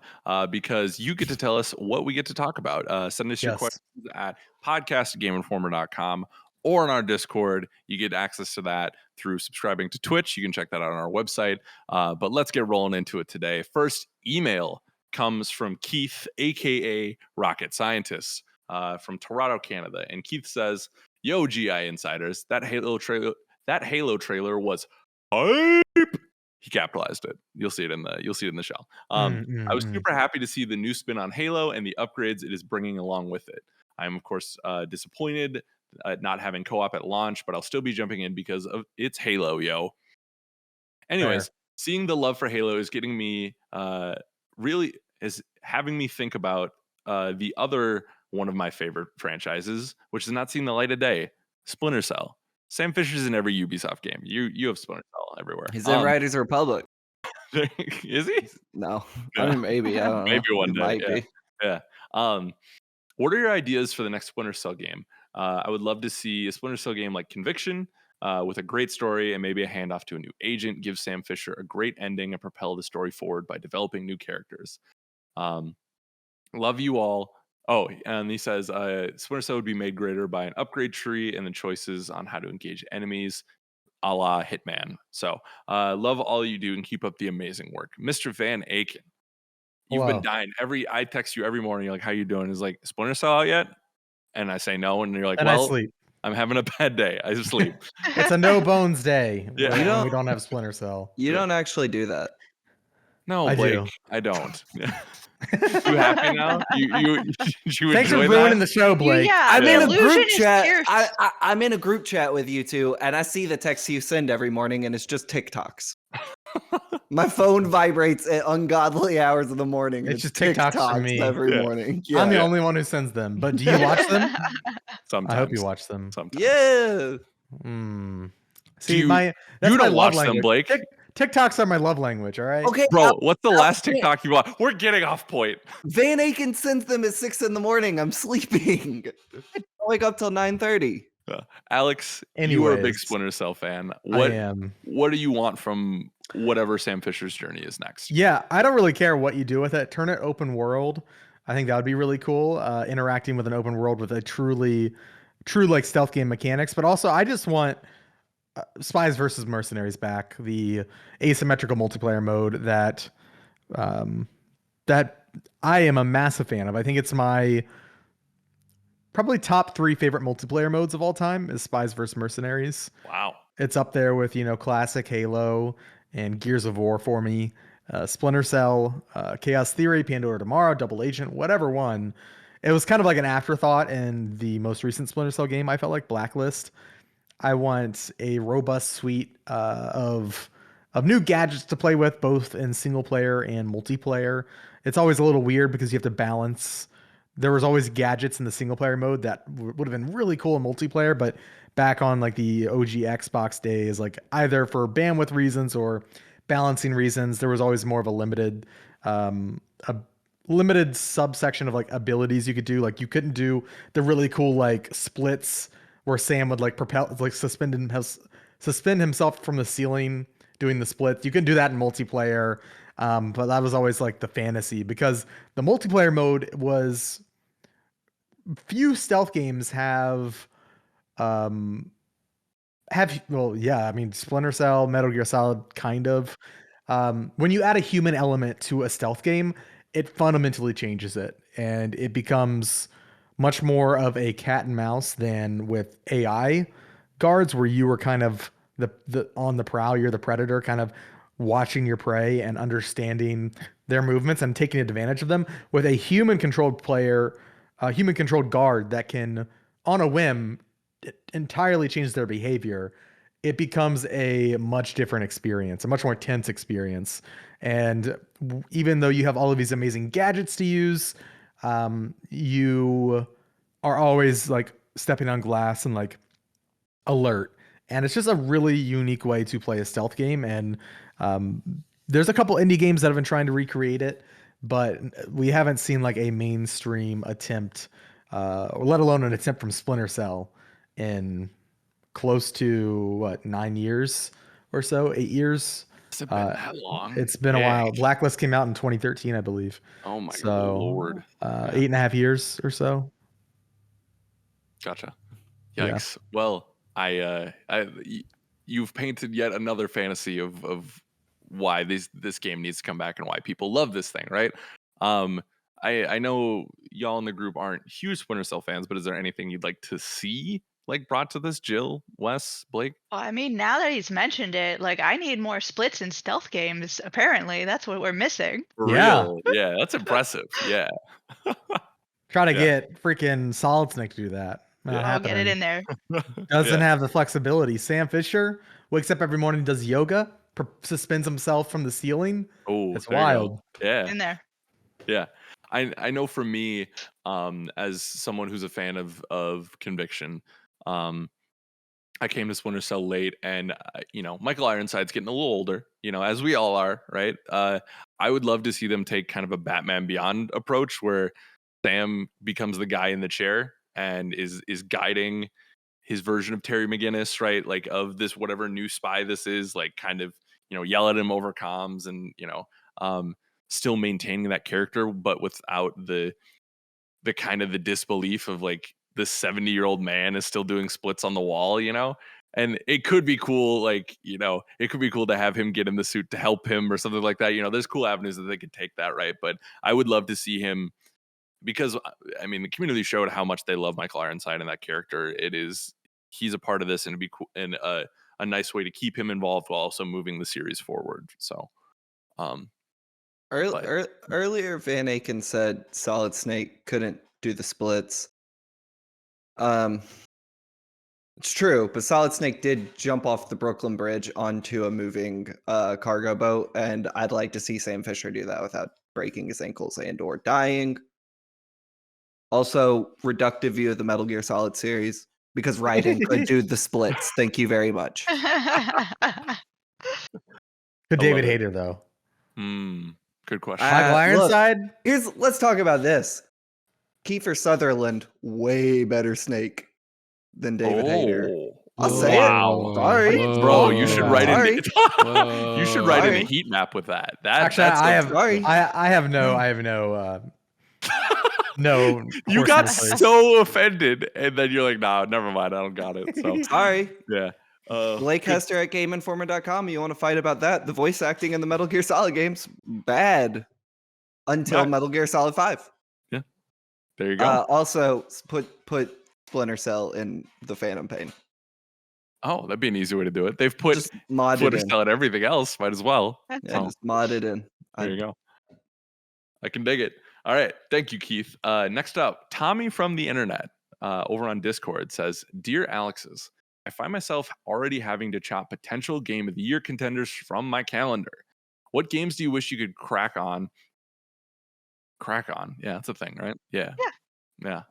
because you get to tell us what we get to talk about. Send us your Yes. questions at podcast@GameInformer.com or on our Discord. You get access to that through subscribing to Twitch. You can check that out on our website. But let's get rolling into it today. First email comes from Keith, aka Rocket Scientist, from Toronto, Canada. And Keith says, "Yo, GI insiders, that Halo trailer was hype." He capitalized it. You'll see it in the shell. I was super happy to see the new spin on Halo and the upgrades it is bringing along with it. I'm of course disappointed at not having co-op at launch, but I'll still be jumping in because of it's Halo, yo. Anyways, seeing the love for Halo is getting me really is having me think about the other one of my favorite franchises, which has not seen the light of day, Splinter Cell. Sam Fisher's in every Ubisoft game. You have Splinter Cell everywhere. He's in Riders Republic. Is he? No, Yeah. I mean maybe. I don't know. Maybe one He day. might Yeah. be. Yeah. What are your ideas for the next Splinter Cell game? I would love to see a Splinter Cell game like Conviction, with a great story and maybe a handoff to a new agent. Give Sam Fisher a great ending and propel the story forward by developing new characters. Love you all. Oh, and he says Splinter Cell would be made greater by an upgrade tree and the choices on how to engage enemies, a la Hitman. So love all you do and keep up the amazing work. Mr. Van Aken, you've been dying. I text you every morning, like, how you doing? Is like, Splinter Cell out yet? And I say no, and you're like, And I well, sleep. I'm having a bad day. I sleep. It's a no bones day. Yeah. when we don't have Splinter Cell. You don't actually do that. No, I Blake, do. I don't. You happy now? You Thanks for enjoy ruining that? the show, Blake. Yeah, I'm in a illusion group is chat. fierce. I'm in a group chat with you two, and I see the texts you send every morning, and it's just TikToks. My phone vibrates at ungodly hours of the morning. It's just TikToks for me. every Yeah. morning. I'm the Yeah. only one who sends them. But do you watch them? Sometimes. I hope you watch them. Sometimes. Yeah. See, you- that's you my don't love watch them, language. Blake. TikToks are my love language, all right? Okay, Bro, what's the last Van- TikTok you watch? We're getting off point. Van Aken sends them at 6 a.m. I'm sleeping. I don't wake up till 9:30. Alex, you are a big Anyways. Splinter Cell fan. I am. What do you want from whatever Sam Fisher's journey is next? Yeah, I don't really care what you do with it. Turn it open world. I think that would be really cool. Interacting with an open world with a true like stealth game mechanics. But also, I just want Spies versus Mercenaries back. The asymmetrical multiplayer mode that I am a massive fan of. I think it's my probably top 3 favorite multiplayer modes of all time is Spies versus Mercenaries. Wow. It's up there with, classic Halo and Gears of War for me. Splinter Cell, Chaos Theory, Pandora Tomorrow, Double Agent, whatever one. It was kind of like an afterthought in the most recent Splinter Cell game, I felt like, Blacklist. I want a robust suite of new gadgets to play with, both in single player and multiplayer. It's always a little weird because you have to balance. There was always gadgets in the single player mode that would have been really cool in multiplayer, but back on like the OG Xbox days, like either for bandwidth reasons or balancing reasons, there was always more of a limited subsection of like abilities you could do. Like you couldn't do the really cool like splits where Sam would like suspend himself from the ceiling doing the splits. You can do that in multiplayer. But that was always like the fantasy, because the multiplayer mode was few stealth games have um well, yeah, I mean, Splinter Cell, Metal Gear Solid, kind of. When you add a human element to a stealth game, it fundamentally changes it, and it becomes much more of a cat and mouse than with AI guards, where you were kind of the on the prowl, you're the predator, kind of watching your prey and understanding their movements and taking advantage of them. With a human controlled player, a human controlled guard that can, on a whim, entirely change their behavior, it becomes a much different experience, a much more tense experience. And even though you have all of these amazing gadgets to use, you are always like stepping on glass and like alert. And it's just a really unique way to play a stealth game. And there's a couple indie games that have been trying to recreate it, but we haven't seen like a mainstream attempt, or let alone an attempt from Splinter Cell in close to what, 9 years or so, 8 years. Has it been that long? It's been a Dang. while. Blacklist came out in 2013, I believe. Oh my So, lord. Yeah. 8.5 years or so. Gotcha. Yeah. Yikes. Well, you've painted yet another fantasy of why this game needs to come back and why people love this thing, right? I know y'all in the group aren't huge Splinter Cell fans, but is there anything you'd like to see like brought to this? Jill, Wes, Blake? Well, I mean, now that he's mentioned it, like I need more splits in stealth games. Apparently, that's what we're missing. For Yeah. real? Yeah, that's impressive. Yeah. Try to Yeah. get freaking Solid Snake to do that. Not Yeah. I'll get it happening. in there. Doesn't Yeah. have the flexibility. Sam Fisher wakes up every morning, does yoga, suspends himself from the ceiling. Oh, It's there you go. wild. Yeah. In there. Yeah. I know for me, as someone who's a fan of Conviction, I came to Splinter Cell late, and Michael Ironside's getting a little older, as we all are, right? I would love to see them take kind of a Batman Beyond approach, where Sam becomes the guy in the chair and is guiding his version of Terry McGinnis, right? Like, of this whatever new spy this is, like, kind of yell at him over comms, and um, still maintaining that character, but without the kind of the disbelief of like this 70-year-old man is still doing splits on the wall, and it could be cool, like, it could be cool to have him get in the suit to help him or something like that. There's cool avenues that they could take that, right? But I would love to see him, because I mean, the community showed how much they love Michael Ironside and that character. He's a part of this, and it'd be cool, and a nice way to keep him involved while also moving the series forward. So Earlier, Van Aken said Solid Snake couldn't do the splits. It's true, but Solid Snake did jump off the Brooklyn Bridge onto a moving cargo boat, and I'd like to see Sam Fisher do that without breaking his ankles and/or dying. Also, reductive view of the Metal Gear Solid series, because Raiden could do the splits. Thank you very much. Good David love it. Hayter, though. Good question. Michael Ironside? Let's talk about this. Kiefer Sutherland, way better Snake than David Hayter. I'll say it. Sorry. Bro, you should write in. Whoa. You should write in a Sorry. heat map with that. Actually, that's I have no no. You got horse in the so offended, and then you're like, "Nah, never mind. I don't got it." So Sorry. yeah. Blake Hester at GameInformer.com. You want to fight about that? The voice acting in the Metal Gear Solid games, bad. Until Right. Metal Gear Solid 5. Yeah. There you go. Also, put Splinter Cell in the Phantom Pain. Oh, that'd be an easy way to do it. They've put Just mod it Splinter in. Cell and everything else. Might as well. Yeah, Oh. just mod it in. There you go. I can dig it. All right. Thank you, Keith. Next up, Tommy from the internet over on Discord says, "Dear Alexes, I find myself already having to chop potential Game of the Year contenders from my calendar. What games do you wish you could crack on? Crack on. Yeah, that's a thing, right? Yeah. Yeah.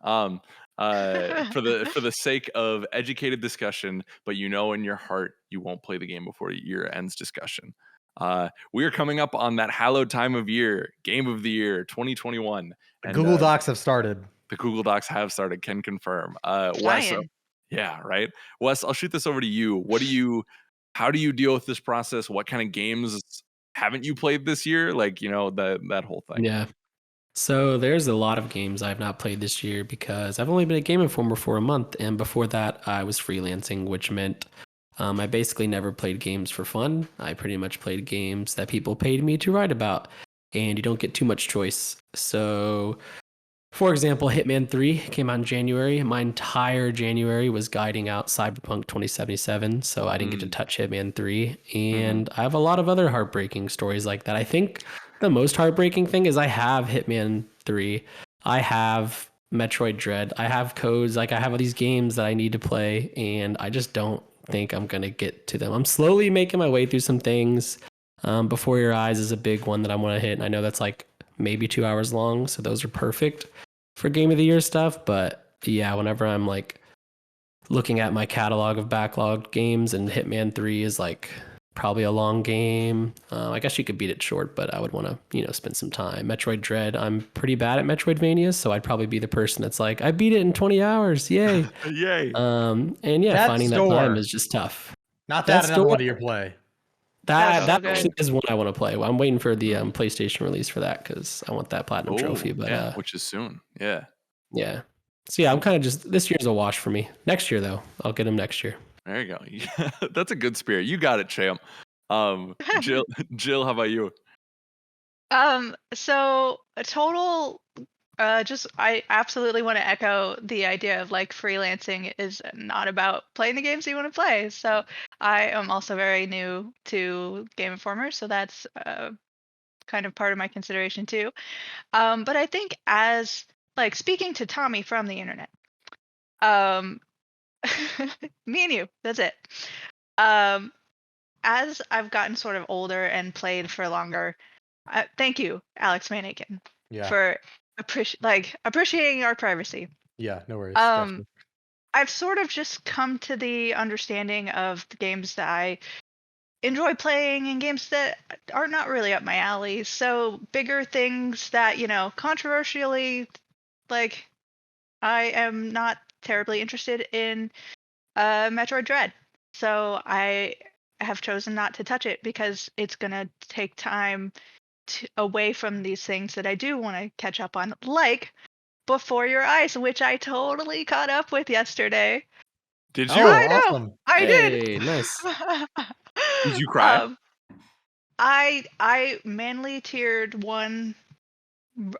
For the sake of educated discussion, but in your heart you won't play the game before year ends discussion. We are coming up on that hallowed time of year, Game of the Year 2021. And Google Docs have started. The Google Docs have started, can confirm. Wes, Flying. yeah, right. Wes, I'll shoot this over to you. How do you deal with this process? What kind of games haven't you played this year? Like, that whole thing. Yeah. So there's a lot of games I've not played this year because I've only been a Game Informer for a month, and before that I was freelancing, which meant I basically never played games for fun. I pretty much played games that people paid me to write about, and you don't get too much choice. So, for example, Hitman 3 came out in January. My entire January was guiding out Cyberpunk 2077, so I didn't get to touch Hitman 3. And I have a lot of other heartbreaking stories like that. I think the most heartbreaking thing is I have Hitman 3. I have Metroid Dread. I have codes. Like, I have all these games that I need to play, and I just don't think I'm going to get to them. I'm slowly making my way through some things. Before Your Eyes is a big one that I want to hit, and I know that's like maybe 2 hours long, so those are perfect for Game of the Year stuff. But yeah, whenever I'm like looking at my catalog of backlogged games, and Hitman 3 is like probably a long game. I guess you could beat it short, but I would want to, spend some time. Metroid Dread, I'm pretty bad at Metroidvanias, so I'd probably be the person that's like, I beat it in 20 hours, yay. Yay. And yeah, That finding store. that time is just tough. Not That that another one store- of your play. That That's so actually good. is one I want to play. I'm waiting for the PlayStation release for that because I want that platinum trophy. But yeah, which is soon. Yeah. yeah. So yeah, I'm kind of just, this year's a wash for me. Next year though, I'll get them next year. There you go. Yeah, that's a good spirit. You got it, champ. Jill, how about you? So a total I absolutely want to echo the idea of like freelancing is not about playing the games you want to play. So I am also very new to Game Informer, so that's kind of part of my consideration too. But I think as like speaking to Tommy from the internet, um, me and you, that's it. As I've gotten sort of older and played for longer, thank you, Alex Manikin, Yeah. for appreciating our privacy. Yeah, no worries. Um, I've sort of just come to the understanding of the games that I enjoy playing and games that are not really up my alley. So bigger things that, controversially, like I am not terribly interested in Metroid Dread. So I have chosen not to touch it because it's going to take time away from these things that I do want to catch up on, like Before Your Eyes, which I totally caught up with yesterday. Did Oh, you? I know. awesome. I did. Hey, nice. Did you cry? I manly teared one.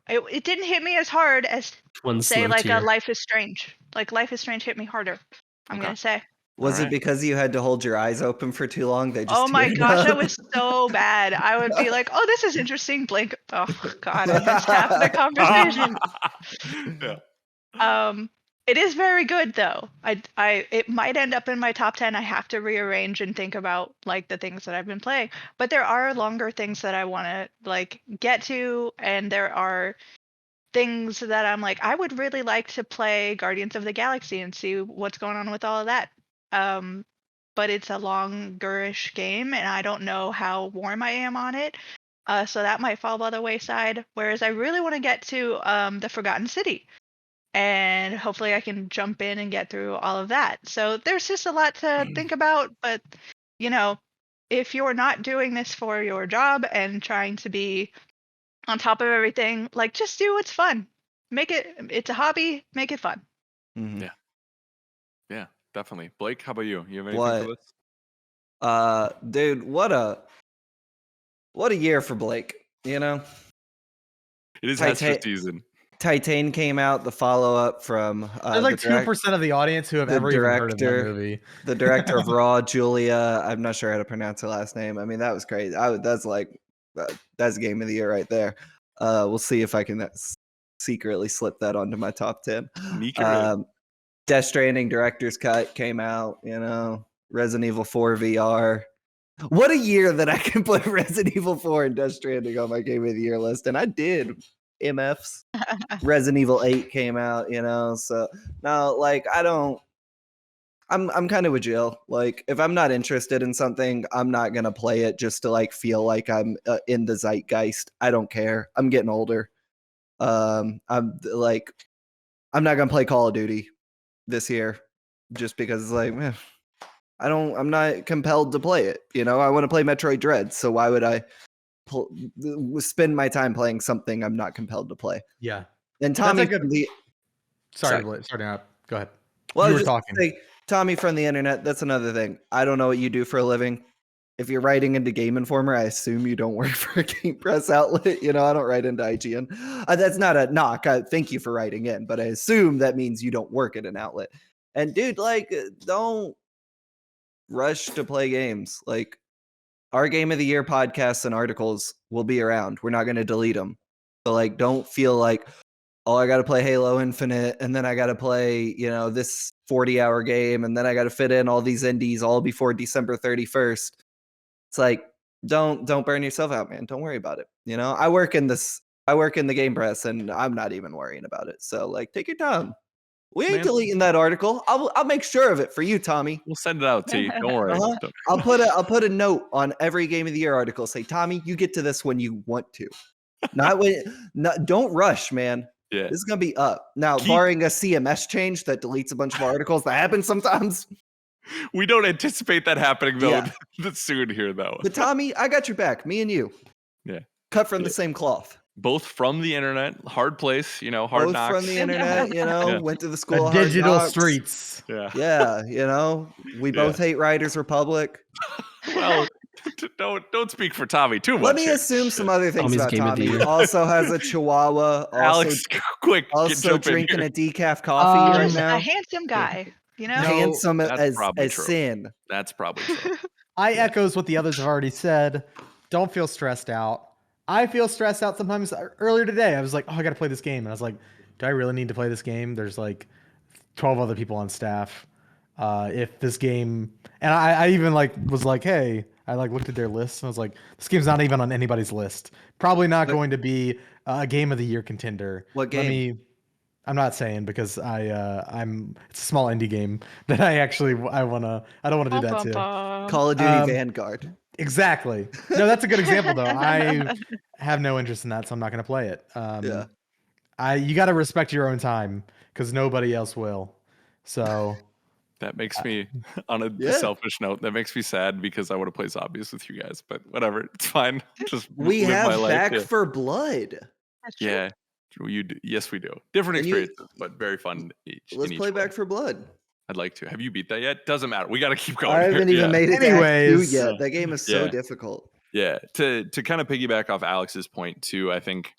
It didn't hit me as hard as One say slow like tear. a Life is Strange. Like Life is Strange hit me harder. I'm Okay. gonna say. Was it Alright. because you had to hold your eyes open for too long? They just Oh my teared gosh, up? that was so bad. I would be like, "Oh, this is interesting." Blink. Oh God, I missed half of the conversation. Yeah. It is very good though. It might end up in my top 10. I have to rearrange and think about like the things that I've been playing. But there are longer things that I want to like get to, and there are things that I'm like, I would really like to play Guardians of the Galaxy and see what's going on with all of that. But it's a longerish game, and I don't know how warm I am on it. So that might fall by the wayside. Whereas I really want to get to the Forgotten City, and hopefully I can jump in and get through all of that. So there's just a lot to think about. But if you're not doing this for your job and trying to be on top of everything, like just do what's fun. It's a hobby, make it fun. Mhm. Yeah, definitely. Blake, how about you? You have anything What? for this? Dude, what a year for Blake. It is Hester Titan- season. Titan came out, the follow-up from There's like 2% of the audience who have the ever even heard of that director- movie. the director of Raw, Julia. I'm not sure how to pronounce her last name. I mean, that was crazy. That's game of the year right there. We'll see if I can secretly slip that onto my top 10. Death Stranding director's cut came out. Resident Evil 4 VR. What a year that I can put Resident Evil 4 and Death Stranding on my game of the year list, and I did. MFs. Resident Evil 8 came out, so no, like I'm kind of with Jill. Like, if I'm not interested in something, I'm not gonna play it just to like feel like I'm in the zeitgeist. I don't care. I'm getting older. I'm not gonna play Call of Duty this year just because it's like, I'm not compelled to play it. I want to play Metroid Dread, so why would I spend my time playing something I'm not compelled to play. Yeah. And That's Tommy, a good. from the, Sorry to interrupt. Go ahead. well, You I was were just talking. gonna say, Tommy from the internet. That's another thing. I don't know what you do for a living. If you're writing into Game Informer, I assume you don't work for a game press outlet. You know, I don't write into IGN. That's not a knock. Thank you for writing in, but I assume that means you don't work at an outlet. And dude, like, don't rush to play games. Like, our Game of the Year podcasts and articles will be around. We're not going to delete them. So, like, don't feel like, oh, I got to play Halo Infinite, and then I got to play, you know, this 40-hour game, and then I got to fit in all these indies all before December 31st. It's like, don't burn yourself out, man. Don't worry about it. You know, I work in the game press, and I'm not even worrying about it. So, like, take your time. We ain't deleting that article. I'll make sure of it for you, Tommy. We'll send it out to you. Don't worry. I'll put a note on every Game of the Year article. Say, Tommy, you get to this when you want to. Don't rush, man. Yeah. This is gonna be up. Now, barring a CMS change that deletes a bunch of articles, that happens sometimes. We don't anticipate that happening though soon here though. But Tommy, I got your back. Me and you. Yeah. Cut from the same cloth. Both from the internet, hard place, you know, hard Both knocks. from the internet, you know, went to the school of The hard digital knocks. streets. Yeah. Yeah, you know, we both hate Riders Republic. Well, don't speak for Tommy too much. Let me here. assume some other things Tommy's about Game of the Tommy. Year. Also has a Chihuahua. Alex, quick, Also jump in drinking here. a decaf coffee right Just now. a handsome guy, you know? No, Handsome that's as probably true. sin. That's probably true. I echoes what the others have already said. Don't feel stressed out. I feel stressed out sometimes. Earlier today, I was like, oh, I got to play this game. And I was like, do I really need to play this game? There's like 12 other people on staff. If this game, and I even like was like, hey, I like looked at their list and I was like, this game's not even on anybody's list. Probably not going to be a Game of the Year contender. What game? I'm not saying because it's a small indie game that I don't want to do that too. Call of Duty Vanguard. Exactly. No, that's a good example though. I have no interest in that, so I'm not going to play it. You got to respect your own time because nobody else will. So that makes me, on a selfish note, that makes me sad because I want to play zombies with you guys. But whatever, it's fine. Just We live my have life. Back for Blood. Yeah. You do. Yes, we do. Different experiences, but very fun. Let's play Back for Blood. I'd like to. Have you beat that yet? Doesn't matter. We got to keep going. I haven't even made it Anyways, to Act 2 yet. That game is so difficult. Yeah. To kind of piggyback off Alex's point too, I think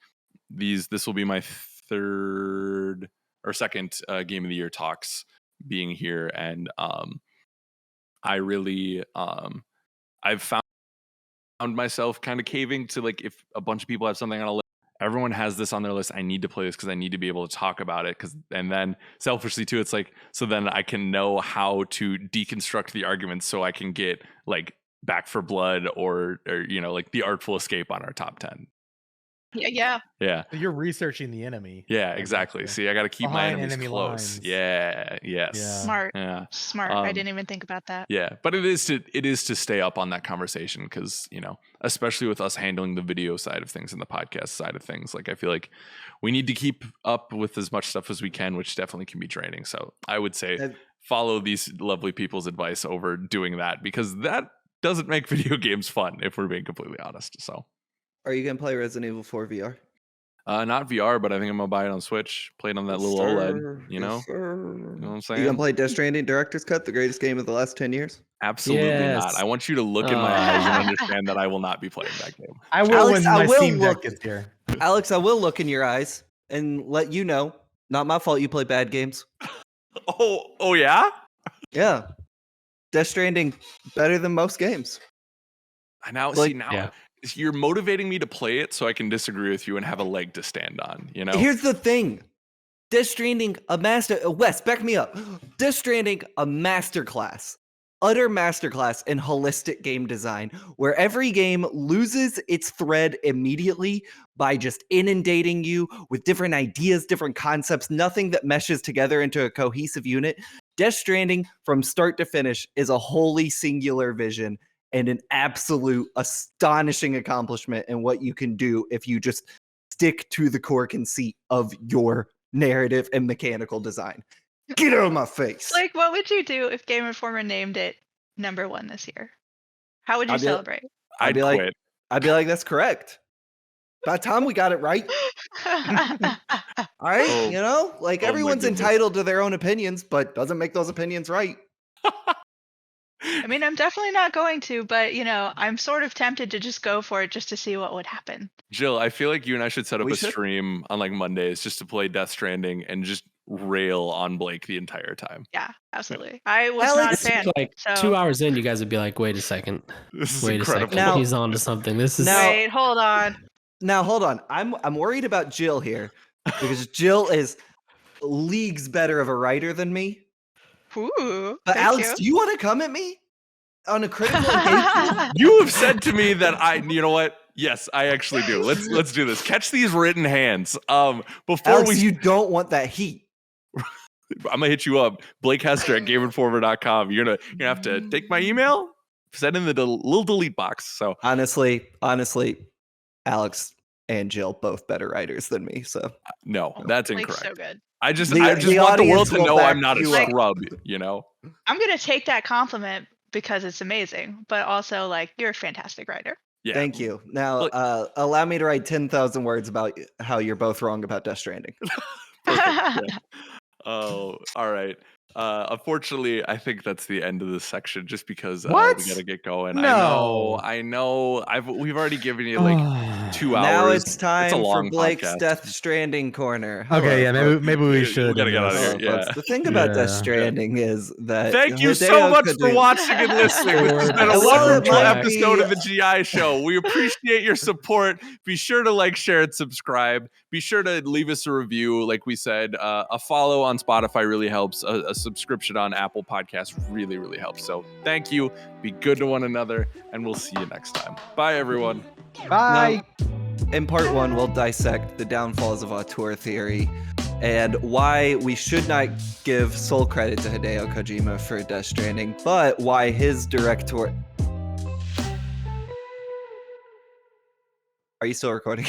this will be my third or second Game of the Year talks being here, and I really I've found myself kind of caving to, like, if a bunch of people have something on a list. Everyone has this on their list. I need to play this because I need to be able to talk about it. And then selfishly too, it's like, so then I can know how to deconstruct the arguments so I can get like Back for Blood or you know, like The Artful Escape on our top 10. Yeah. You're researching the enemy. Yeah, exactly. See, I got to keep my Behind enemies enemy close. lines. Yeah. Yes. Yeah. Smart. Yeah. Smart. I didn't even think about that. Yeah, but it is to stay up on that conversation because, you know, especially with us handling the video side of things and the podcast side of things, like I feel like we need to keep up with as much stuff as we can, which definitely can be draining. So I would say follow these lovely people's advice over doing that because that doesn't make video games fun if we're being completely honest. So, are you gonna play Resident Evil 4 VR? Not VR, but I think I'm gonna buy it on Switch. Play it on that little OLED. You know, you know what I'm saying? You gonna play Death Stranding Director's Cut, the greatest game of the last 10 years? Absolutely not. I want you to look in my eyes and understand that I will not be playing that game. I will Alex, when I my will Steam look- Deck gets here. Alex, I will look in your eyes and let you know, not my fault you play bad games. Oh yeah? Yeah. Death Stranding, better than most games. You're motivating me to play it so I can disagree with you and have a leg to stand on, you know? Here's the thing. Death Stranding, Wes, back me up. Death Stranding, a masterclass. Utter masterclass in holistic game design, where every game loses its thread immediately by just inundating you with different ideas, different concepts, nothing that meshes together into a cohesive unit. Death Stranding, from start to finish, is a wholly singular vision and an absolute astonishing accomplishment in what you can do if you just stick to the core conceit of your narrative and mechanical design. Get out of my face. Like, what would you do if Game Informer named it #1 this year? How would you celebrate? I'd quit. I'd be like, that's correct. By the time we got it right. All right, Oh. you know, like Oh my everyone's goodness. entitled to their own opinions, but doesn't make those opinions right. I mean, I'm definitely not going to, but I'm sort of tempted to just go for it just to see what would happen. Jill, I feel like you and I should set up We a should. stream on like Mondays just to play Death Stranding and just rail on Blake the entire time. Yeah, absolutely. I was Alex, not a It's fan. like so 2 hours in, you guys would be like, wait a second. This is Wait a incredible. second. Now- He's on to something. This is Now- Wait, hold on. Now, hold on. I'm worried about Jill here because Jill is leagues better of a writer than me. Ooh, But thank Alex, you. do you want to come at me on a critical engagement? You have said to me that you know what? Yes, I actually do. Let's do this. Catch these written hands. Before Alex, you don't want that heat. I'm gonna hit you up, Blake Hester at GameInformer.com. You're gonna have to take my email, send in the little delete box. So Honestly, Alex and Jill both better writers than me. So no, that's Blake's incorrect. so good. I just The want the world audience to will know I'm back not a you up. scrub. You know. I'm gonna take that compliment because it's amazing, but also you're a fantastic writer. Yeah. thank you. Now, Look- allow me to write 10,000 words about how you're both wrong about Death Stranding. Perfect, yeah. Oh, all right. Unfortunately, I think that's the end of this section just because What? we gotta get going. No. I know. We've already given you like 2 hours. Now it's time a for long Blake's podcast. Death Stranding corner. Hello, Okay, yeah, folks. maybe we should. gotta get out of Hello, here. folks. Yeah. The thing about Death Yeah. Stranding is that Thank you so Hideo much for Kojima- watching and listening. This has been a Well, it wonderful might episode be- of the GI Show. We appreciate your support. Be sure to like, share, and subscribe. Be sure to leave us a review. Like we said, a follow on Spotify really helps. A subscription on Apple Podcasts really, really helps. So thank you. Be good to one another, and we'll see you next time. Bye, everyone. Bye. In part 1, we'll dissect the downfalls of auteur theory and why we should not give sole credit to Hideo Kojima for Death Stranding, but why his director... Are you still recording?